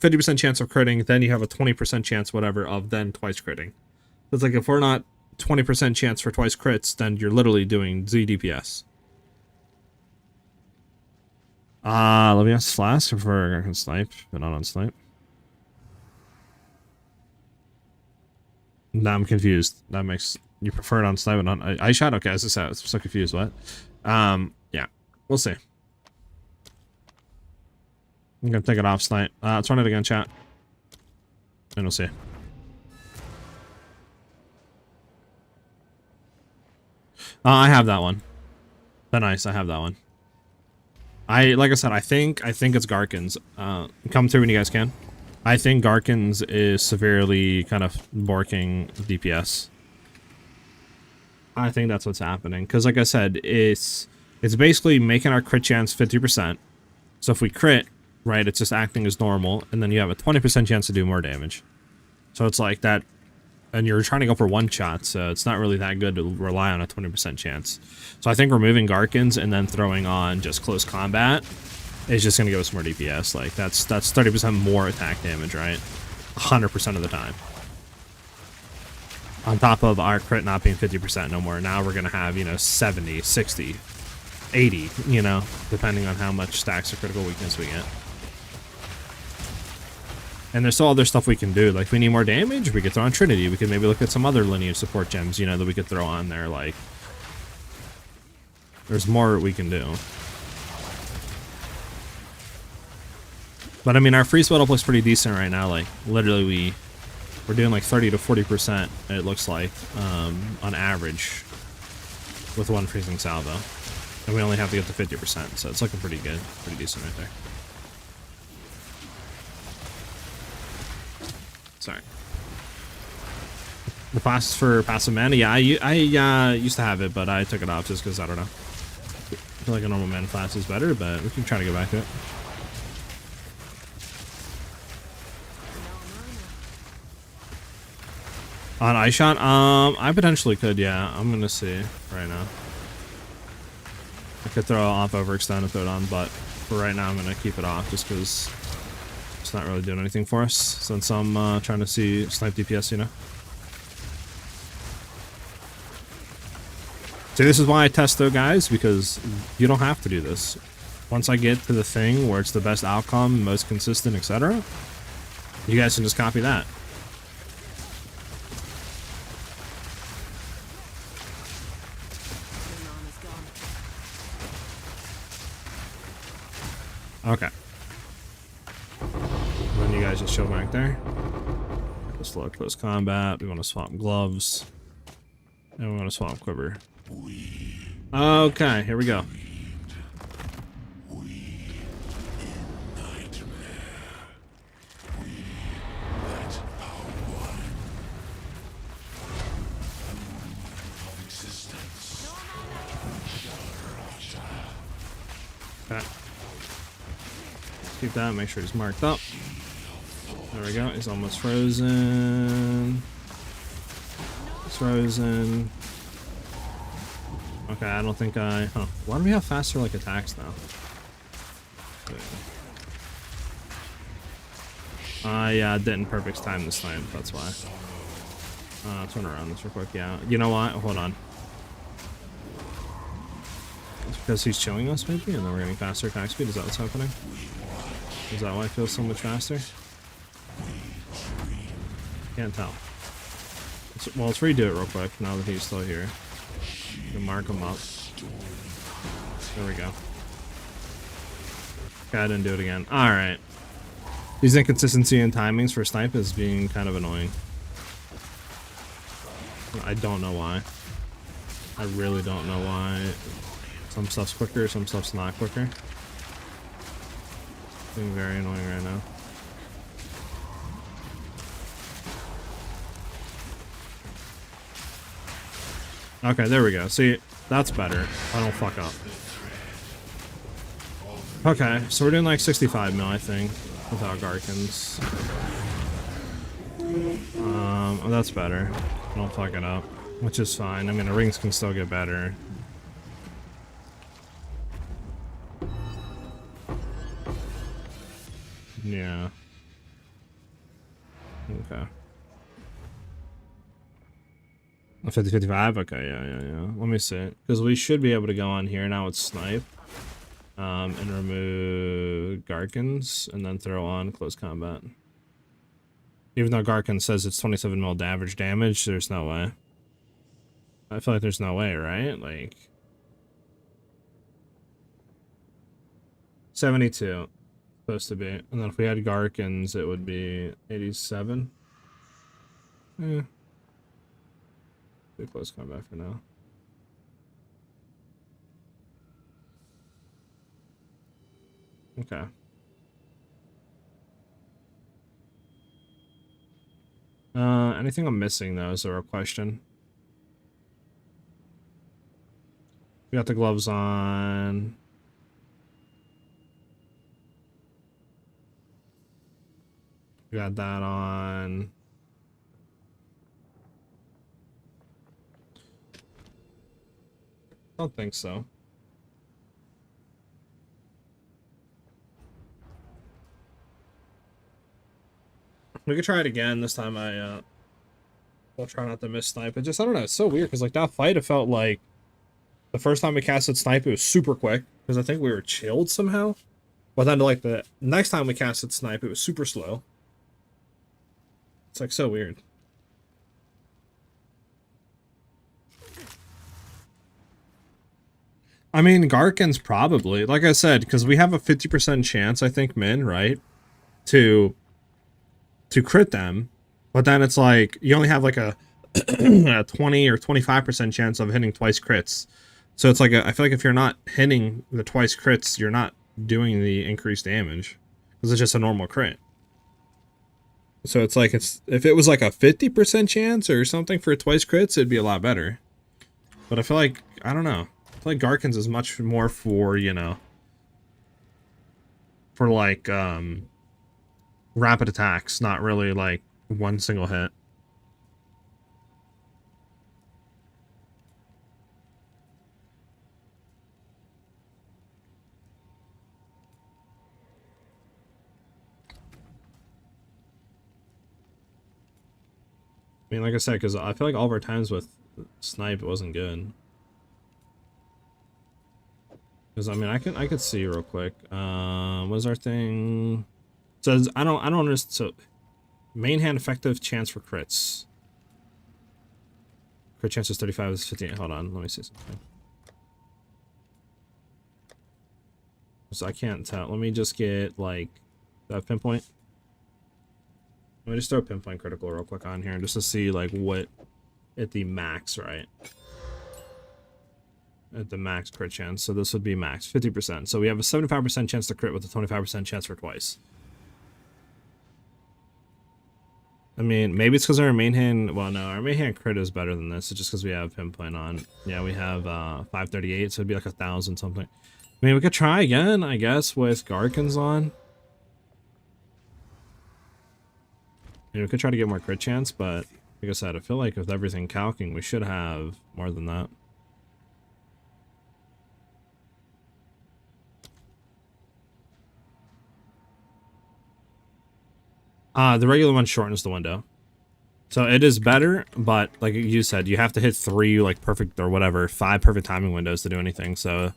50% chance of critting. Then you have a 20% chance, whatever, of then twice critting. So it's like, if we're not 20% chance for twice crits, then you're literally doing ZDPS. Let me ask Flask if I can snipe, but not on snipe. Now I'm confused. That makes You prefer it on snipe and on ice shot? Okay, as I said, I was so confused. What? Yeah, we'll see. I'm gonna take it off snipe. Let's run it again, chat. And we'll see. I have that one. Nice, I have that one. Like I said, I think it's Garkins. Come through when you guys can. I think Garkins is severely kind of borking DPS. I think that's what's happening. Because like I said, it's basically making our crit chance 50%. So if we crit, right, it's just acting as normal, and then you have a 20% chance to do more damage. So it's like that, and you're trying to go for one shot, so it's not really that good to rely on a 20% chance. So I think removing Garkins and then throwing on just close combat is just going to give us more DPS. Like, that's 30% more attack damage, right? 100% of the time. On top of our crit not being 50% no more. Now we're going to have, you know, 70, 60, 80, you know, depending on how much stacks of critical weakness we get. And there's still other stuff we can do. Like, if we need more damage, we could throw on Trinity. We could maybe look at some other lineage support gems, you know, that we could throw on there. Like, there's more we can do. But I mean, our free split up looks pretty decent right now. Like, literally we're doing like 30 to 40%, it looks like, on average with one freezing salvo. And we only have to get to 50%, so it's looking pretty good. Pretty decent right there. Sorry. The classes for passive mana? Yeah, I used to have it, but I took it off just because, I don't know. I feel like a normal mana class is better, but we can try to go back to it. On ice shot? I potentially could, yeah. I'm gonna see right now. I could throw it off overextend and throw it on, but for right now I'm gonna keep it off just because it's not really doing anything for us since I'm trying to see snipe DPS, you know. See, this is why I test though, guys, because you don't have to do this. Once I get to the thing where it's the best outcome, most consistent, etc., you guys can just copy that. Okay. Then you guys just chill back there. Just look close combat. We want to swap gloves. And we want to swap quiver. Okay, here we go. Okay. Keep that, make sure he's marked up. There we go, he's almost frozen. He's frozen. Okay, I don't think I... Huh. Why do we have faster, like, attacks now? I didn't perfect time this time, that's why. Turn around this real quick, yeah. You know what? Hold on. It's because he's chilling us, maybe? And then we're getting faster attack speed? Is that what's happening? Is that why it feels so much faster? Can't tell. Well, let's redo it real quick now that he's still here. Mark him up. There we go. Okay, I didn't do it again. Alright. These inconsistency in timings for snipe is being kind of annoying. I don't know why. I really don't know why. Some stuff's quicker, some stuff's not quicker. It's being very annoying right now. Okay, there we go. See, that's better. I don't fuck up. Okay, so we're doing like 65 mil, I think, without Garkins. Oh, that's better. I don't fuck it up, which is fine. I mean, the rings can still get better. Yeah. Okay. 50-55? Okay, yeah. Let me see. Because we should be able to go on here now with snipe. And remove Garkins, and then throw on close combat. Even though Garkins says it's 27 mil average damage, there's no way. I feel like there's no way, right? Like 72 supposed to be, and then if we had Garkins, it would be 87. Eh, too close combat for now. Okay. Anything I'm missing though is a real question. We got the gloves on. We got that on. Don't think so. We could try it again. This time I'll try not to miss snipe. It just, I don't know, it's so weird because like that fight, it felt like the first time we casted snipe, it was super quick because I think we were chilled somehow. But then like the next time we casted snipe, it was super slow. It's like so weird. I mean, Garkin's probably, like I said, because we have a 50% chance, I think, min, right? To crit them. But then it's like, you only have like a, a 20 or 25% chance of hitting twice crits. So it's like, I feel like if you're not hitting the twice crits, you're not doing the increased damage. Because it's just a normal crit. So it's like, if it was like a 50% chance or something for twice crits, it'd be a lot better. But I feel like, I don't know. I feel like Garkins is much more for, you know, for like, rapid attacks, not really like one single hit. I mean, like I said, because I feel like all of our times with snipe, it wasn't good. Because I mean, I could see real quick. What's our thing? It says I don't understand. So, main hand effective chance for crits. Crit chance is 35 is 58. Hold on, let me see something. So I can't tell. Let me just get like that pinpoint. Let me just throw a pinpoint critical real quick on here just to see like what at the max, right? At the max crit chance. So this would be max 50%. So we have a 75% chance to crit with a 25% chance for twice. I mean, maybe it's because our main hand, well, no, our main hand crit is better than this. It's just because we have pinpoint on. Yeah, we have 538, so it'd be like 1,000 something. I mean, we could try again, I guess, with Garkins on. I mean, we could try to get more crit chance, but like I said, I feel like with everything calcing, we should have more than that. The regular one shortens the window. So it is better, but like you said, you have to hit 3 like perfect or whatever, 5 perfect timing windows to do anything. So I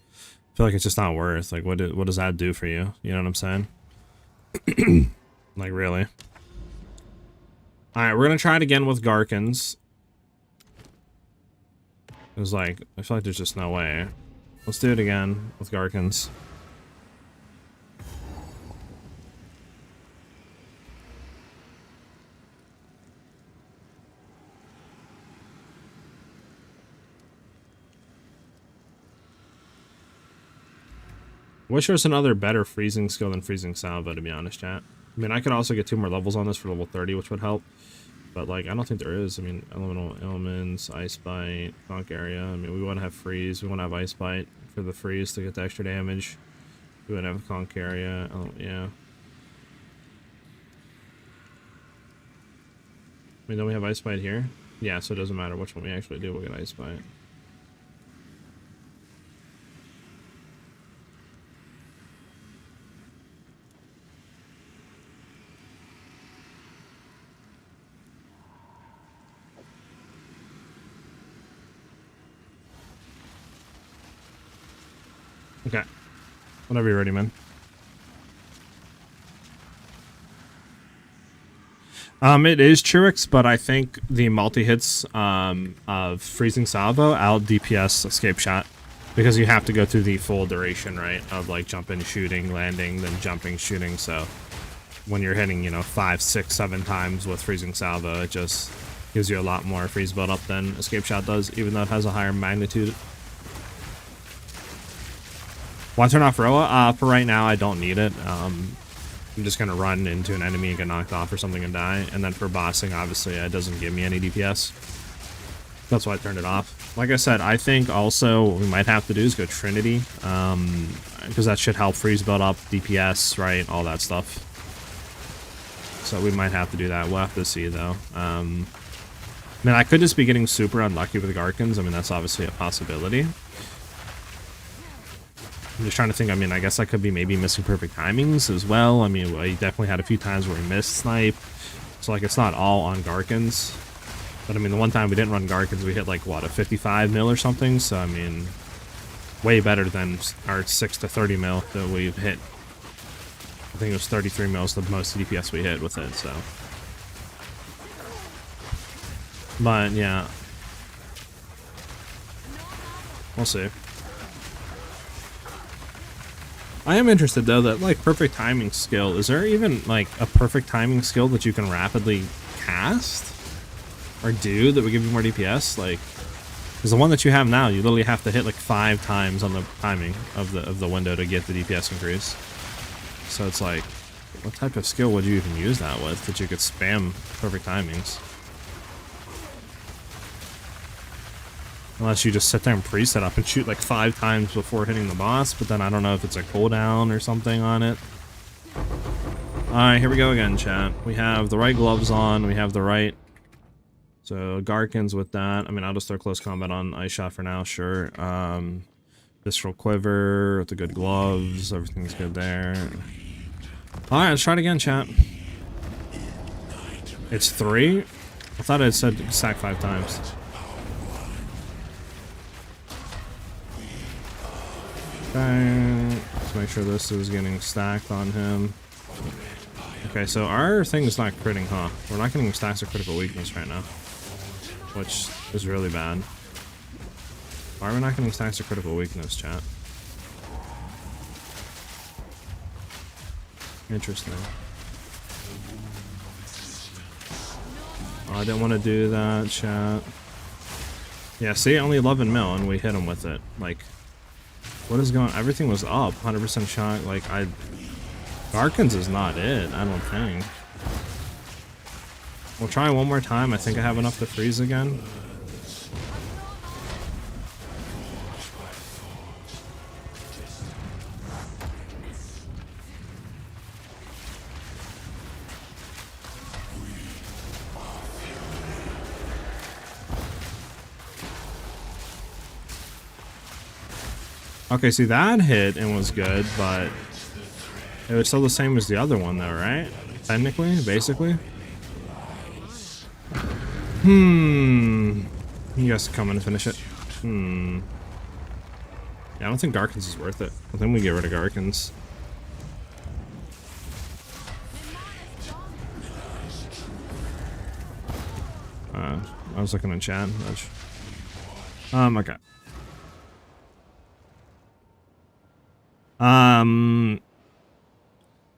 feel like it's just not worth. Like what does that do for you? You know what I'm saying? Like really. Alright, we're gonna try it again with Garkins. It's like, I feel like there's just no way. Let's do it again with Garkins. Wish there was another better freezing skill than freezing salvo, to be honest, chat. I mean, I could also get 2 more levels on this for level 30, which would help. But, like, I don't think there is. I mean, elemental elements, ice bite, conk area. I mean, we want to have freeze. We want to have ice bite for the freeze to get the extra damage. We want to have conk area. Oh, yeah. I mean, don't we have ice bite here? Yeah, so it doesn't matter which one we actually do. We'll get ice bite. Okay. Whenever you're ready, man. It is Chirix, but I think the multi-hits of Freezing Salvo out DPS Escape Shot. Because you have to go through the full duration, right? Of like jumping, shooting, landing, then jumping, shooting. So when you're hitting, you know, 5, 6, 7 times with Freezing Salvo, it just gives you a lot more freeze build up than Escape Shot does, even though it has a higher magnitude. Why turn off Roa? For right now, I don't need it. I'm just going to run into an enemy and get knocked off or something and die. And then for bossing, obviously, it doesn't give me any DPS. That's why I turned it off. Like I said, I think also what we might have to do is go Trinity. Because that should help freeze build up, DPS, right? All that stuff. So we might have to do that. We'll have to see, though. I mean, I could just be getting super unlucky with Garkins. I mean, that's obviously a possibility. I'm just trying to think. I mean, I guess I could be maybe missing perfect timings as well. I mean, I definitely had a few times where we missed snipe. So, like, it's not all on Garkins. But, I mean, the one time we didn't run Garkins, we hit, like, what, a 55 mil or something? So, I mean, way better than our 6 to 30 mil that we've hit. I think it was 33 mils, the most DPS we hit with it, so. But, yeah. We'll see. I am interested, though, that, like, perfect timing skill. Is there even, like, a perfect timing skill that you can rapidly cast? Or do that would give you more DPS? Like, because the one that you have now, you literally have to hit, like, 5 times on the timing of the window to get the DPS increase. So it's like, what type of skill would you even use that with that you could spam perfect timings? Unless you just sit there and preset up and shoot like 5 times before hitting the boss, but then I don't know if it's a cooldown or something on it. Alright, here we go again, chat. We have the right gloves on, we have the right... So, Garkins with that. I mean, I'll just throw close combat on Ice Shot for now, sure. Visceral Quiver with the good gloves, everything's good there. Alright, let's try it again, chat. It's 3? I thought it said stack 5 times. Okay, let's make sure this is getting stacked on him. Okay, so our thing is not critting, huh? We're not getting stacks of critical weakness right now, which is really bad. Why are we not getting stacks of critical weakness, chat? Interesting. Oh, I didn't want to do that, chat. Yeah, see, only 11 mil and we hit him with it. Like, what is going on? Everything was up, 100% shot. Like, Garkins is not it, I don't think. We'll try one more time. I think I have enough to freeze again. Okay, see, that hit and was good, but it was still the same as the other one, though, right? Technically, basically. You guys come in and finish it. Yeah, I don't think Garkins is worth it. I think we get rid of Garkins. I was looking in chat. Okay.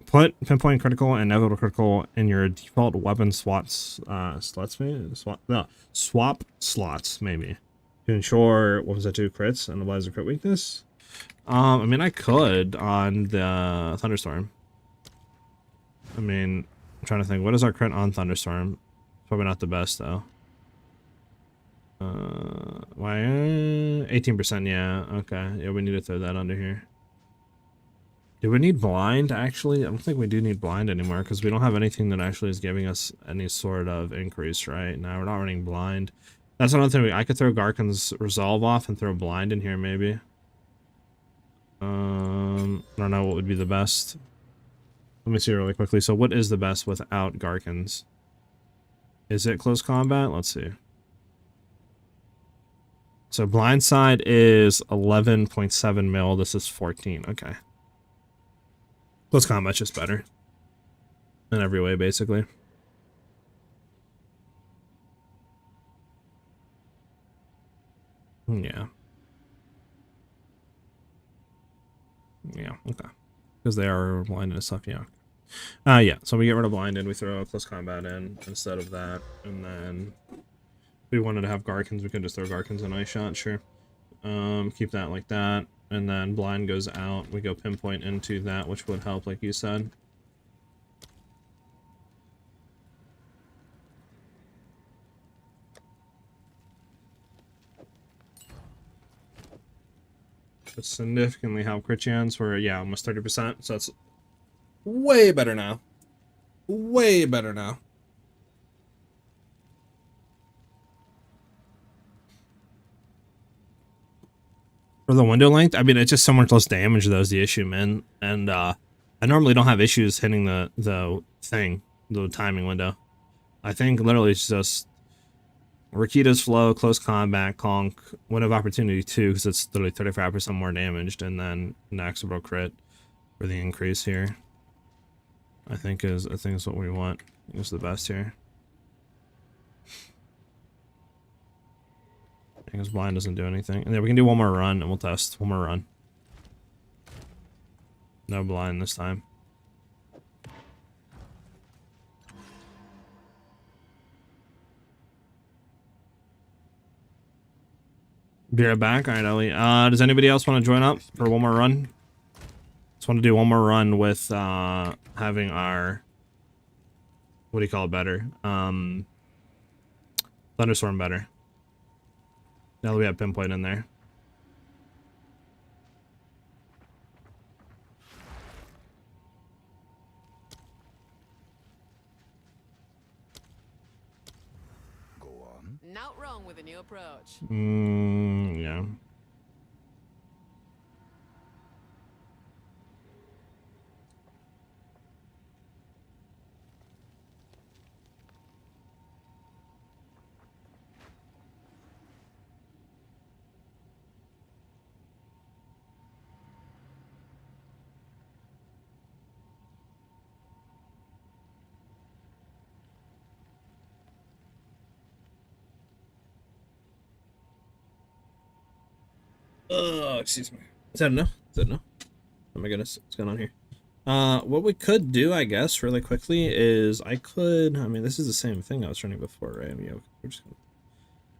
Put pinpoint critical and inevitable critical in your default weapon swap slots, maybe? Swap slots, maybe. To ensure, what was that, 2 crits and otherwise a crit weakness? I mean, I could on the Thunderstorm. I mean, I'm trying to think, what is our crit on Thunderstorm? Probably not the best, though. Why? 18%, yeah, okay. Yeah, we need to throw that under here. Do we need blind, actually? I don't think we do need blind anymore, because we don't have anything that actually is giving us any sort of increase, right? Now we're not running blind. That's another thing. I could throw Garkin's Resolve off and throw blind in here, maybe. I don't know what would be the best. Let me see really quickly. So what is the best without Garkin's? Is it close combat? Let's see. So blind side is 11.7 mil. This is 14. Okay. Close combat's just better. In every way, basically. Yeah. Yeah, okay. Because they are blinded and stuff, yeah. Yeah, so we get rid of blinded, we throw close combat in instead of that, and then if we wanted to have Garkins, we could just throw Garkins in Ice Shot, sure. Keep that like that, and then blind goes out, we go pinpoint into that, which would help, like you said. But significantly help crit chance, where, yeah, almost 30%, so that's way better now. Way better now. For the window length, I mean, it's just so much less damage, though, is the issue, man. And, I normally don't have issues hitting the timing window. I think literally it's just Rakita's flow, close combat, conk, window of opportunity 2, because it's literally 35% more damaged, and then Naxabro crit for the increase here. I think is what we want. I think it's the best here. Because blind doesn't do anything. And then we can do one more run and we'll test. One more run. No blind this time. Be right back. Alright, Ellie. Does anybody else want to join up for one more run? Just want to do one more run with having our, what do you call it, better? Thunderstorm better. Now that we have pinpoint in there. Go on. Not wrong with a new approach. Yeah. Oh, excuse me. Is that enough? Is that enough? Oh my goodness, what's going on here? What we could do, I guess, really quickly is I mean, this is the same thing I was running before, right? I mean, yeah, we're just gonna,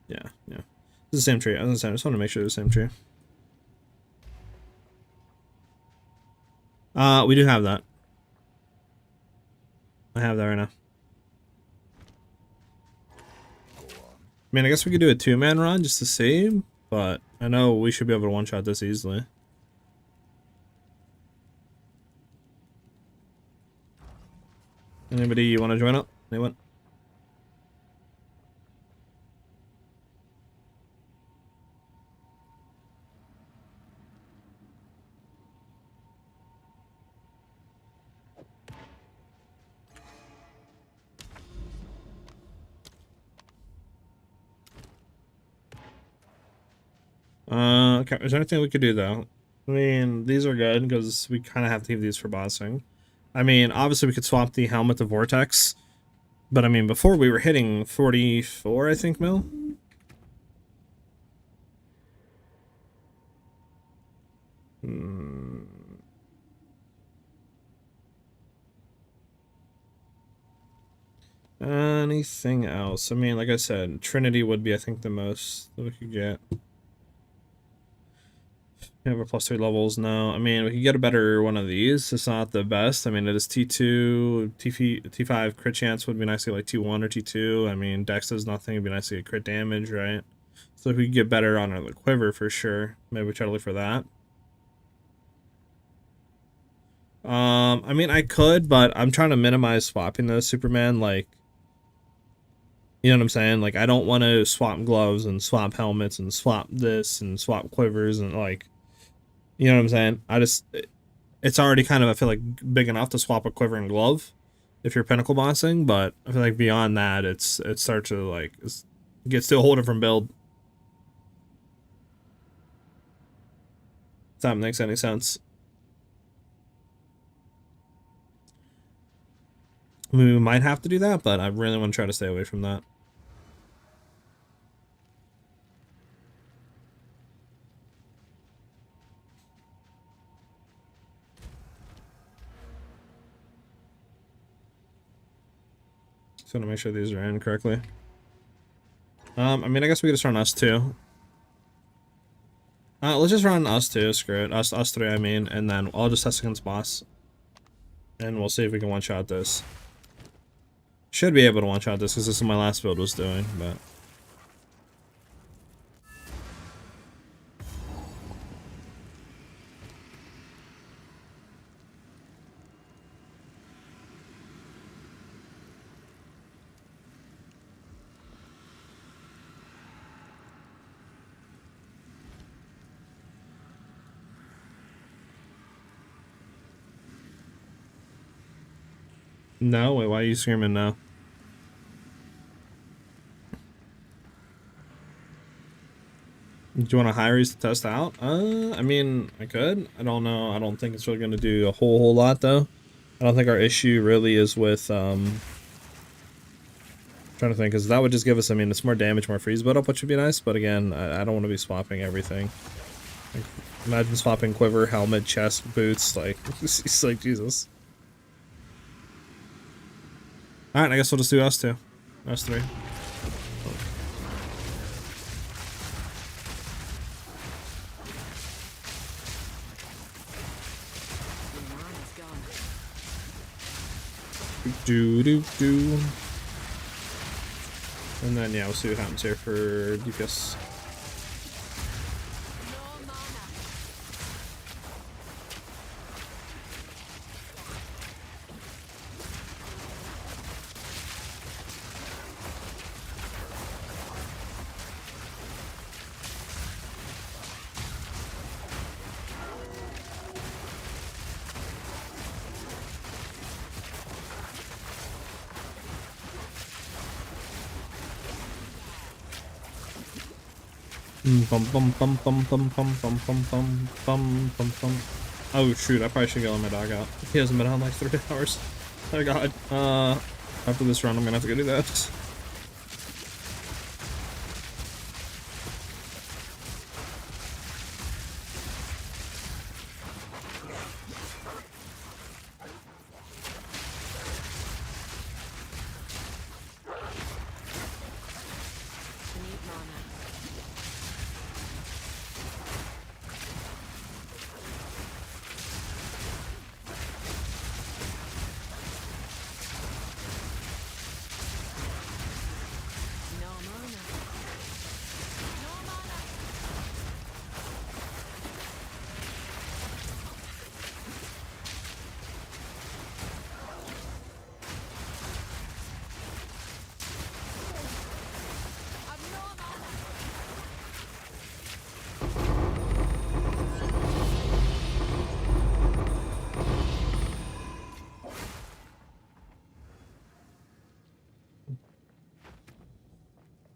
yeah. It's the same tree. I just want to make sure it's the same tree. We do have that. I have that right now. I mean, I guess we could do a 2-man run just to see, but I know we should be able to one-shot this easily. Anybody you want to join up? Anyone? Okay, is there anything we could do though? I mean, these are good because we kind of have to keep these for bossing. I mean, obviously we could swap the helmet to Vortex, but I mean, before we were hitting 44, I think, mil? Anything else? I mean, like I said, Trinity would be, I think, the most that we could get. Have a +3 levels now. I mean, we could get a better one of these. It's not the best. I mean, it is T2, T5 crit chance would be nice to get like T1 or T2. I mean, Dex does nothing. It'd be nice to get crit damage, right? So if we could get better on the quiver for sure. Maybe we try to look for that. I mean, I could, but I'm trying to minimize swapping those Superman, like, you know what I'm saying? Like, I don't want to swap gloves and swap helmets and swap this and swap quivers and, like, you know what I'm saying? It's already kind of, I feel like, big enough to swap a quiver and glove if you're pinnacle bossing, but I feel like beyond that, it starts to, like, it gets to a whole different build. If that makes any sense. I mean, we might have to do that, but I really want to try to stay away from that. Just want to make sure these are in correctly. I mean, I guess we could just run us two. Let's just run us two. Screw it. Us three, I mean. And then I'll just test against boss. And we'll see if we can one-shot this. Should be able to one-shot this because this is what my last build was doing, but... No? Wait, why are you screaming now? Do you want a high raise to test out? I mean, I could. I don't know. I don't think it's really going to do a whole lot, though. I don't think our issue really is with, trying to think, because that would just give us, I mean, it's more damage, more freeze build up, which would be nice, but again, I don't want to be swapping everything. Like, imagine swapping quiver, helmet, chest, boots, like, it's like, Jesus. Alright, I guess we'll just do us two. Us three. Do. And then, yeah, we'll see what happens here for DPS. Oh shoot, I probably should go let my dog out. He hasn't been out in like 3 hours. Oh god. After this run I'm gonna have to go do that.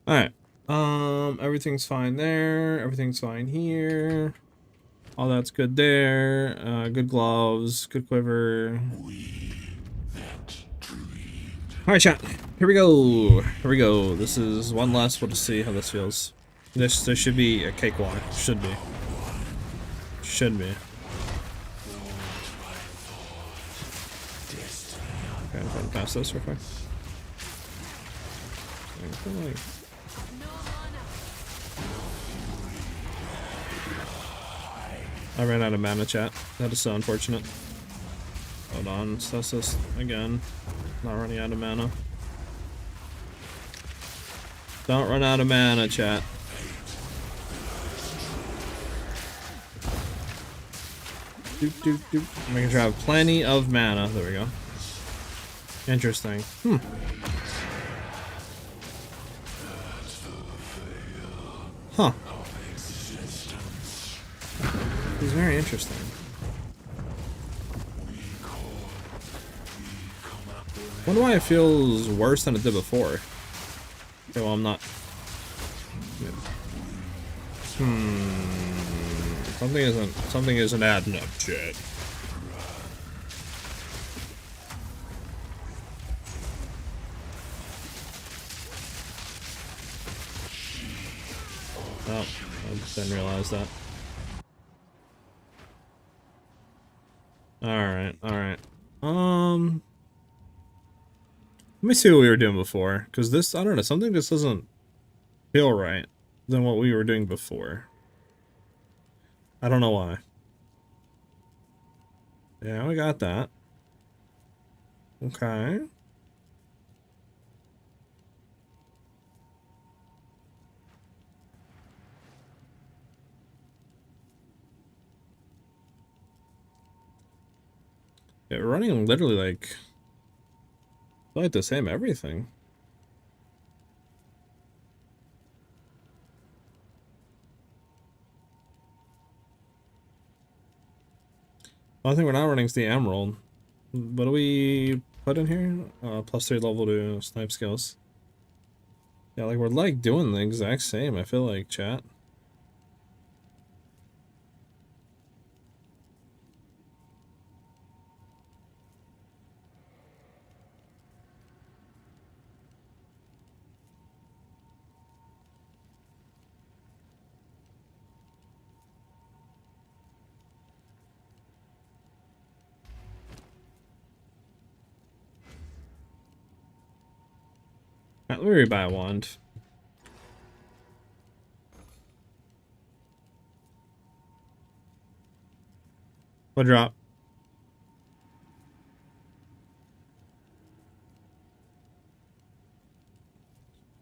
Alright. Everything's fine there. Everything's fine here. All that's good there. Good gloves. Good quiver. Alright, chat. Here we go. Here we go. This is one last. We'll just see how this feels. There should be a cakewalk. Should be. Should be. Okay, I'm trying to pass this real quick. I ran out of mana, chat. That is so unfortunate. Hold on, let's test this again. Not running out of mana. Don't run out of mana, chat. I'm making sure I have plenty of mana. There we go. Interesting. Huh. It's very interesting. Wonder why it feels worse than it did before. Okay, well, I'm not. Something isn't adding up, chat. Oh, I didn't realize that. Alright. Let me see what we were doing before, because this, I don't know, something just doesn't feel right than what we were doing before. I don't know why. Yeah, we got that. Okay. Yeah, we're running literally like the same everything. Only thing we're not running is the Emerald. What do we put in here? +3 level to snipe skills. Yeah, like we're like doing the exact same, I feel like, chat. Alright, let me rebuy a wand. What drop?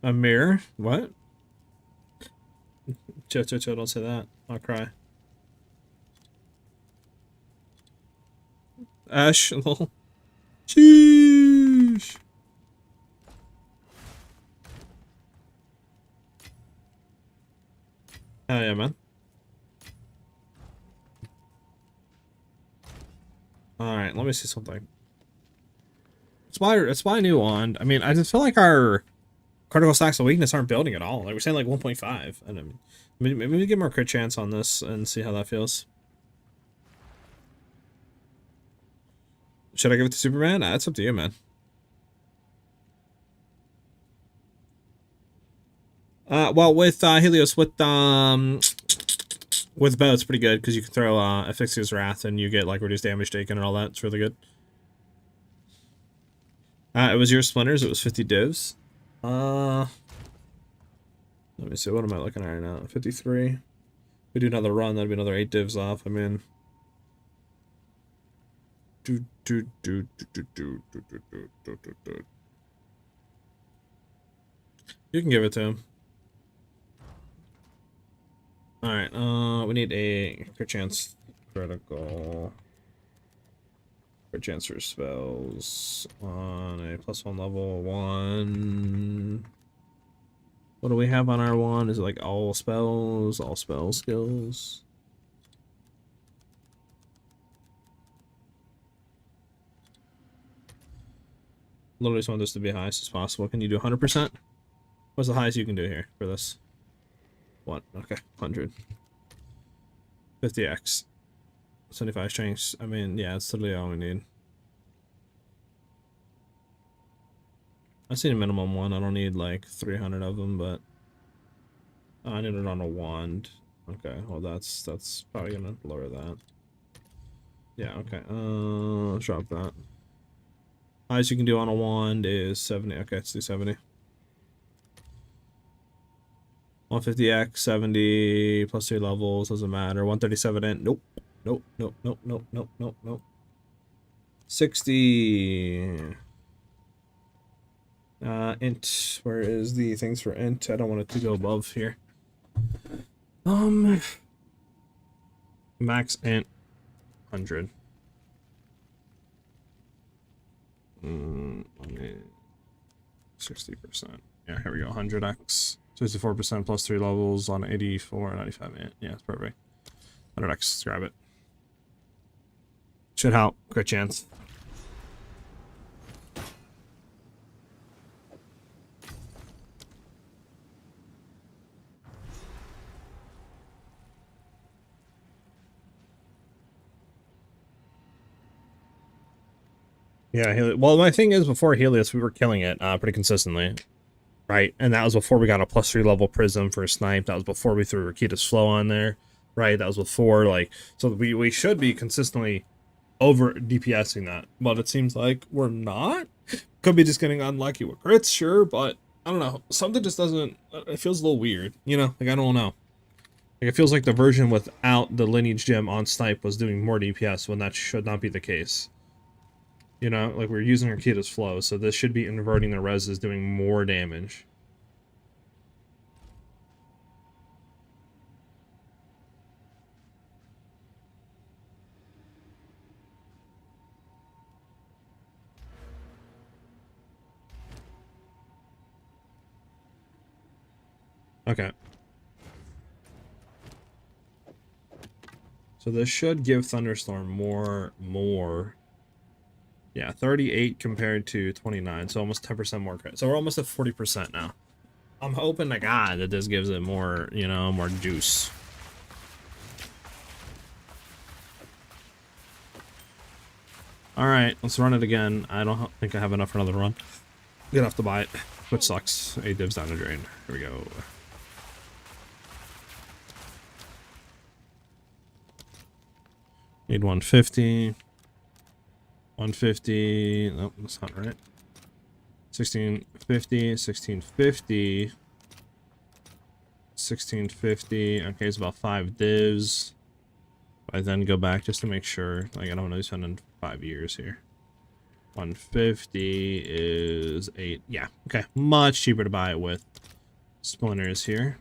A mirror? What? Chill, chill, chill, don't say that. I'll cry. Ash, lol. Sheesh. Hell yeah, man. Alright, let me see something. It's my new wand. I mean, I just feel like our critical stacks of weakness aren't building at all. Like, we're saying like 1.5. And I mean, maybe we get more crit chance on this and see how that feels. Should I give it to Superman? It's up to you, man. Well, with Helios, with bow, it's pretty good because you can throw Asphyxia's Wrath and you get like reduced damage taken and all that. It's really good. It was your splinters. It was 50 divs. Let me see. What am I looking at right now? 53. If we do another run, that'd be another 8 divs off. I mean, you can give it to him. Alright, we need a crit chance critical. Crit chance for spells on a +1 level 1. What do we have on our wand? Is it like all spells skills? Literally just want this to be highest as possible. Can you do 100%? What's the highest you can do here for this? What? Okay, 100. 50x. 75 strengths. I mean, yeah, it's literally all we need. I see a minimum one. I don't need like 300 of them, but I need it on a wand. Okay, well that's probably gonna lower that. Yeah, okay. Let's drop that. Highest you can do on a wand is 70. Okay, let's do 70. 150x, 70, +3 levels, doesn't matter. 137 int. Nope. Nope, nope, nope, nope, nope, nope, nope. 60. Int. Where is the things for int? I don't want it to go above here. Max int 100. 60%. Yeah, here we go. 100x. 64% +3 levels on 84 and 95 int. Yeah, it's perfect. 100x. Let's grab it. Should help. Crit chance. Yeah, well, my thing is, before Helios, we were killing it pretty consistently, right? And that was before we got a +3 level Prism for a snipe. That was before we threw Rakita's Flow on there, right? That was before, like, so we should be consistently over DPSing that, but it seems like we're not. Could be just getting unlucky with crits, sure, but I don't know. Something just doesn't. It feels a little weird, you know. Like I don't know. Like it feels like the version without the lineage gem on snipe was doing more DPS when that should not be the case. You know, like we're using Arcada's flow, so this should be inverting the reses, doing more damage. Okay. So this should give Thunderstorm more. Yeah, 38 compared to 29, so almost 10% more credit. So we're almost at 40% now. I'm hoping to God that this gives it more, you know, more juice. Alright, let's run it again. I don't think I have enough for another run. Gonna have to buy it, which sucks. 8 divs down the drain. Here we go. Need 150. 150. Nope, that's not right. 1650. 1650. 1650. Okay, it's about 5 divs. I then go back just to make sure. Like, I don't want to spend in 5 years here. 150 is 8. Yeah, okay. Much cheaper to buy it with splinters here.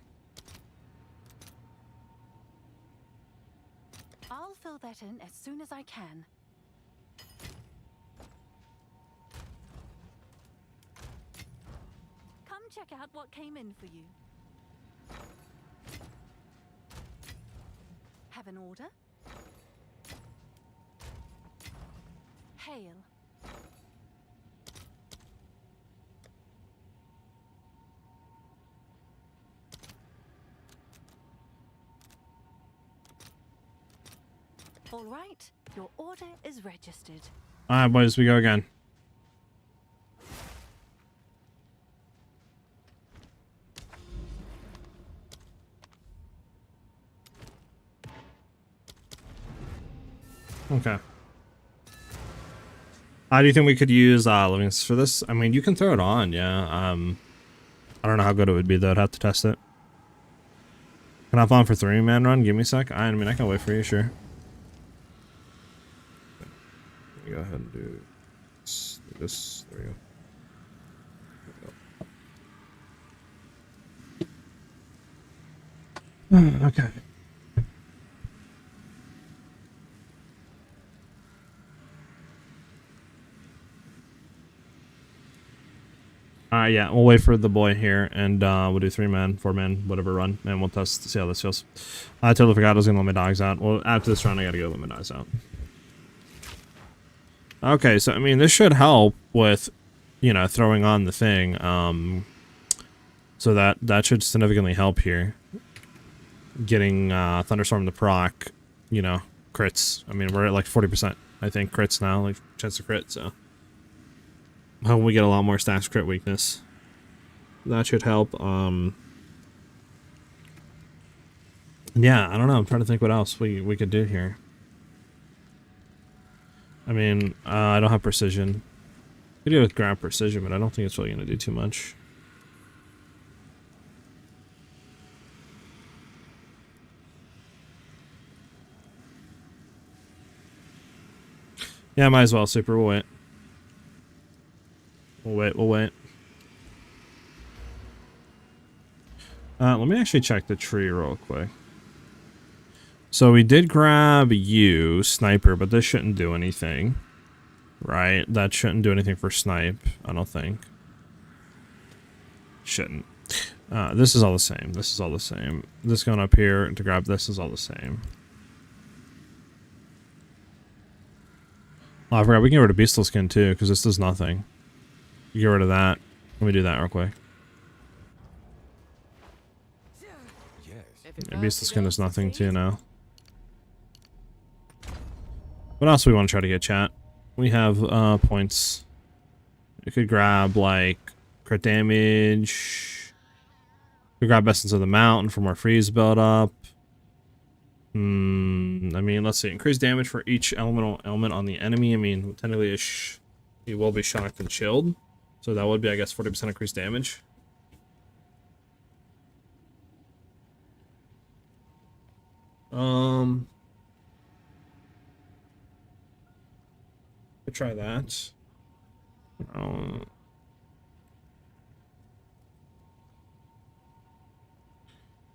I'll fill that in as soon as I can. Come check out what came in for you. Have an order? Hail. All right, your order is registered. All right, boys, we go again. Okay. How do you think we could use livings for this? I mean, you can throw it on, yeah. I don't know how good it would be though. I'd have to test it. Can I hop on for 3-man run? Give me a sec. I mean, I can wait for you, sure. Go ahead and do this. There we go. Okay. Yeah, we'll wait for the boy here, and we'll do 3-man, 4-man, whatever run, and we'll test to see how this feels. I totally forgot I was gonna let my dogs out. Well, after this run, I gotta go let my dogs out. Okay, so I mean, this should help with, you know, throwing on the thing. So that should significantly help here. Getting Thunderstorm to proc, you know, crits. I mean, we're at like 40%, I think, crits now, like chance to crit. So how we get a lot more stacks crit weakness. That should help. Yeah, I don't know. I'm trying to think what else we could do here. I mean, I don't have precision. We do with grab precision, but I don't think it's really going to do too much. Yeah, might as well. Super. We'll wait. We'll wait. Let me actually check the tree real quick. So we did grab you, sniper, but this shouldn't do anything. Right? That shouldn't do anything for snipe, I don't think. Shouldn't. This is all the same. This is all the same. This going up here to grab this is all the same. Oh, I forgot we can get rid of Beastal Skin too, because this does nothing. You get rid of that. Let me do that real quick. Yeah, Beastal Skin does nothing too now. What else do we want to try to get, chat? We have points. We could grab like crit damage. We could grab Essence of the Mountain for more freeze build up. I mean, let's see. Increase damage for each elemental element on the enemy. I mean, technically, he will be shocked and chilled. So that would be, I guess, 40% increased damage. Could try that. Or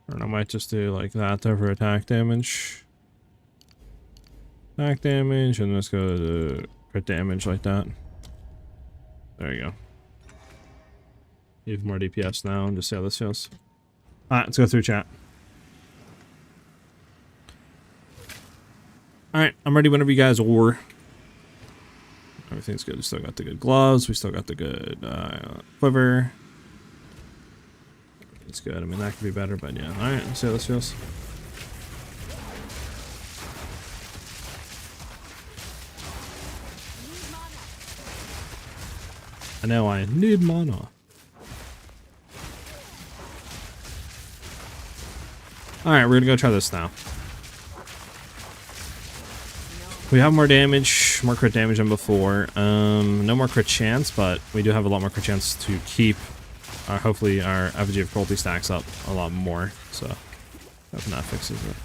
I might just do like that there for attack damage. Attack damage, and let's go to crit damage like that. There you go. Even more DPS now and just see how this feels. Alright, let's go through chat. Alright, I'm ready whenever you guys are. Everything's good. We still got the good gloves. We still got the good quiver. It's good. I mean, that could be better, but yeah. Alright, let's see how this feels. I know I need mana. Alright, we're gonna go try this now. We have more damage, more crit damage than before. No more crit chance, but we do have a lot more crit chance to keep hopefully our effigy of cruelty stacks up a lot more. So hoping that fixes it.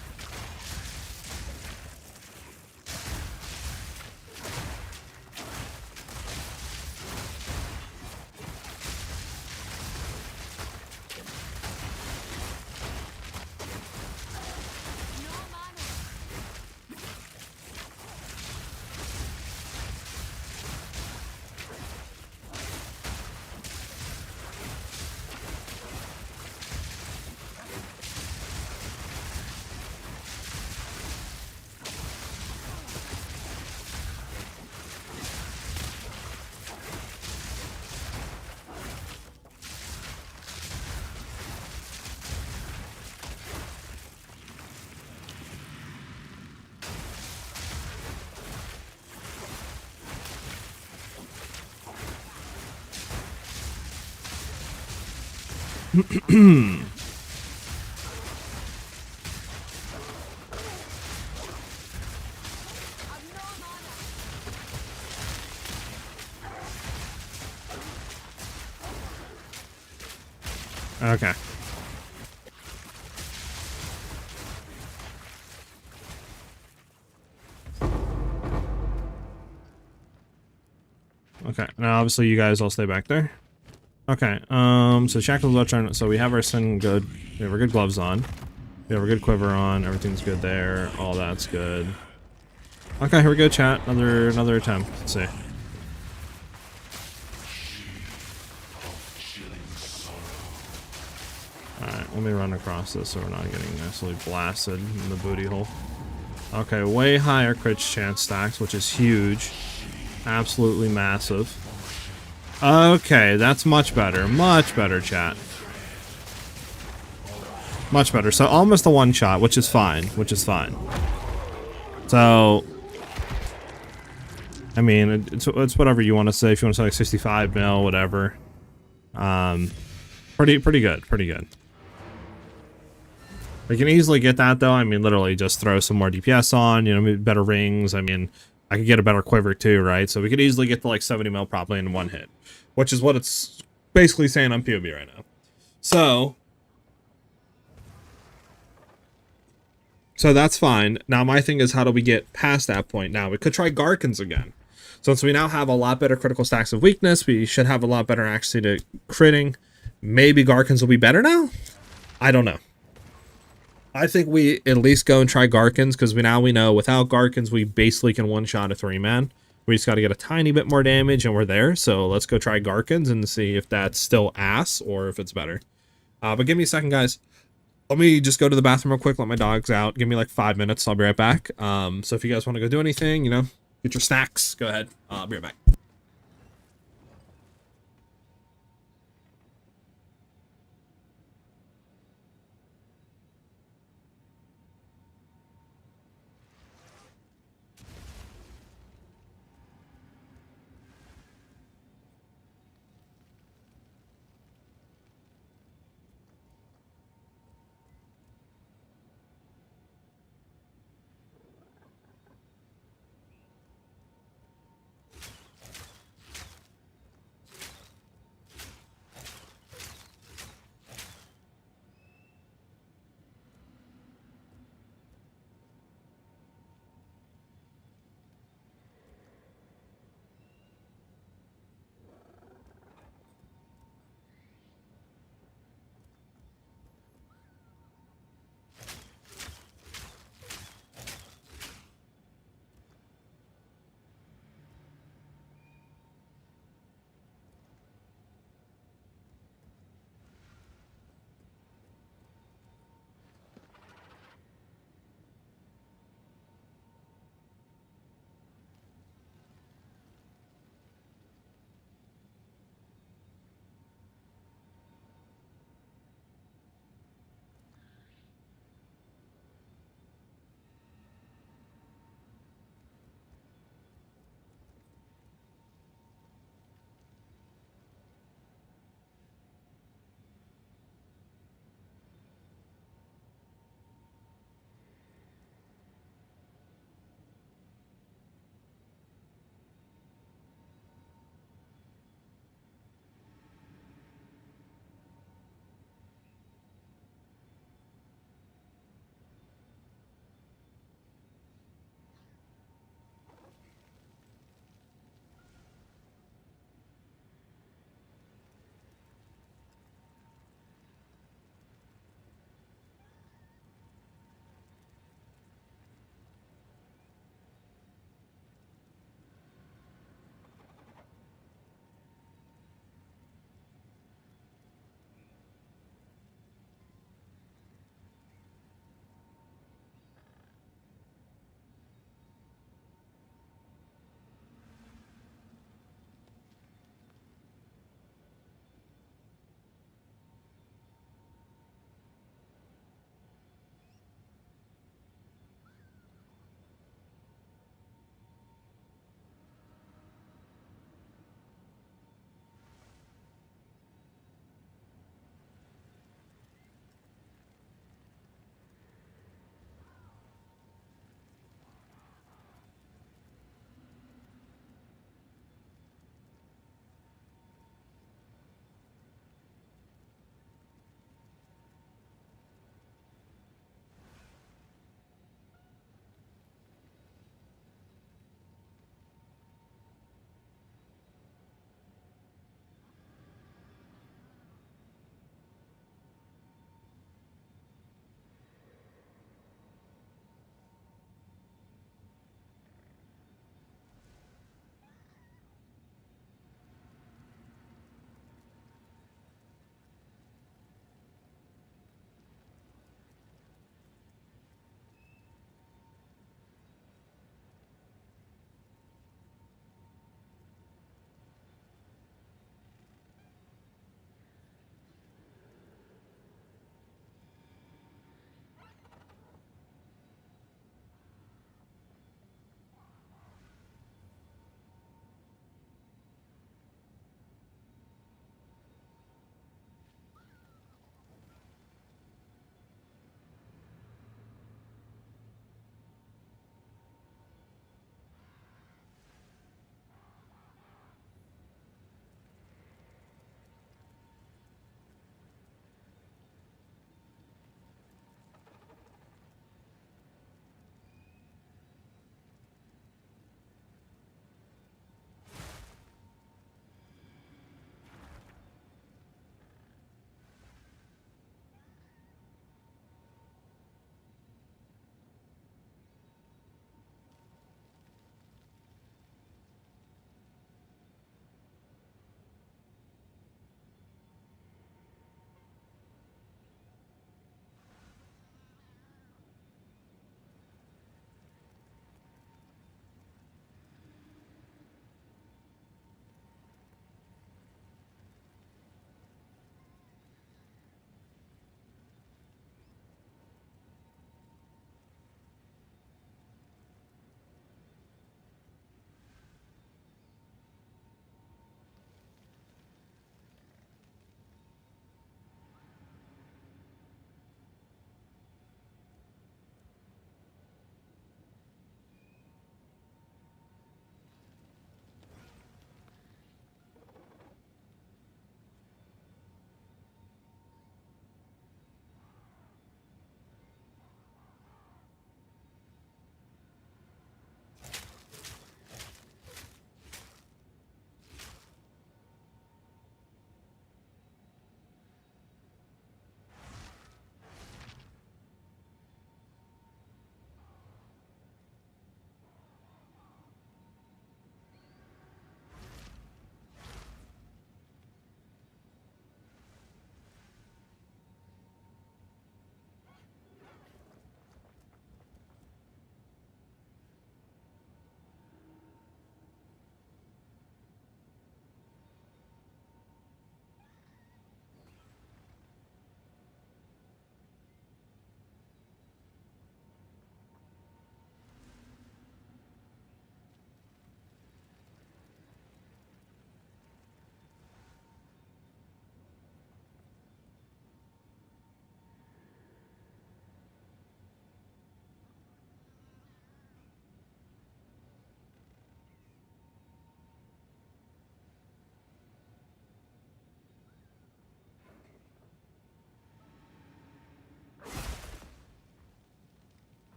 Okay. Okay, now obviously you guys all stay back there. Okay, so shackles are trying. So we have our sin good. We have our good gloves on. We have our good quiver on. Everything's good there. All that's good. Okay, here we go, chat. Another attempt. Let's see. Alright, let me run across this so we're not getting absolutely blasted in the booty hole. Okay, way higher crit chance stacks, which is huge. Absolutely massive. Okay, that's much better. Much better, chat. Much better. So almost a one shot, which is fine. Which is fine. So, I mean, it's whatever you want to say. If you want to say like 65 mil, whatever. Pretty good. Pretty good. We can easily get that though. I mean, literally just throw some more DPS on. You know, maybe better rings. I mean, I could get a better quiver too, right? So we could easily get to like 70 mil probably in one hit, which is what it's basically saying on PoE right now. So that's fine. Now my thing is, how do we get past that point? Now we could try Garkins again. Since we now have a lot better critical stacks of weakness, we should have a lot better accuracy to critting. Maybe Garkins will be better now? I don't know. I think we at least go and try Garkins, because we know without Garkins we basically can one-shot a 3-man. We just got to get a tiny bit more damage and we're there. So let's go try Garkins and see if that's still ass or if it's better. But give me a second, guys. Let me just go to the bathroom real quick, let my dogs out. Give me like 5 minutes, I'll be right back. So if you guys want to go do anything, you know, get your snacks, go ahead. I'll be right back.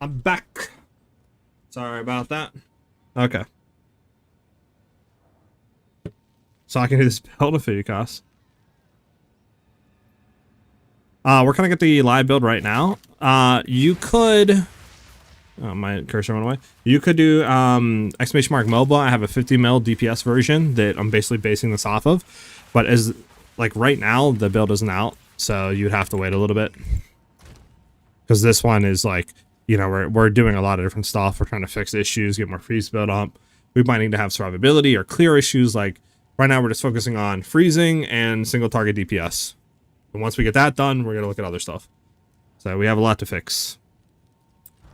I'm back. Sorry about that. Okay. So I can do this build if it costs. We're gonna get the live build right now. You could... Oh, my cursor went away. You could do exclamation mark MOBA. I have a 50 mil DPS version that I'm basically basing this off of. But as like right now, the build isn't out, so you'd have to wait a little bit. Because this one is like, you know, we're doing a lot of different stuff. We're trying to fix issues, get more freeze build up. We might need to have survivability or clear issues. Like right now, we're just focusing on freezing and single target DPS. And once we get that done, we're gonna look at other stuff. So we have a lot to fix.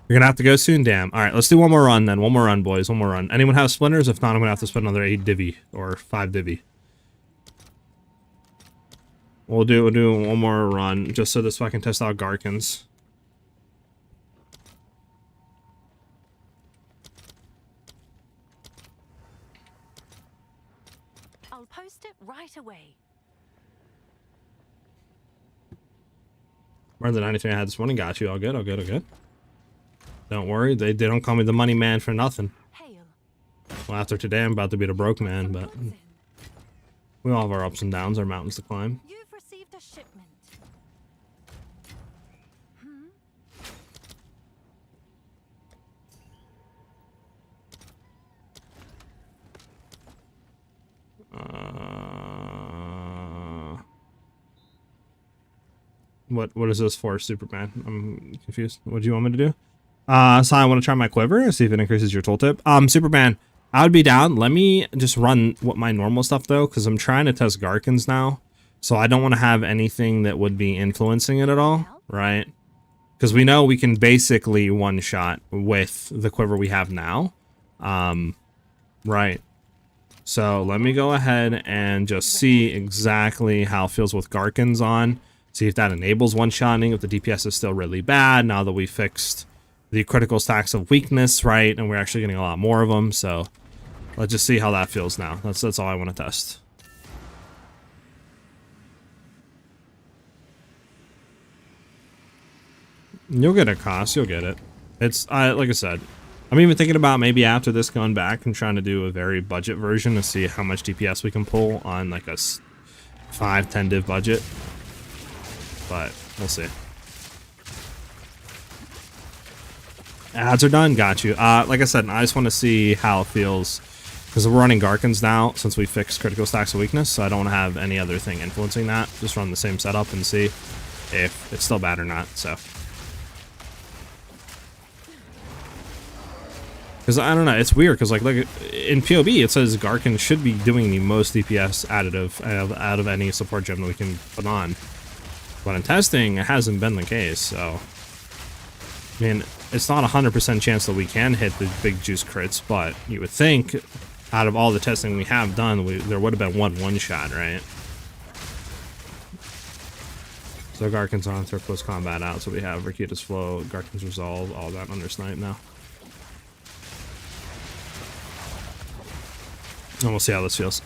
You're gonna have to go soon, damn. All right, let's do one more run then. One more run, boys. One more run. Anyone have splinters? If not, I'm gonna have to spend another 8 divvy or 5 divvy. We'll do one more run just so this way I can test out Garkins. I'll post it right away. More than 93 I had this morning. Got you. All good. All good. All good. Don't worry, they don't call me the money man for nothing. Hail. Well, after today, I'm about to be the broke man, but we all have our ups and downs, our mountains to climb. You've received a shipment. What is this for, Superman? I'm confused. What do you want me to do? So I want to try my quiver and see if it increases your tooltip. Superman, I would be down. Let me just run what my normal stuff though, because I'm trying to test Garkins now. So I don't want to have anything that would be influencing it at all, right? Because we know we can basically one shot with the quiver we have now. Right. So let me go ahead and just see exactly how it feels with Garkins on. See if that enables one-shotting, if the DPS is still really bad now that we fixed the critical stacks of weakness, right? And we're actually getting a lot more of them, so let's just see how that feels now. That's all I want to test. You'll get a cost, you'll get it. It's, like I said, I'm even thinking about maybe after this going back and trying to do a very budget version to see how much DPS we can pull on like a 5-10 div budget. But we'll see. Ads are done. Got you. Like I said, I just want to see how it feels because we're running Garkins now since we fixed critical stacks of weakness. So I don't want to have any other thing influencing that. Just run the same setup and see if it's still bad or not. So, because I don't know, it's weird because like in PoE it says Garkins should be doing the most DPS additive out of any support gem that we can put on. But in testing, it hasn't been the case, so... I mean, it's not a 100% chance that we can hit the big juice crits, but you would think, out of all the testing we have done, there would have been one shot, right? So Garkins on, throw close combat out, so we have Rakita's Flow, Garkins Resolve, all that under snipe now. And we'll see how this feels.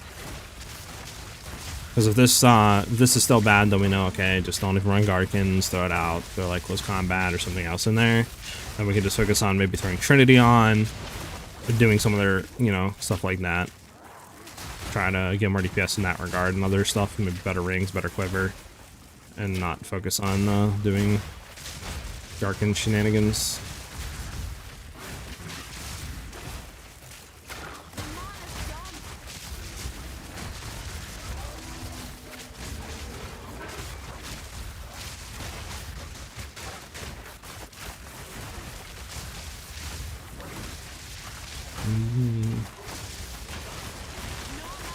Because if this is still bad, then we know, okay, just don't even run Garkins, throw it out, throw like close combat or something else in there. And we can just focus on maybe throwing Trinity on, doing some other, you know, stuff like that. Try to get more DPS in that regard and other stuff, maybe better rings, better quiver, and not focus on doing Garkins shenanigans.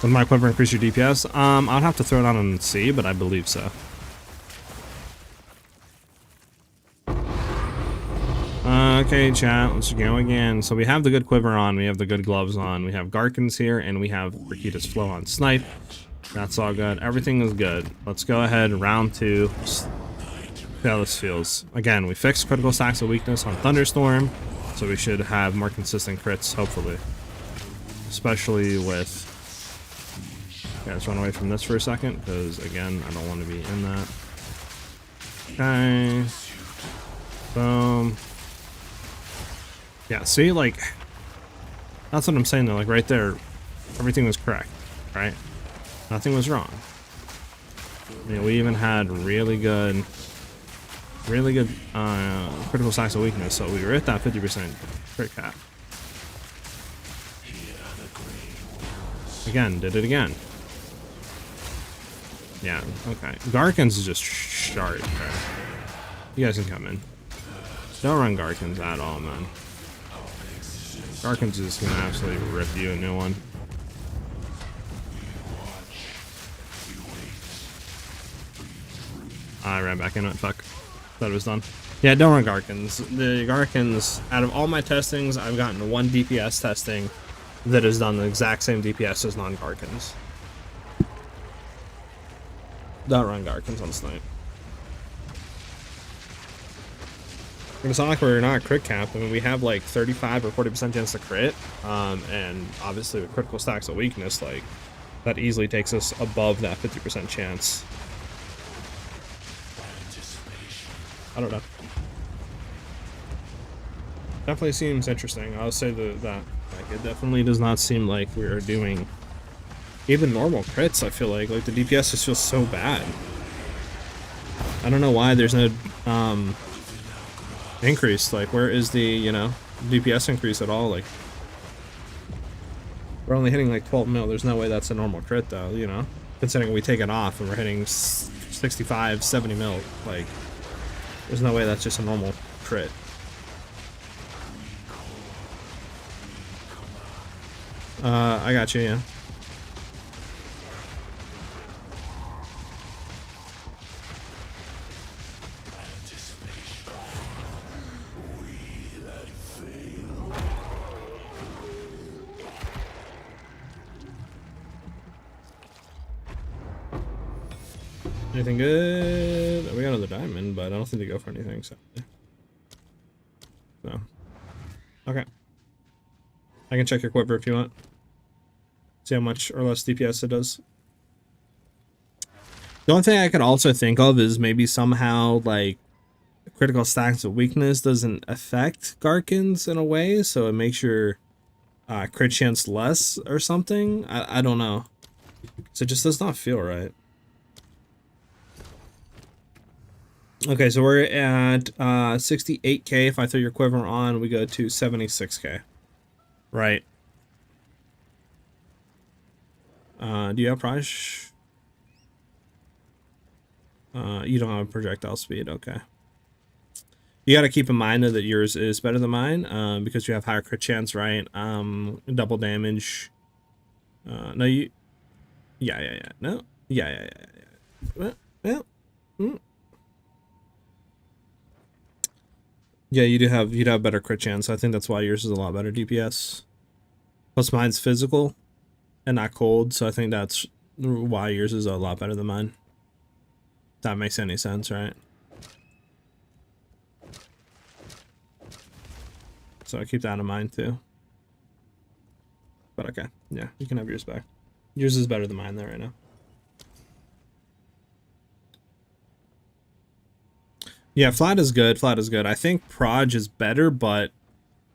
Would my quiver increase your DPS? I'd have to throw it on and see, but I believe so. Okay, chat, let's go again. So we have the good quiver on, we have the good gloves on, we have Garkins here, and we have Rakita's Flow on snipe. That's all good. Everything is good. Let's go ahead, round 2. See how this feels. Again, we fixed critical stacks of weakness on Thunderstorm, so we should have more consistent crits, hopefully. Especially with... Okay, let's run away from this for a second, because again, I don't want to be in that. Okay. Boom. Yeah, see, like, that's what I'm saying though, like right there, everything was correct, right? Nothing was wrong. I mean, we even had really good critical stacks of weakness, so we were at that 50% crit cap. Again, did it again. Yeah, okay. Garkins is just sharp, okay? You guys can come in. Don't run Garkins at all, man. Garkins is gonna absolutely rip you a new one. I ran back into it, fuck. Thought it was done. Yeah, don't run Garkins. The Garkins, out of all my testings, I've gotten one DPS testing that has done the exact same DPS as non-Garkins. Don't run Garkins on Snipe. It's not like we're not crit cap. I mean, we have like 35 or 40% chance to crit, and obviously with critical stacks of weakness, like that easily takes us above that 50% chance. I don't know. Definitely seems interesting. I'll say that like it definitely does not seem like we are doing even normal crits. I feel like the DPS just feels so bad. I don't know why there's no increase. Like, where is the, you know, DPS increase at all? Like, we're only hitting like 12 mil. There's no way that's a normal crit though, you know, considering we take it off and we're hitting 65, 70 mil. Like, there's no way that's just a normal crit. I got you, yeah. Anything good? We got another diamond, but I don't think they go for anything, so. No. Okay. I can check your quiver if you want. See how much or less DPS it does. The only thing I could also think of is maybe somehow, like, critical stacks of weakness doesn't affect Garkins in a way, so it makes your crit chance less or something. I don't know. So it just does not feel right. Okay, so we're at 68k. If I throw your quiver on, we go to 76k. Right. Do you have Praj? You don't have projectile speed. Okay. You got to keep in mind though that yours is better than mine, because you have higher crit chance, right? Double damage. No, you. Yeah. No. Yeah. Well. Yeah, you'd have better crit chance. I think that's why yours is a lot better DPS. Plus mine's physical and not cold, so I think that's why yours is a lot better than mine. If that makes any sense, right? So I keep that in mind too. But okay, yeah, you can have yours back. Yours is better than mine there right now. Yeah, flat is good. Flat is good. I think Proj is better, but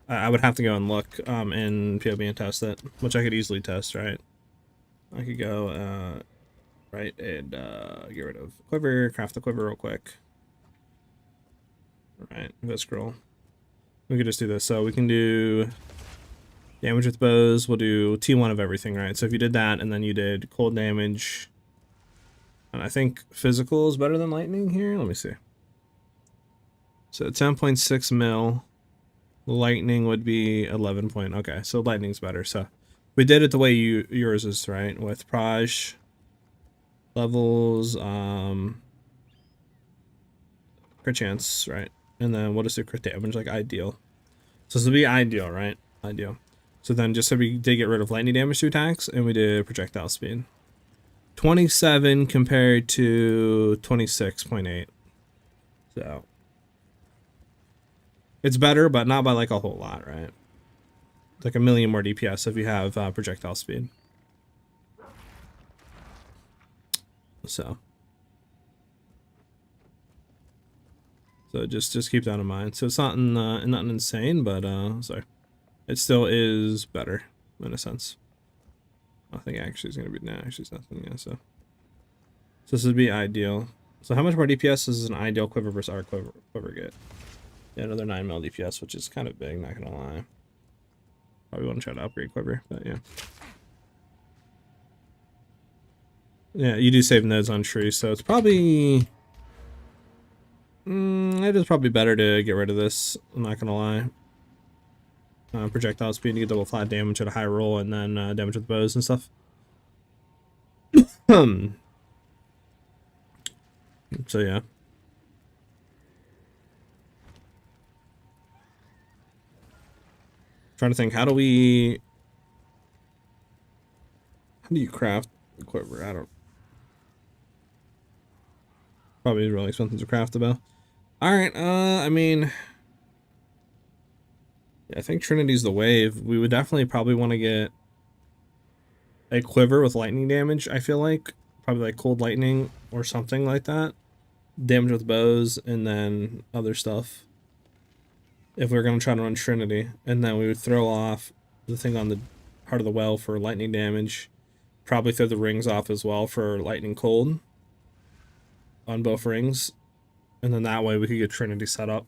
I would have to go and look in PoE and test it, which I could easily test, right? I could go right and get rid of quiver, craft the quiver real quick. All right, go scroll. We could just do this. So we can do damage with bows. We'll do T1 of everything, right? So if you did that and then you did cold damage, and I think physical is better than lightning here. Let me see. So 10.6 mil. Lightning would be 11 point. Okay, so lightning's better. So we did it the way yours is, right? With Praj levels, crit chance, right? And then what is the crit damage? Like ideal. So this would be ideal, right? Ideal. So then just so we did get rid of lightning damage to attacks, and we did projectile speed. 27 compared to 26.8. So it's better, but not by like a whole lot, right? Like a million more DPS if you have projectile speed. So So just keep that in mind. So it's not nothing insane, but sorry, it still is better in a sense. Nothing actually is gonna be actually it's nothing. Yeah, so this would be ideal. So how much more DPS does an ideal quiver versus our quiver get? Yeah, another 9 mil DPS, which is kind of big, not gonna lie. Probably want to try to upgrade quiver, but yeah. Yeah, you do save nodes on trees, so it's probably it is probably better to get rid of this. I'm not gonna lie. Projectile speed, you get double flat damage at a high roll, and then damage with bows and stuff. So yeah. Trying to think, how do you craft the quiver? I don't. Probably really expensive to craft the bow. Alright, I mean, yeah, I think Trinity's the wave. We would definitely probably want to get a quiver with lightning damage, I feel like. Probably like cold lightning or something like that. Damage with bows, and then other stuff. If we were going to try to run Trinity. And then we would throw off the thing on the heart of the well for lightning damage. Probably throw the rings off as well for lightning cold. On both rings. And then that way we could get Trinity set up.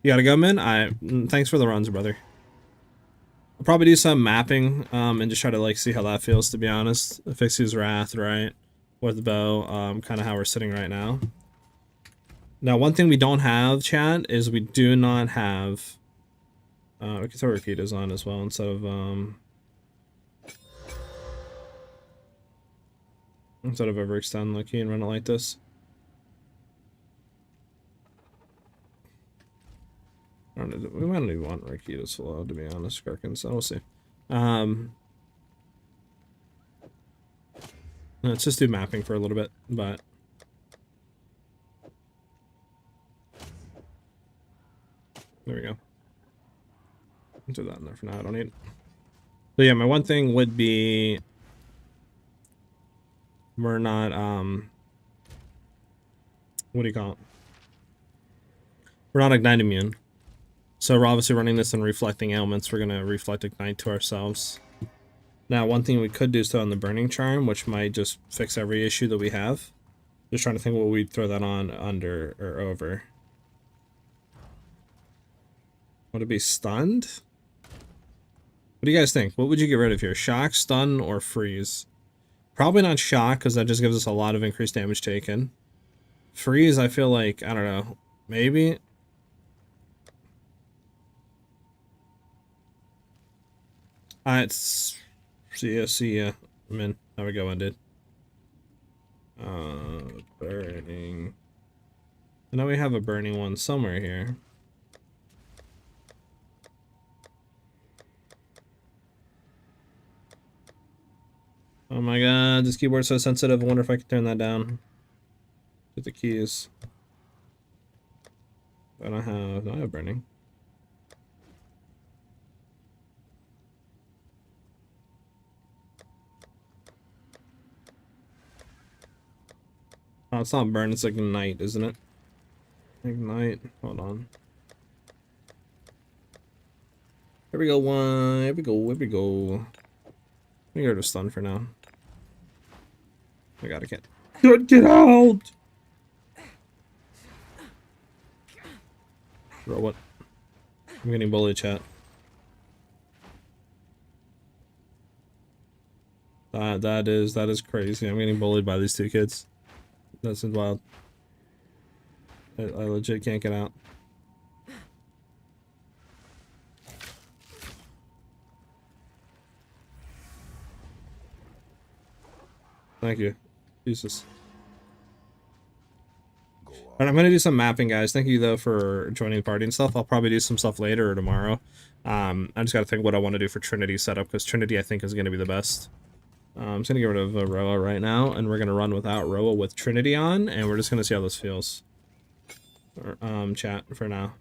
You gotta go, man? Thanks for the runs, brother. I'll probably do some mapping, and just try to like see how that feels, to be honest. Asphyxia's Wrath, right? With the bow, kind of how we're sitting right now. Now, one thing we don't have, chat, is we do not have... we can throw Rakitas on as well instead of overextend the key and run it like this. I don't know, we might not even want Rakitas allowed, to be honest, Gherkin, so we'll see. Let's just do mapping for a little bit, but... There we go. I'll do that in there for now, I don't need it. So yeah, my one thing would be... We're not, what do you call it? We're not Ignite immune. So we're obviously running this in reflecting elements. We're going to reflect Ignite to ourselves. Now, one thing we could do is throw on the Burning Charm, which might just fix every issue that we have. Just trying to think what we'd throw that on, under, or over. Would it be stunned? What do you guys think? What would you get rid of here? Shock, stun, or freeze? Probably not shock, because that just gives us a lot of increased damage taken. Freeze, I feel like, I don't know, maybe? It's... See ya. I'm in. There we go, ended. Burning. I know we have a burning one somewhere here. Oh my god, this keyboard's so sensitive. I wonder if I can turn that down. With the keys. I don't have burning. Oh, it's not burn, it's like Ignite, isn't it? Ignite. Hold on. Here we go, one. Here we go, here we go. Let me go to stun for now. I gotta get out! Bro, what? I'm getting bullied, chat. That is crazy. I'm getting bullied by these two kids. That's wild. I legit can't get out. Thank you. Jesus. Alright, I'm gonna do some mapping, guys. Thank you, though, for joining the party and stuff. I'll probably do some stuff later or tomorrow. I just gotta think what I want to do for Trinity setup, because Trinity, I think, is gonna be the best. I'm just gonna get rid of Roa right now, and we're gonna run without Roa with Trinity on, and we're just gonna see how this feels. Or, chat, for now.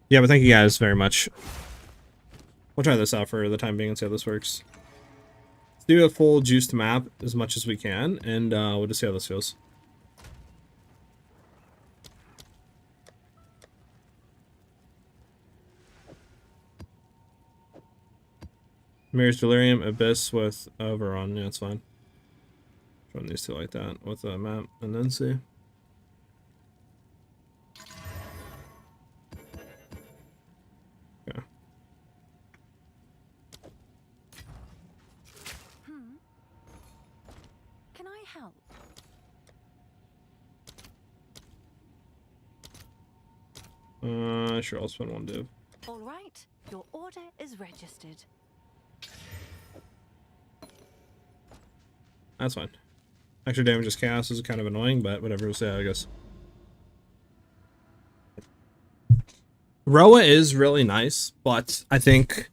Yeah, but thank you guys very much. We'll try this out for the time being and see how this works. Let's do a full juiced map as much as we can, and we'll just see how this feels. Mirrors Delirium, Abyss with Overrun. Yeah, it's fine. Run these two like that with a map and then see. Okay. Can I help? Sure, I'll spend one div. All right, your order is registered. That's fine. Extra damage is chaos is kind of annoying, but whatever, we'll see how it goes. Roa is really nice, but I think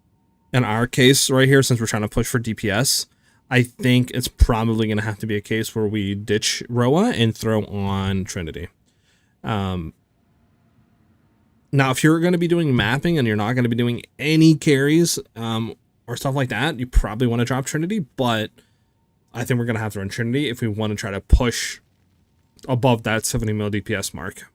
in our case right here, since we're trying to push for DPS, I think it's probably going to have to be a case where we ditch Roa and throw on Trinity. Now, if you're going to be doing mapping and you're not going to be doing any carries or stuff like that, you probably want to drop Trinity, but I think we're going to have to run Trinity if we want to try to push above that 70 mil DPS mark.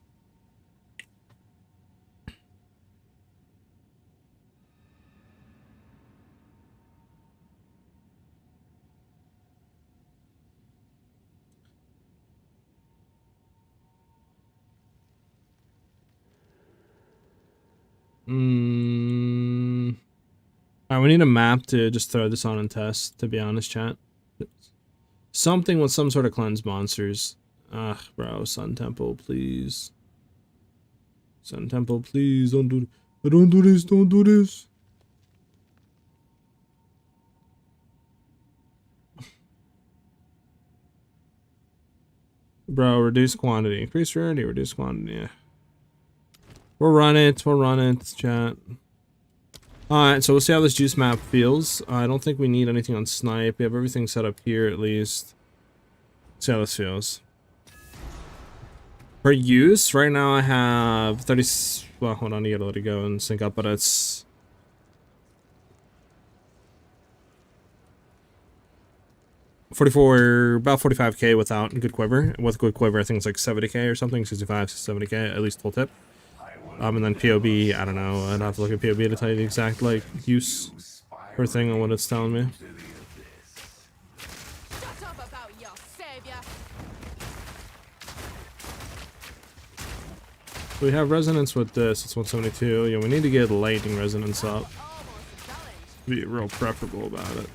Alright, we need a map to just throw this on and test, to be honest, chat. Something with some sort of cleanse monsters. Ugh, bro, Sun Temple, please. Sun Temple, please, don't do this, don't do this. Bro, reduce quantity. Increase rarity, reduce quantity, yeah. We'll run it, chat. Alright, so we'll see how this juice map feels. I don't think we need anything on snipe. We have everything set up here at least. See how this feels. For use, right now I have 30... Well, hold on, you gotta let it go and sync up, but it's... about 45k without good quiver. With good quiver, I think it's like 70k or something, 65 to 70k, at least full tip. And then POB, I don't know, I'd have to look at POB to tell you the exact, like, use per thing on what it's telling me. Shut up about your savior. We have resonance with this, it's 172. Yeah, we need to get lightning resonance up. Almost a challenge. Be real preferable about it.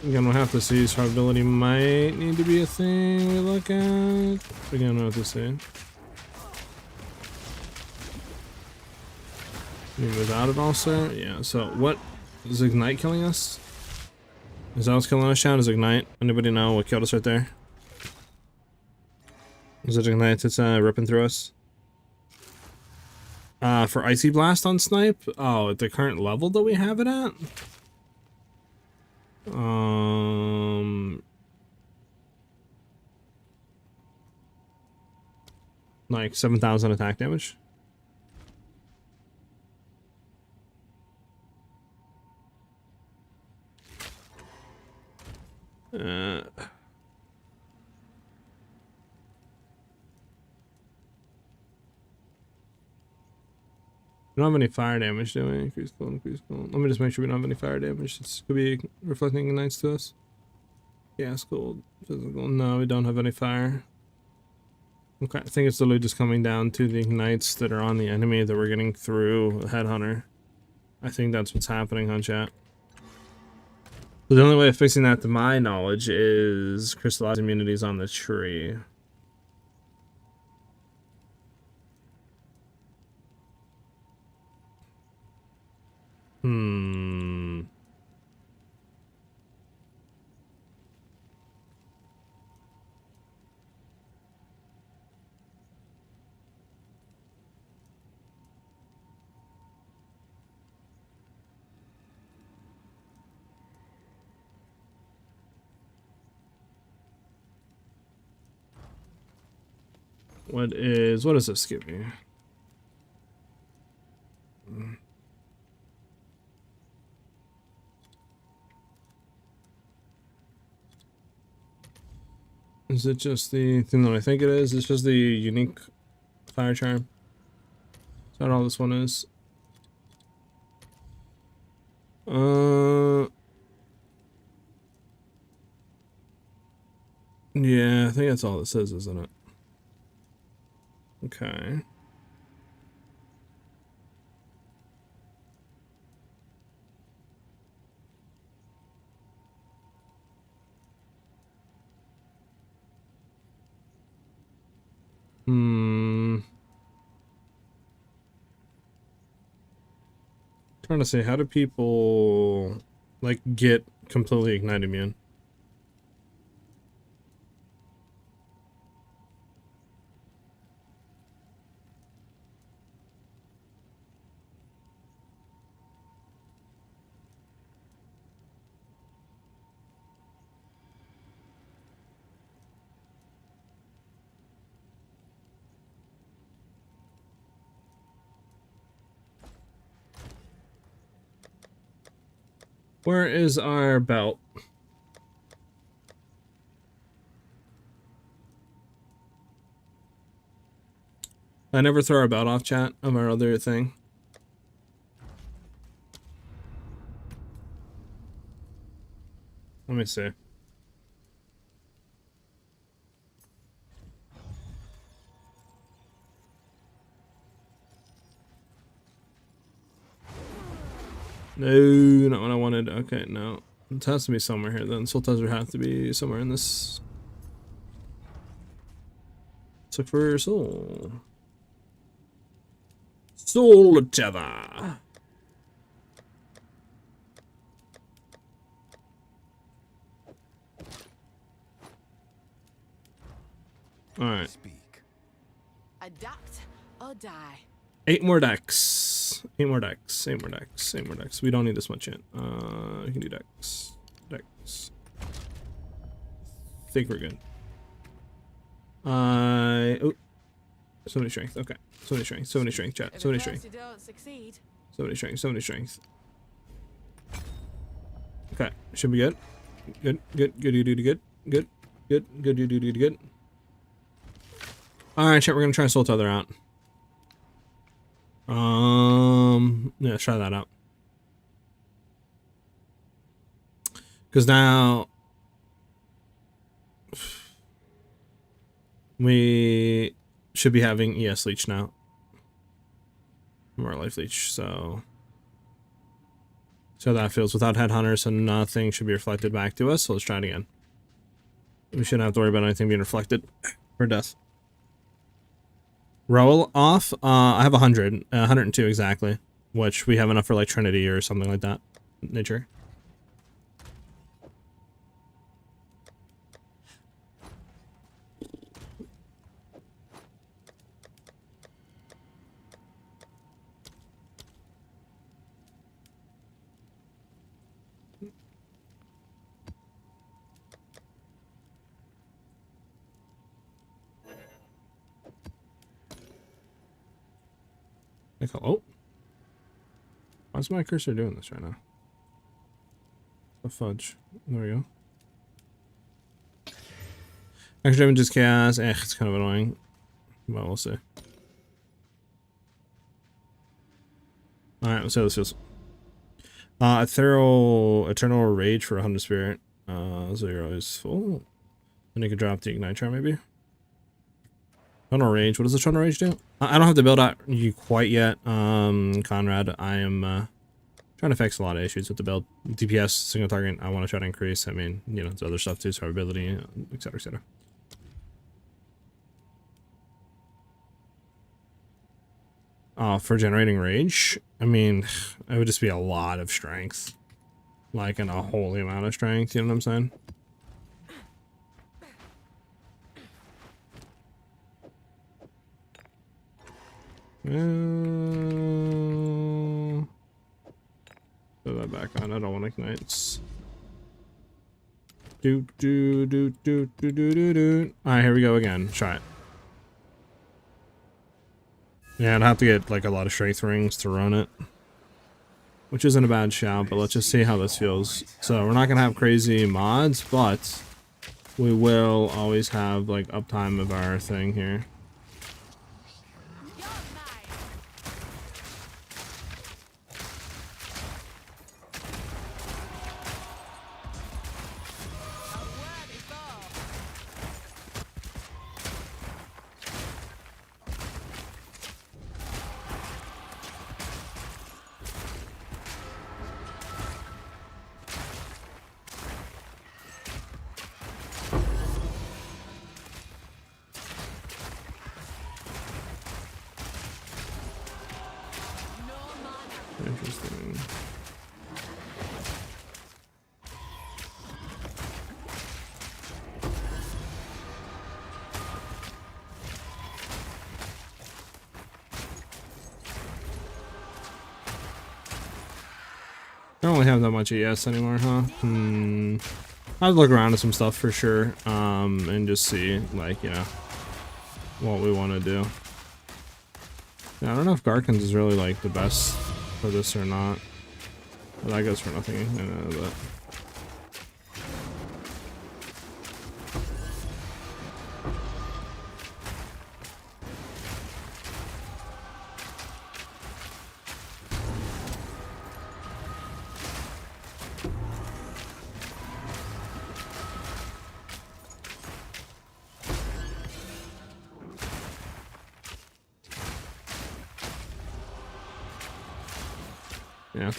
Again, we'll have to see. Survivability might need to be a thing we look at. Again, we'll have to see. Without it also? Yeah, so what? Is Ignite killing us? Is that what's killing us, Sean? Is Ignite? Anybody know what killed us right there? Is it Ignite that's ripping through us? For Icy Blast on Snipe? Oh, at the current level that we have it at? Like 7,000 attack damage. We don't have any fire damage, do we? Increase cold, increase cold. Let me just make sure we don't have any fire damage. This could be reflecting ignites to us. Gas, cold, physical. No, we don't have any fire. Okay, I think it's literally just coming down to the ignites that are on the enemy that we're getting through Headhunter. I think that's what's happening, huh, chat? So the only way of fixing that, to my knowledge, is crystallized immunities on the tree. What does this give me? Is it just the thing that I think it is? It's just the unique fire charm. Is that all this one is? Yeah, I think that's all it says, isn't it? Okay. Trying to say, how do people like get completely ignite immune? Where is our belt? I never throw our belt off, chat, of our other thing. Let me see. No, not what I wanted. Okay, no. It has to be somewhere here then. Soul Tether has to be somewhere in this. Let's look for soul. Soul Tether. Alright. Speak. Adapt or die. 8 more decks. 8 more decks. 8 more decks. 8 more decks. We don't need this much yet. We can do decks. Decks. Think we're good. Oh. So many strength. Okay. So many strength. So many strength, chat. So many strength. You don't succeed. So many strength. So many strength. Okay. Should be good. Good. Good. Good. You do good. Good. Good. Good. You do good. Alright, chat. We're gonna try Soul Tether out. Yeah, let's try that out. Because now we should be having ES leech now. More life leech, so that feels without headhunters, and nothing should be reflected back to us. So let's try it again. We shouldn't have to worry about anything being reflected for death. Roll off. I have 100, 102 exactly, which we have enough for like Trinity or something like that nature. Oh, why's my cursor doing this right now? The fudge. There we go. Extra damage is chaos. It's kind of annoying, but we'll see. All right, let's see how this feels. Eternal Rage for 100 Spirit. 0 is full. Then you can drop the Ignite Charm maybe. Eternal Rage. What does the Eternal Rage do? I don't have to build out you quite yet, Conrad. I am trying to fix a lot of issues with the build. DPS, single target, I want to try to increase. I mean, you know, there's other stuff too, survivability, etc, etc. For generating rage, I mean, it would just be a lot of strength. Like, a holy amount of strength, you know what I'm saying? Put that back on. I don't want ignites. Alright, here we go again. Try it. Yeah, I'd have to get like a lot of strength rings to run it, which isn't a bad shout, but let's just see how this feels. So we're not gonna have crazy mods, but we will always have like uptime of our thing here. You're mine. A worthy foe. No mana. Interesting. I don't really have that much ES anymore, huh? I'd look around at some stuff for sure, and just see, like, you know, what we want to do. Yeah, I don't know if Garkins is really, like, the best for this or not. Well, that goes for nothing, I know, but...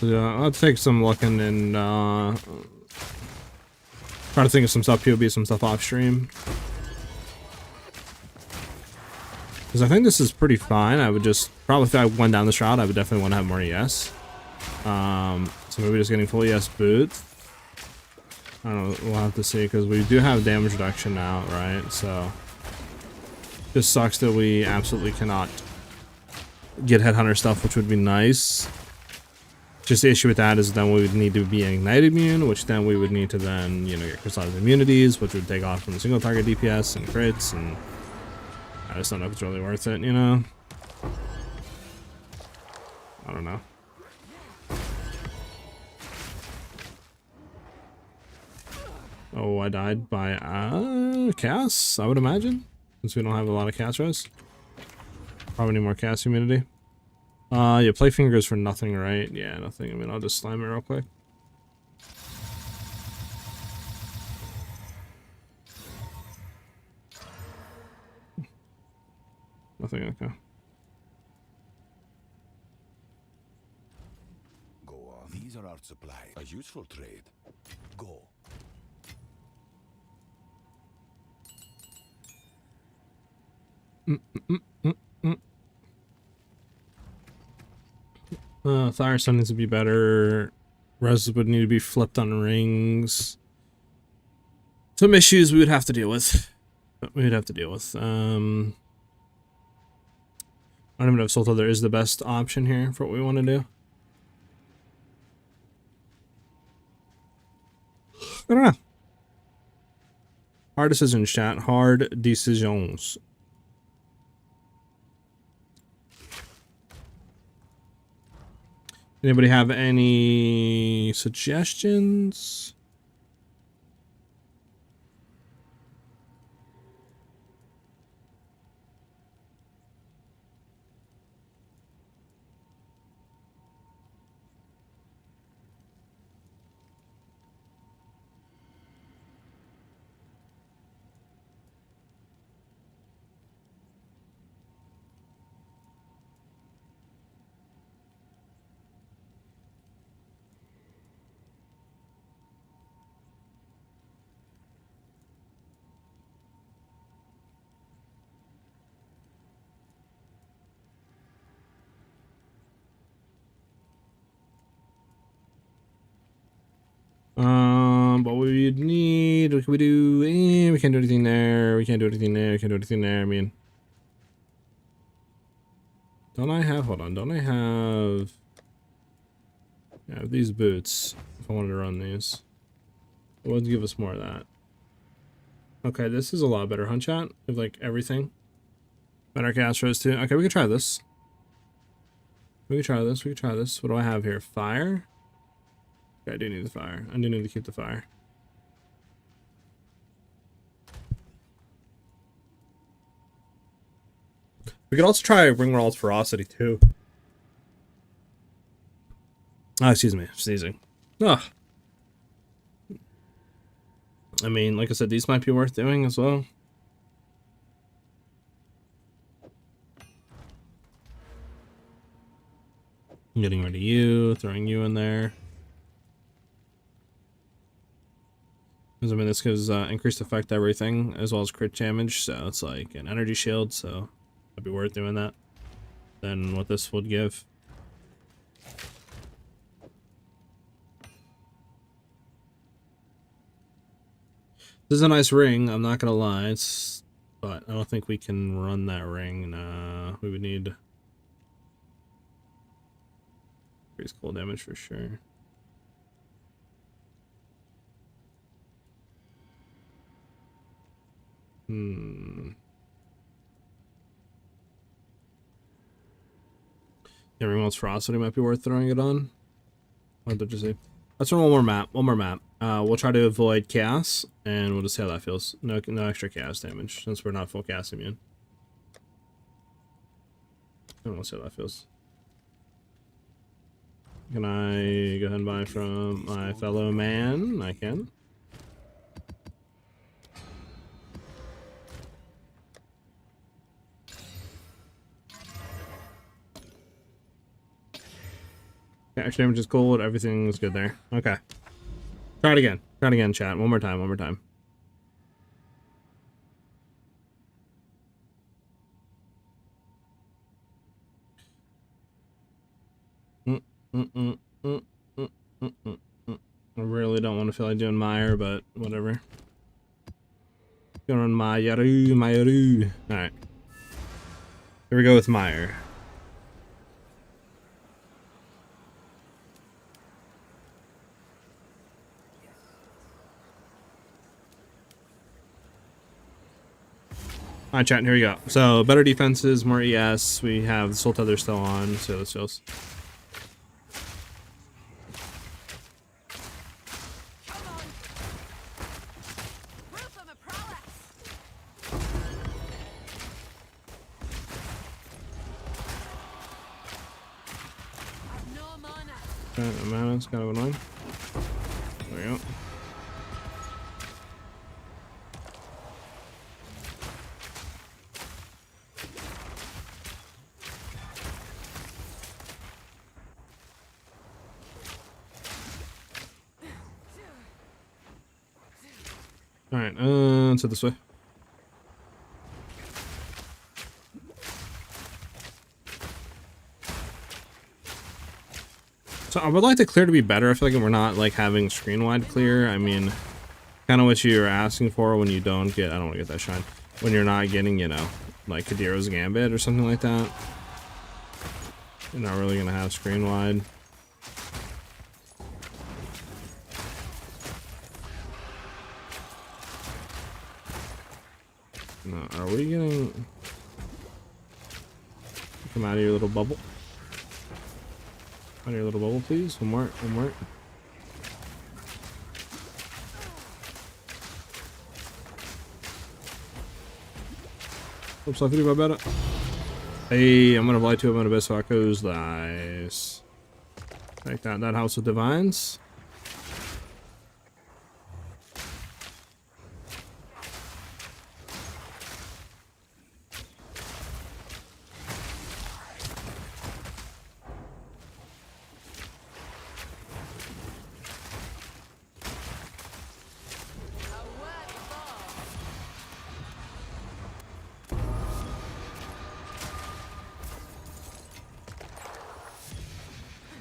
Yeah, I'll have to take some looking and try to think of some stuff, POB, some stuff off stream. Because I think this is pretty fine. I would just, probably if I went down this route, I would definitely want to have more ES. So maybe just getting full ES boots. I don't know, we'll have to see, because we do have damage reduction now, right? So, just sucks that we absolutely cannot get Headhunter stuff, which would be nice. Just the issue with that is then we would need to be Ignite immune, which then we would need to then, you know, get crystallized immunities, which would take off from the single target DPS and crits, and I just don't know if it's really worth it, you know? I don't know. Oh, I died by Chaos, I would imagine, since we don't have a lot of Chaos res. Probably need more Chaos immunity. Yeah, play fingers for nothing, right? Yeah, nothing. I mean, I'll just slam it real quick. Nothing, okay. Go on. These are our supplies. A useful trade. Go. Thyrestone needs to be better. Res would need to be flipped on rings. Some issues we would have to deal with. I don't even know if Soul Tether is the best option here for what we want to do. I don't know. Hard decisions, chat. Hard decisions. Anybody have any suggestions? What we would need, what can we do? We can't do anything there. We can't do anything there. We can't do anything there. I mean, don't I have, hold on, don't I have, yeah, these boots, if I wanted to run these. It would give us more of that. Okay, this is a lot better, huh, chat? With like everything. Better Castros too. Okay, we can try this. We can try this. We can try this. What do I have here? Fire? Okay, I do need the fire. I do need to keep the fire. We could also try Ringworld's Ferocity too. Oh, excuse me, sneezing. Ugh. I mean, like I said, these might be worth doing as well. Getting rid of you, throwing you in there. Because I mean, this gives increased effect to everything, as well as crit damage, so it's like an energy shield, so it'd be worth doing that than what this would give. This is a nice ring, I'm not gonna lie, but I don't think we can run that ring. Nah, we would need increased cold damage for sure. Yeah, Ringworld's Ferocity might be worth throwing it on. What did you say? Let's run one more map. We'll try to avoid chaos, and we'll just see how that feels. No extra chaos damage, since we're not full chaos immune. And we'll see how that feels. Can I go ahead and buy from my fellow man? I can. Okay, extra damage is cool. Everything's good there. Okay. Try it again. Try it again, chat. One more time. One more time. I really don't want to feel like doing Meyer, but whatever. Gonna run Mayaru. Alright. Here we go with Meyer. Alright, chat, here we go. So, better defenses, more ES. We have the Soul Tether still on, so this feels. Come on. Proof of a prowess. I've no mana. Okay, mana's kind of annoying. There we go. Alright, let's head this way. So I would like the clear to be better. I feel like we're not like having screen wide clear. I mean, kind of what you're asking for when you don't get, I don't want to get that shine. When you're not getting, you know, like Kadiro's Gambit or something like that. You're not really going to have screen wide. No, are we getting... Come out of your little bubble. Out of your little bubble, please. One more, one more. Oops, I think about better. Hey, I'm gonna fly to him on a Biswakos. Nice. Take that, that House of Divines.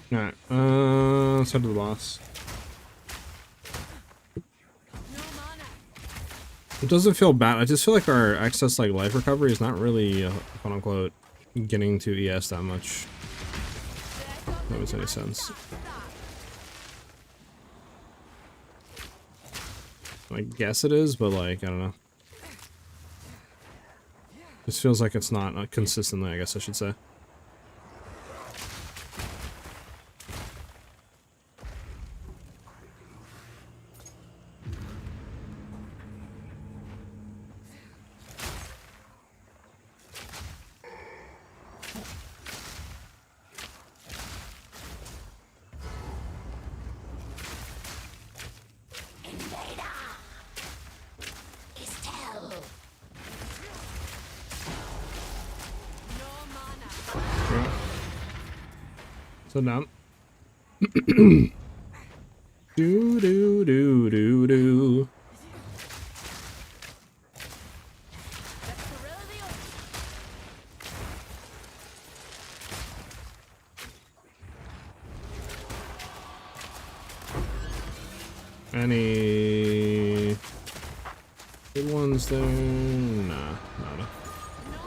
Alright, let's head to the boss. No mana. It doesn't feel bad. I just feel like our excess like life recovery is not really quote unquote getting to ES that much. If that makes any sense. I guess it is, but like I don't know. This feels like it's not consistently, I guess I should say. Slow down. Do do do do do. That's the real deal. Any good ones there? Nah, nada. No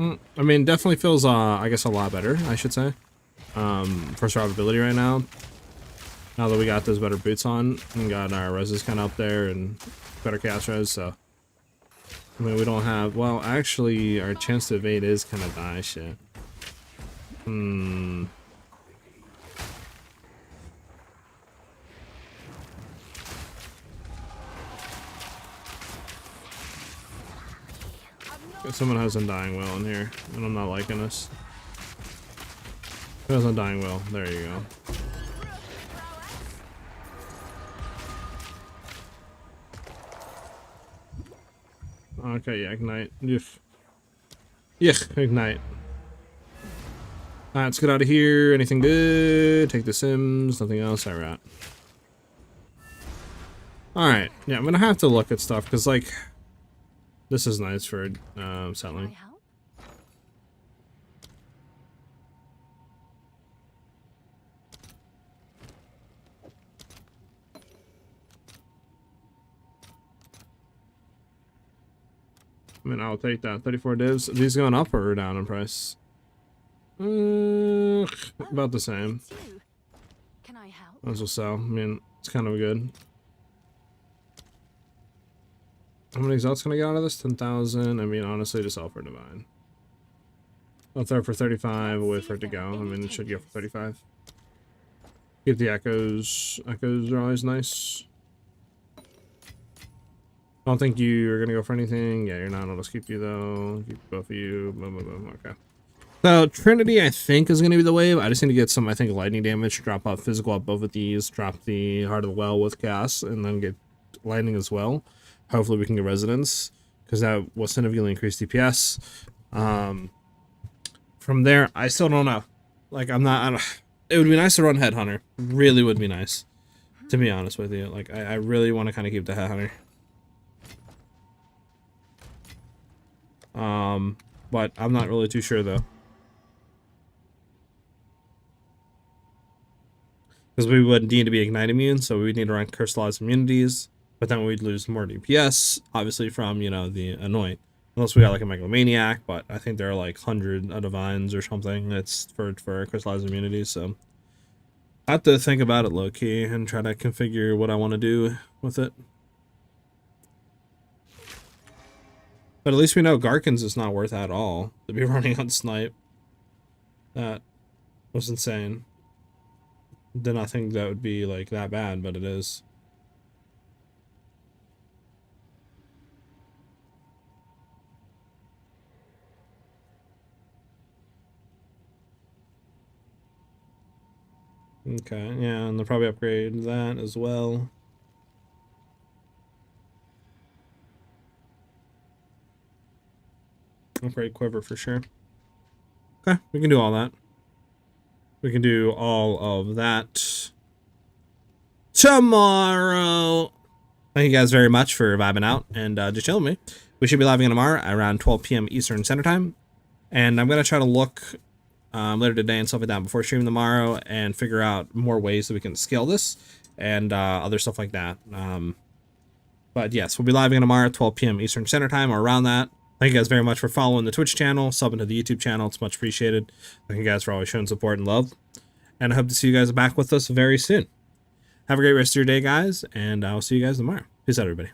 mana. I mean, definitely feels, I guess, a lot better, I should say, for survivability right now. Now that we got those better boots on and got our reses kind of up there and better cast res, so. I mean, we don't have, well, actually, our chance to evade is kind of die shit. Someone has Undying Will in here, and I'm not liking this. Who has Undying Will? There you go. Okay, yeah, ignite. Ignite. Alright, let's get out of here. Anything good? Take the Sims. Nothing else. Alright. Alright, yeah, I'm gonna have to look at stuff, because, like, this is nice for Can I settling. help? I mean, I'll take that. 34 divs. Are these going up or down in price? About the same. It's you. Can I help? Might as well sell. I mean, it's kind of good. How many exalts can I get out of this? 10,000. I mean, honestly, just sell for Divine. I'll throw it for 35. I'll wait for it to go. I mean, it should go for 35. Get the echoes. Echoes are always nice. I don't think you're gonna go for anything. Yeah, you're not. I'll just keep you though. Keep both of you. Boom, boom, boom. Okay. So Trinity, I think, is gonna be the wave. I just need to get some, I think, lightning damage. Drop out physical at both of these. Drop the Heart of the Well with gas, and then get lightning as well. Hopefully, we can get Resonance because that will significantly increase DPS. From there, I still don't know. Like, I'm not. I don't, it would be nice to run Headhunter. Really would be nice, to be honest with you. Like, I really want to kind of keep the Headhunter. But I'm not really too sure though. Because we would need to be Ignite immune, so we would need to run crystallized immunities, but then we'd lose more DPS, obviously from, you know, the Anoint. Unless we got like a Megalomaniac, but I think there are like 100 Divines or something that's for crystallized immunities, so. I have to think about it low-key and try to configure what I want to do with it. But at least we know Garkins is not worth at all to be running on Snipe. That was insane. Did not think that would be like that bad, but it is. Okay, yeah, and they'll probably upgrade that as well. Upgrade Quiver for sure. Okay, we can do all that. We can do all of that tomorrow. Thank you guys very much for vibing out and just chilling with me. We should be live again tomorrow around 12 p.m. Eastern Standard Time. And I'm going to try to look later today and stuff like that before streaming tomorrow and figure out more ways that we can scale this and other stuff like that. But yes, we'll be live again tomorrow at 12 p.m. Eastern Standard Time or around that. Thank you guys very much for following the Twitch channel, subbing to the YouTube channel. It's much appreciated. Thank you guys for always showing support and love. And I hope to see you guys back with us very soon. Have a great rest of your day, guys, and I'll see you guys tomorrow. Peace out, everybody.